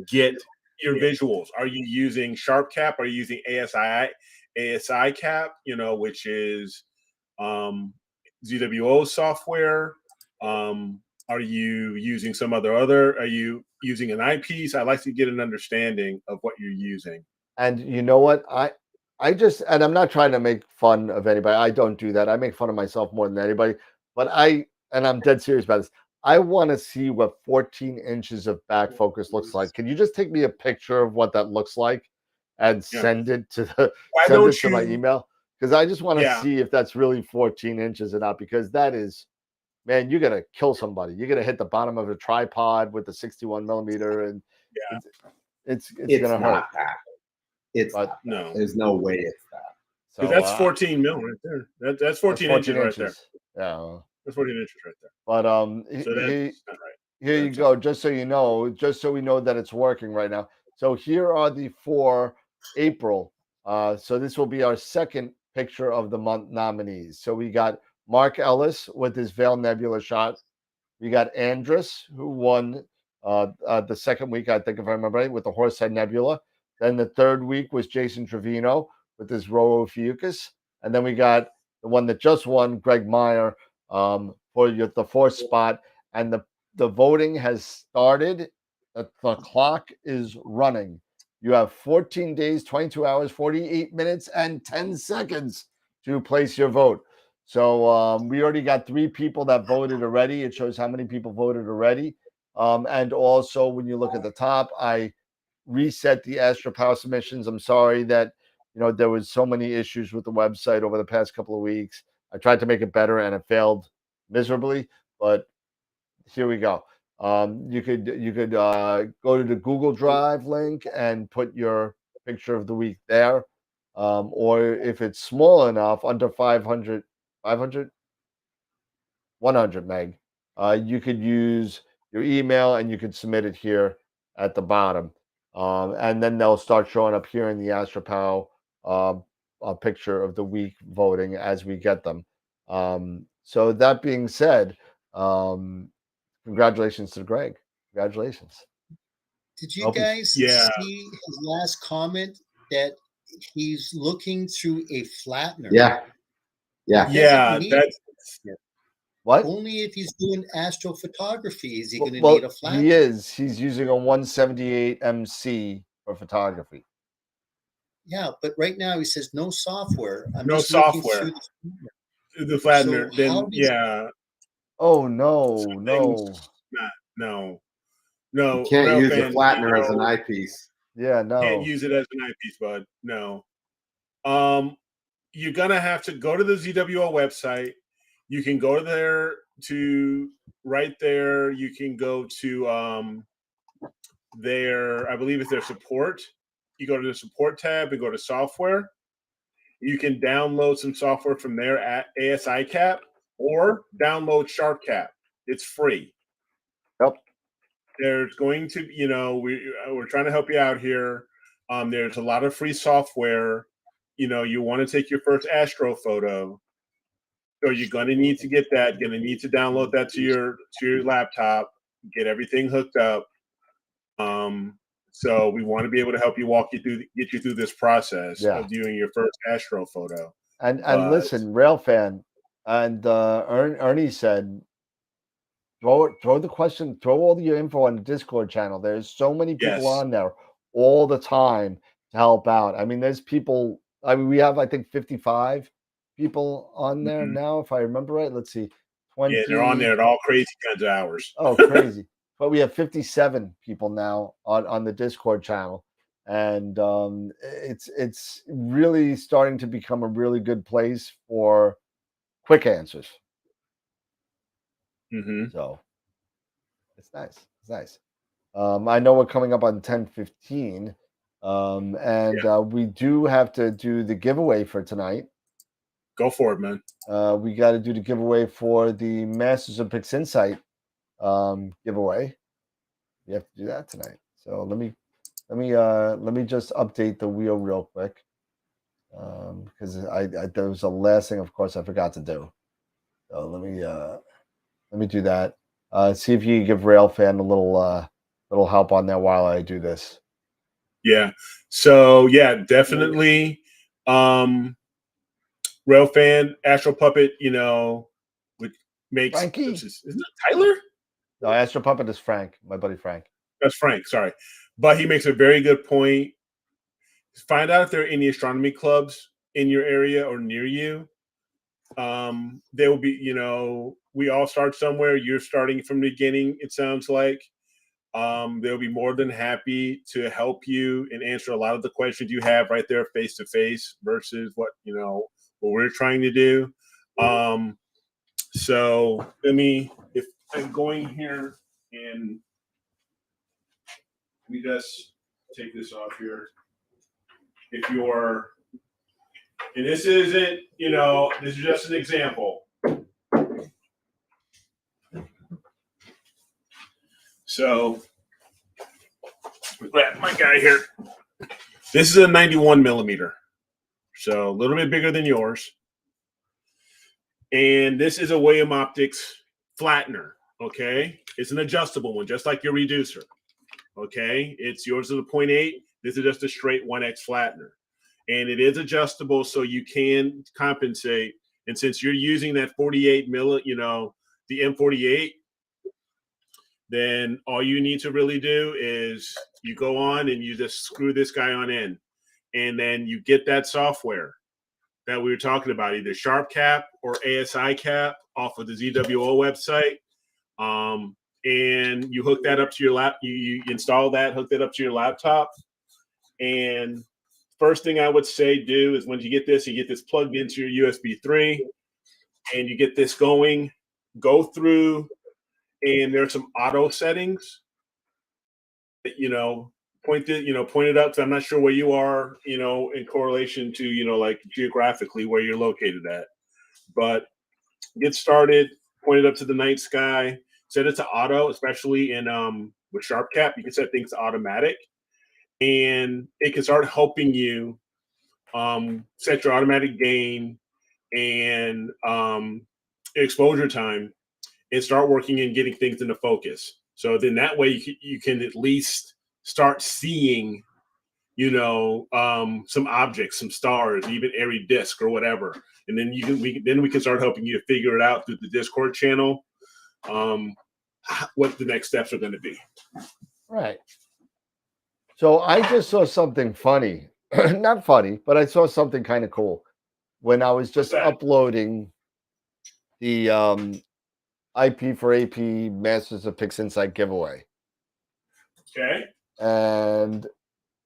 get your visuals? Are you using Sharp Cap? Are you using ASI Cap, which is ZWO software? Are you using are you using an eyepiece? I'd like to get an understanding of what you're using. And you know what? And I'm not trying to make fun of anybody. I don't do that. I make fun of myself more than anybody. But I'm dead serious about this. I want to see what 14 inches of back focus looks like. Can you just take me a picture of what that looks like and send it to my email? Because I just want to see if that's really 14 inches or not. Because that is, man, you're gonna kill somebody. You're gonna hit the bottom of a tripod with the 61mm, and it's gonna hurt. That. No, there's no way it's that. So that's 14 mil right there. That's 14 inches right there. Yeah, that's 14 inches right there. But so that's not right. Here you go. Just so you know, just so we know that it's working right now. So here are the 4 April. So this will be our second picture of the month nominees. So we got Mark Ellis with his Veil Nebula shot. We got Andrus, who won the second week, I think, if I remember right, with the Horsehead Nebula. Then the third week was Jason Trevino with his Roro Fucus. And then we got the one that just won, Greg Meyer, for the 4th spot. And the voting has started. The clock is running. You have 14 days, 22 hours, 48 minutes, and 10 seconds to place your vote. So we already got 3 people that voted already. It shows how many people voted already. And also, when you look at the top, I reset the Astro Power submissions. I'm sorry that there was so many issues with the website over the past couple of weeks. I tried to make it better and it failed miserably, but here we go. You could go to the Google Drive link and put your picture of the week there, or if it's small enough, under 100 meg, you could use your email and you could submit it here at the bottom. And then they'll start showing up here in the AstroPow picture of the week voting as we get them. So that being said, congratulations to Greg. Congratulations. Did you guys see his last comment that he's looking through a flattener? That's what? Only if he's doing astrophotography is he going to need a flattener. He is. He's using a 178 MC for photography. Yeah, but right now he says no software. No software. The flattener. So then Oh no, no. You can't use a flattener as an eyepiece. Yeah, no. Can't use it as an eyepiece, bud. No. You're gonna have to go to the ZWO website. You can go there to right there. You can go to their, I believe it's their support. You go to the support tab and go to software. You can download some software from there at ASICAP or download SharpCap. It's free. Yep. There's going to, we're trying to help you out here. There's a lot of free software. You want to take your first astro photo. So you're going to need to get that. Going to need to download that to your laptop, get everything hooked up. So we want to be able to help you get you through this process of doing your first astro photo. And listen, Railfan and Ernie said, throw the question, throw all your info on the Discord channel. There's so many people on there all the time to help out. I mean, there's people. I mean, we have, I think, 55 people on there now, if I remember right. Let's see. 20. Yeah, they're on there at all crazy kinds of hours. Oh, crazy. But we have 57 people now on the Discord channel. And it's really starting to become a really good place for quick answers. So it's nice. It's nice. I know we're coming up on 10:15. And we do have to do the giveaway for tonight. Go for it, man. We got to do the giveaway for the Masters of Pixinsight giveaway. We have to do that tonight. So let me just update the wheel real quick. Because there was the last thing, of course, I forgot to do. So let me do that. See if you can give Railfan a little help on that while I do this. Yeah. So yeah, definitely. Railfan, Astro Puppet, which makes Frankie. Isn't it Tyler? No, Astro Puppet is Frank, my buddy Frank. That's Frank, sorry. But he makes a very good point. Find out if there are any astronomy clubs in your area or near you. There will be, we all start somewhere. You're starting from the beginning, it sounds like. They'll be more than happy to help you and answer a lot of the questions you have right there face to face versus what we're trying to do. So if I'm going here and let me just take this off here. If you're, and this isn't, this is just an example. So grab my guy here. This is a 91 millimeter. So a little bit bigger than yours. And this is a William Optics flattener. Okay. It's an adjustable one, just like your reducer. Okay. It's yours is a 0.8. This is just a straight 1X flattener. And it is adjustable so you can compensate. And since you're using that 48 the M48, then all you need to really do is you go on and you just screw this guy on in. And then you get that software that we were talking about, either SharpCap or ASICAP off of the ZWO website. And you hook that up to your you install that, hook that up to your laptop. And first thing I would say do is when you get this plugged into your USB 3 and you get this going, go through, and there's some auto settings that, point it up. So I'm not sure where you are, in correlation to, like geographically where you're located at, but get started, point it up to the night sky, set it to auto, especially in, with SharpCap, you can set things to automatic and it can start helping you, set your automatic gain and, exposure time and start working and getting things into focus. So then that way you can at least start seeing, some objects, some stars, even airy disk or whatever. And then we can start helping you to figure it out through the Discord channel, what the next steps are going to be. Right. So I just saw something funny, not funny, but I saw something kind of cool when I was just uploading the IP for AP Masters of Pixinsight giveaway. Okay. And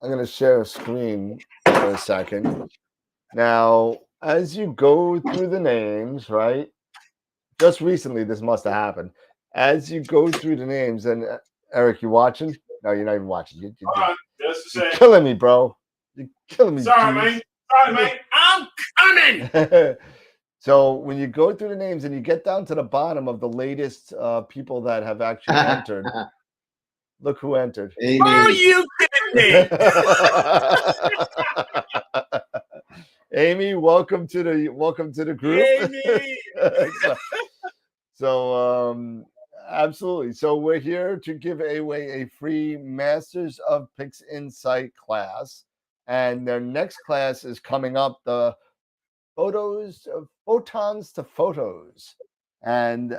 I'm going to share a screen for a second. Now, as you go through the names, right? Just recently, this must have happened. As you go through the names, and Eric, you watching? No, you're not even watching. Hold on, just a You're sec. killing me, bro. You're killing me. Sorry, Jeeves. man. Sorry, man. I'm coming. So when you go through the names and you get down to the bottom of the latest people that have actually entered, look who entered. Amy. Are you kidding me? Amy, welcome to the group. Amy. So absolutely. So we're here to give away a free Masters of Pixinsight class, and their next class is coming up. The photons to photos, and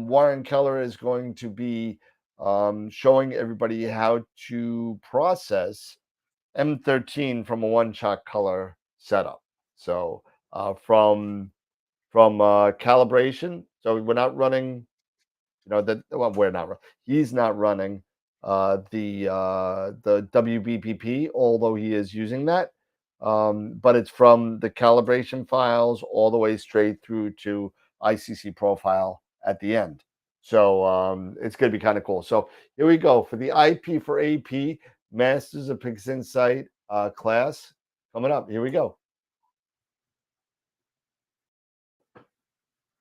Warren Keller is going to be showing everybody how to process M13 from a one-shot color setup. So from calibration. So we're not running, we're not. He's not running the WBPP, although he is using that. But it's from the calibration files all the way straight through to ICC profile at the end. So it's going to be kind of cool. So here we go for the IP for AP Masters of Pixinsight class coming up. Here we go.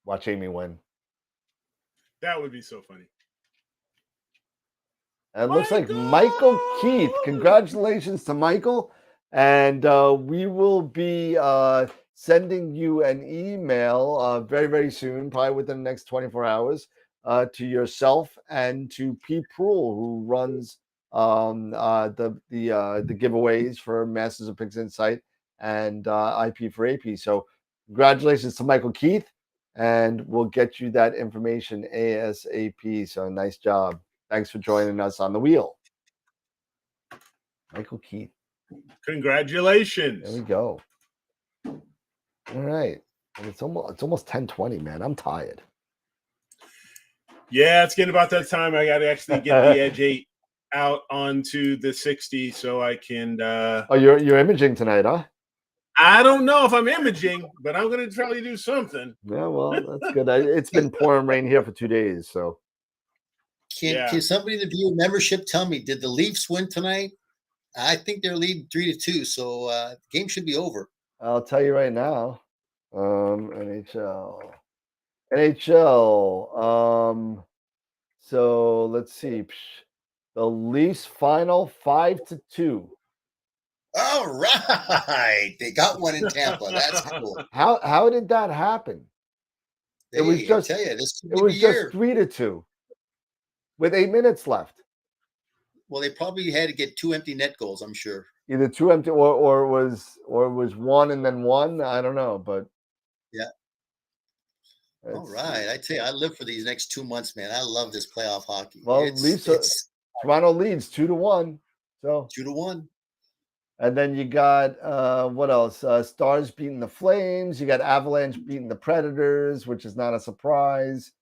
Watch Amy win. That would be so funny. And it looks like Michael Keith. Congratulations to Michael. And we will be sending you an email very, very soon, probably within the next 24 hours, to yourself and to Pete Proul, who runs the giveaways for Masters of Pixinsight and IP for AP. So congratulations to Michael Keith, and we'll get you that information ASAP. So nice job. Thanks for joining us on the wheel. Michael Keith. Congratulations. There we go. All right. And it's almost 10:20, man. I'm tired. Yeah, it's getting about that time. I got to actually get the Edge 8 out onto the 60 so I can. Oh, you're imaging tonight, huh? I don't know if I'm imaging, but I'm going to try to do something. Yeah, well, that's good. It's been pouring rain here for 2 days, so. Can somebody in the viewer membership tell me, did the Leafs win tonight? I think they're leading 3-2, so the game should be over. I'll tell you right now. NHL. So let's see. The Leafs final 5-2. All right, they got one in Tampa. That's cool. How did that happen? It was just 3-2 with 8 minutes left. Well, they probably had to get 2 empty net goals, I'm sure. Either 2 empty or it was 1 and then 1. I don't know, but yeah. All right, I tell you, I live for these next 2 months, man. I love this playoff hockey. Well, Toronto leads 2-1. So 2-1. And then you got what else? Stars beating the Flames. You got Avalanche beating the Predators, which is not a surprise.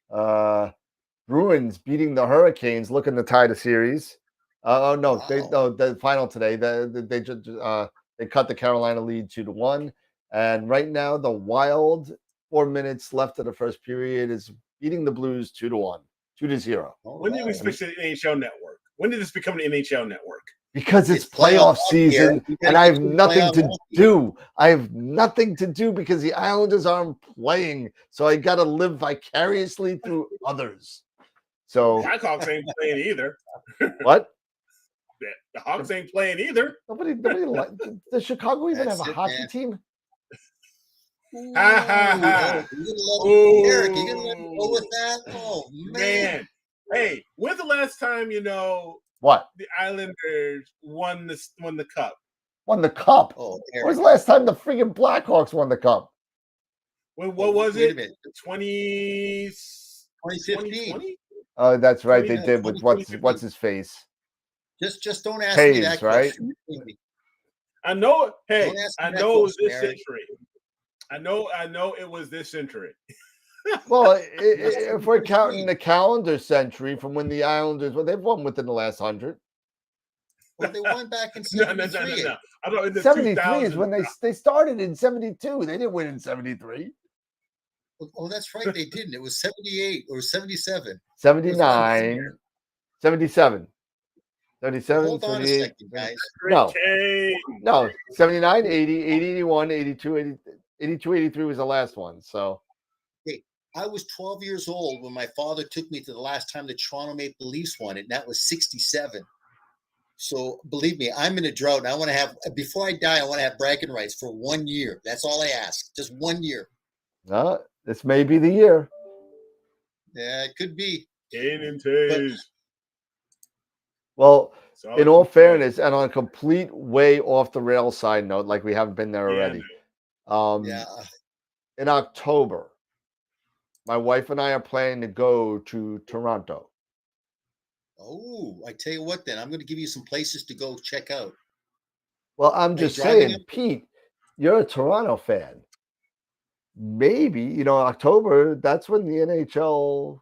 Bruins beating the Hurricanes, looking to tie the series. Oh no, wow. The final today. They cut the Carolina lead 2-1, and right now the Wild, 4 minutes left of the first period, is beating the Blues 2-1, 2-0. When did we switch to the NHL network? When did this become an NHL network? Because it's playoff season, and I have nothing to do. I have nothing to do because the Islanders aren't playing, so I got to live vicariously through others. So the Hawks ain't playing either. What? The Hawks ain't playing either. Nobody does Chicago even have a hockey team? Eric, you gonna let me go with that? Oh man. Hey, when's the last time what the Islanders won the cup? Won the cup? Oh, when was the last time the freaking Blackhawks won the cup? What was it? 2015. Oh, that's right. They did with what's his face. Just don't ask Hayes, me that right? question. I know. Hey, I know it was this century. I know it was this century. Well, if we're counting the calendar century from when the Islanders, they've won within the last 100. Well, they won back in No. 73. I don't in the 73 is 2000s. when they started in 72. They didn't win in 73. Oh, that's right. They didn't. It was 78 or 77. 79, 77. Well, 77, hold on a 78. second, guys. No, King. no. 79, 80, 80, 81, 82, 80, 82, 83 was the last one. So, Hey, I was 12 years old when my father took me to the last time the Toronto Maple Leafs won it, and that was 67. So believe me, I'm in a drought. And I want to have, before I die, I want to have bragging rights for 1 year. That's all I ask. Just 1 year. this may be the year. Yeah, it could be. Kane and Taze. Well, Solid in all success. fairness, and on a complete way off the rail side note, like we haven't been there Yeah, already. Yeah. In October, my wife and I are planning to go to Toronto. Oh, I tell you what, then I'm going to give you some places to go check out. Well, I'm you just driving saying, Pete, you're a Toronto fan. Maybe, October, that's when the NHL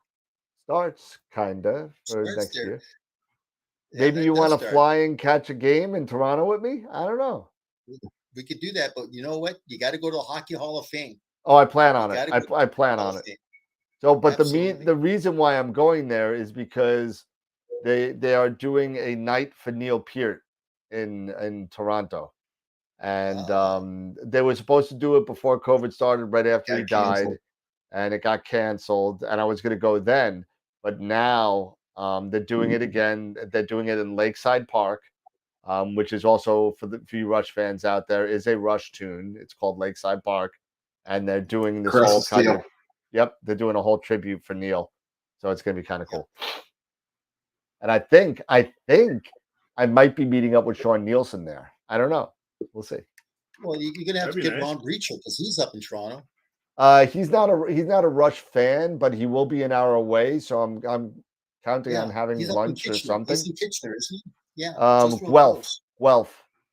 starts, kind of, for Starts next there. year. Yeah, Maybe that you does want to start. fly and catch a game in Toronto with me? I don't know. We could do that, but you know what? You got to go to the Hockey Hall of Fame. Oh, I plan You on it. gotta I, go I plan Hall on of it. Fame. So, but Absolutely. the reason why I'm going there is because they are doing a night for Neil Peart in Toronto. And they were supposed to do it before COVID started, right after he Got died, canceled. and it got canceled. And I was going to go then, but now they're doing it again. They're doing it in Lakeside Park, which is also for you Rush fans out there is a Rush tune. It's called Lakeside Park, and they're doing this Crest whole of kind Steel. of they're doing a whole tribute for Neil, so it's going to be kind of cool. And I think I might be meeting up with Sean Nielsen there. I don't know. We'll see. Well, you're going to have That'd to be get nice. Ron Breacher because he's up in Toronto. He's not a Rush fan, but he will be an hour away, so I'm counting on having he's up in lunch or Kitchener. something. He's in Kitchener, isn't he? Yeah, just real Guelph. close.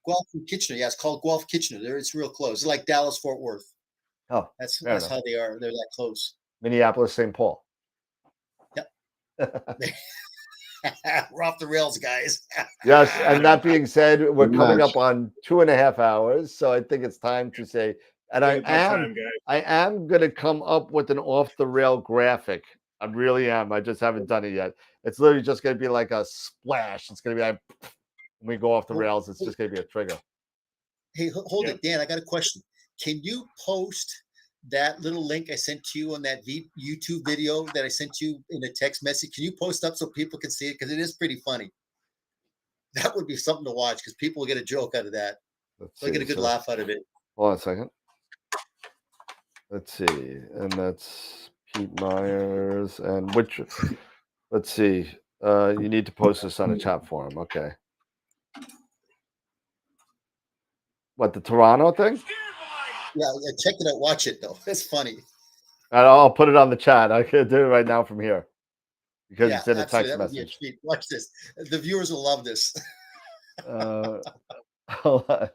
Guelph and Kitchener. Yeah, it's called Guelph Kitchener. There, it's real close. It's like Dallas Fort Worth. Oh, That's fair enough. how they are. They're that close. Minneapolis, St. Paul. Yep. We're off the rails, guys. Yes, and that being said, we're Pretty coming much. up on 2.5 hours, so I think it's time to say, and It's about time, guys. I am going to come up with an off the rail graphic. I really am. I just haven't done it yet. It's literally just going to be like a splash. It's going to be like when we go off the rails. It's just going to be a trigger. Hey, hold it, Dan. I got a question. Can you post that little link I sent to you on that YouTube video that I sent you in a text message? Can you post up so people can see it? Because it is pretty funny. That would be something to watch because people will get a joke out of that. They'll get a good laugh out of it. Hold on a second. Let's see. And that's Pete Myers. And which, let's see. You need to post this on a chat forum. Okay. What, the Toronto thing? Yeah, check it out. Watch it, though. It's funny. I'll put it on the chat. I can do it right now from here because it's in a text That would be a message. treat. Watch this. The viewers will love this. Hold on.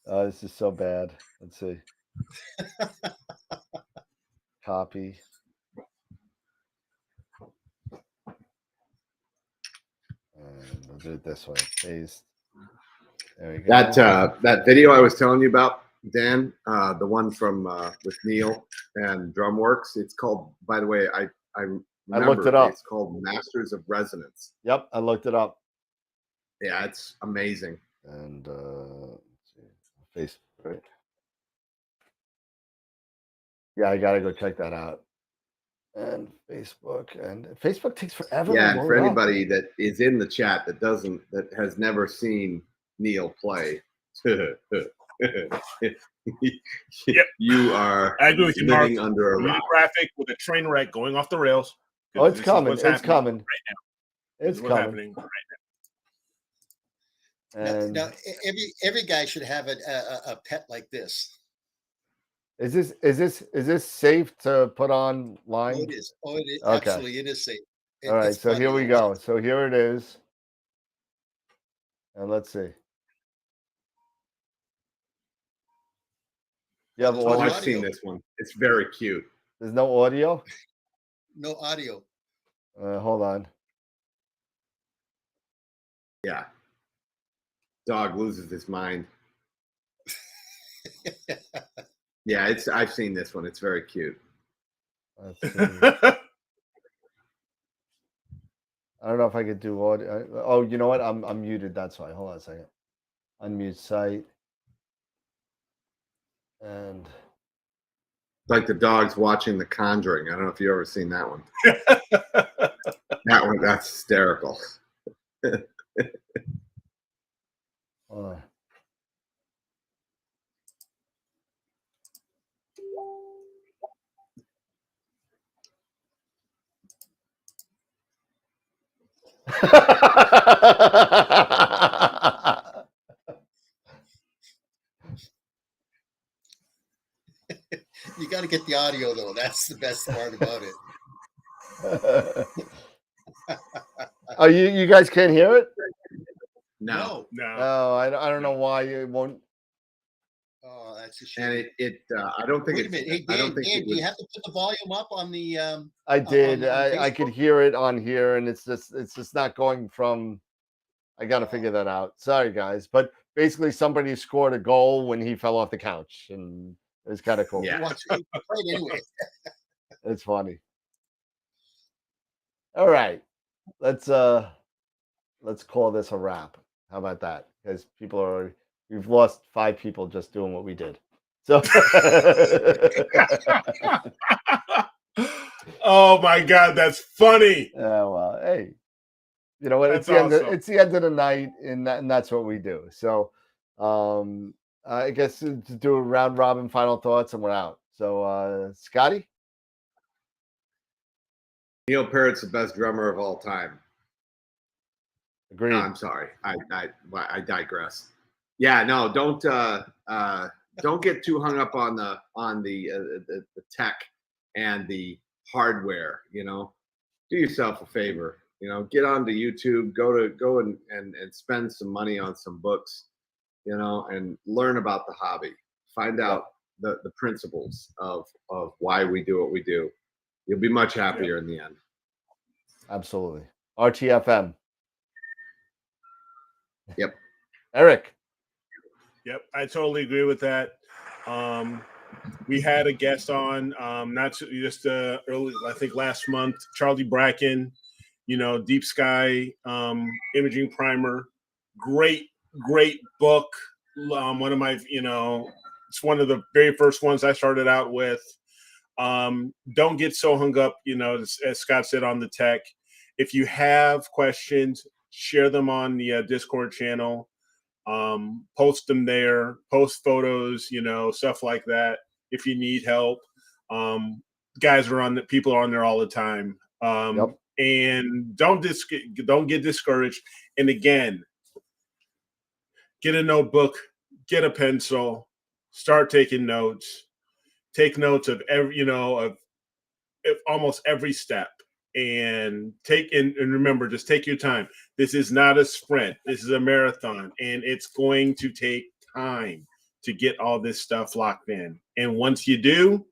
Oh, this is so bad. Let's see. Copy. And we'll do it this way. Paste. There we go. That video I was telling you about, Dan, the one from with Neil and Drumworks. It's called, by the way, I looked it up. It's called Masters of Resonance. Yep, I looked it up. Yeah, it's amazing. And let's see. Facebook, right? Yeah, I gotta go check that out. And Facebook takes forever. Yeah, to and for load up. anybody that is in the chat that has never seen Neil play, you are I agree with you, Mark. living under a We need rock. a graphic with a train wreck going off the rails. Oh, it's This is coming. what's It's happening coming. right now. It's This is what's coming. happening right And Now, every guy should have a pet like this. is this safe to put online? Oh, it is. Oh, it is. Okay. Absolutely, it is safe. All right, It's so funny. here we go. So here it is. And let's see. You have There's Oh, audio? I've seen this one. It's very cute. There's no audio? No audio. Hold on. Yeah. Dog loses his mind. Yeah, I've seen this one. It's very cute. Let's see. I don't know if I could do audio. Oh, you know what? I'm muted. That's why. Hold on a second. Unmute site. And Like the dog's watching The Conjuring. I don't know if you've ever seen that one. That's hysterical. hold on. You got to get the audio though. That's the best part about it. Oh, you guys can't hear it? No. Oh, I don't know why it won't. Oh, that's a shame. And I don't think Wait a minute. Hey, I Dan, don't think Dan, it do you was, have to put the volume up on the? I did. on I could Facebook? hear it on here, and it's just not going from. I got to figure that out. Sorry, guys, but basically, somebody scored a goal when he fell off the couch, and it was kind of cool. Yeah. Watch it. Right anyway. It's funny. All right, let's call this a wrap. How about that? Because we've lost 5 people just doing what we did. So. Oh my God, that's funny. Well, hey, you know what? That's It's the end of the night, and that's what we do. So, I guess to do a round robin final thoughts, and we're out. So, Scotty, Neil Peart's the best drummer of all time. agreed. I'm sorry. I digress. Yeah, no, don't get too hung up on the tech and the hardware. You know, do yourself a favor. You know, get onto YouTube, go and spend some money on some books, you know, and learn about the hobby. Find out the principles of why we do what we do. You'll be much happier in the end. Absolutely. RTFM. Yep. Eric. Yep, I totally agree with that. We had a guest on, not just early, I think last month, Charlie Bracken, you know, Deep Sky Imaging Primer. Great book. One of my, you know, it's one of the very first ones I started out with. Don't get so hung up, you know, as Scott said, on the tech. If you have questions, share them on the Discord channel. Post them there, post photos, you know, stuff like that. If you need help, people are on there all the time. And don't get discouraged. And again, get a notebook, get a pencil, start taking notes. Take notes of every, you know, of almost every step. And remember, just take your time. This is not a sprint. This is a marathon, and it's going to take time to get all this stuff locked in. And once you do,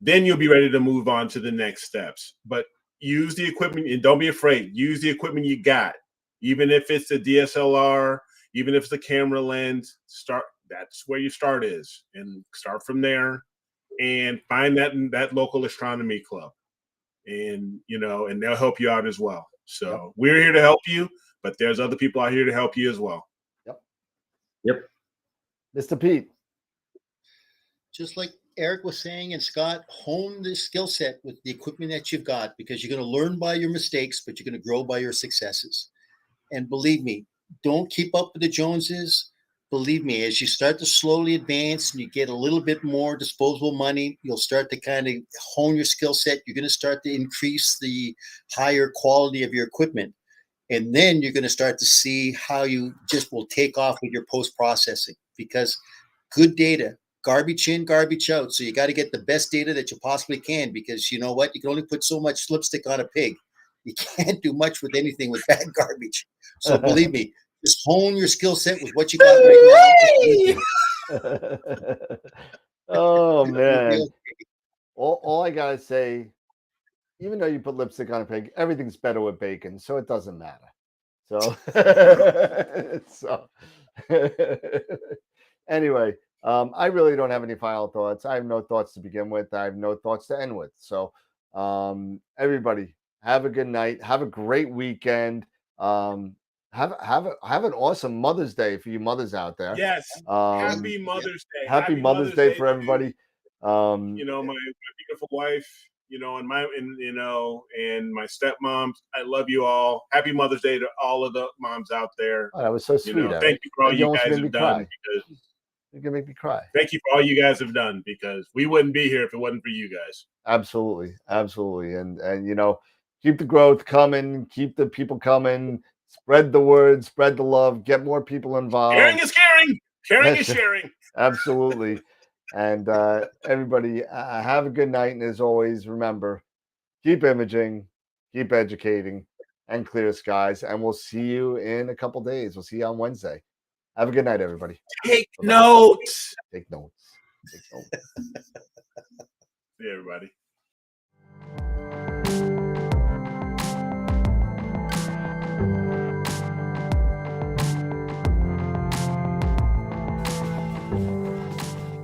then you'll be ready to move on to the next steps. But use the equipment, and don't be afraid. Use the equipment you got, even if it's a DSLR, even if it's the camera lens. That's where your start is, and start from there. And find that local astronomy club. And, you know, and they'll help you out as well. So we're here to help you, but there's other people out here to help you as well. Yep. Mr. Pete. Just like Eric was saying, and Scott, hone the skill set with the equipment that you've got, because you're going to learn by your mistakes, but you're going to grow by your successes. And believe me, don't keep up with the Joneses. Believe me, as you start to slowly advance and you get a little bit more disposable money, you'll start to kind of hone your skill set. You're going to start to increase the higher quality of your equipment. And then you're going to start to see how you just will take off with your post-processing, because good data, garbage in, garbage out. So you got to get the best data that you possibly can, because you know what? You can only put so much lipstick on a pig. You can't do much with anything with bad garbage. So believe me, just hone your skill set with what you got right now. Oh man! All I gotta say, even though you put lipstick on a pig, everything's better with bacon, so it doesn't matter. So, so anyway, I really don't have any final thoughts. I have no thoughts to begin with. I have no thoughts to end with. So, everybody, have a good night. Have a great weekend. Have an awesome Mother's Day for you mothers out there. Yes. Happy Mother's Day. Happy Mother's Day for to, everybody. You know, my beautiful wife, you know, and and my stepmoms. I love you all. Happy Mother's Day to all of the moms out there. Oh, that was so sweet. You know, thank you for all you guys have done. Because you're gonna make me cry. Thank you for all you guys have done, because we wouldn't be here if it wasn't for you guys. Absolutely, absolutely, and you know, keep the growth coming, keep the people coming, spread the word, spread the love, get more people involved. Caring is caring. Caring is sharing. Absolutely. And everybody, have a good night. And as always, remember, keep imaging, keep educating, and clear skies. And we'll see you in a couple days. We'll see you on Wednesday. Have a good night, everybody. Take notes. Take notes. Take notes. See you, everybody.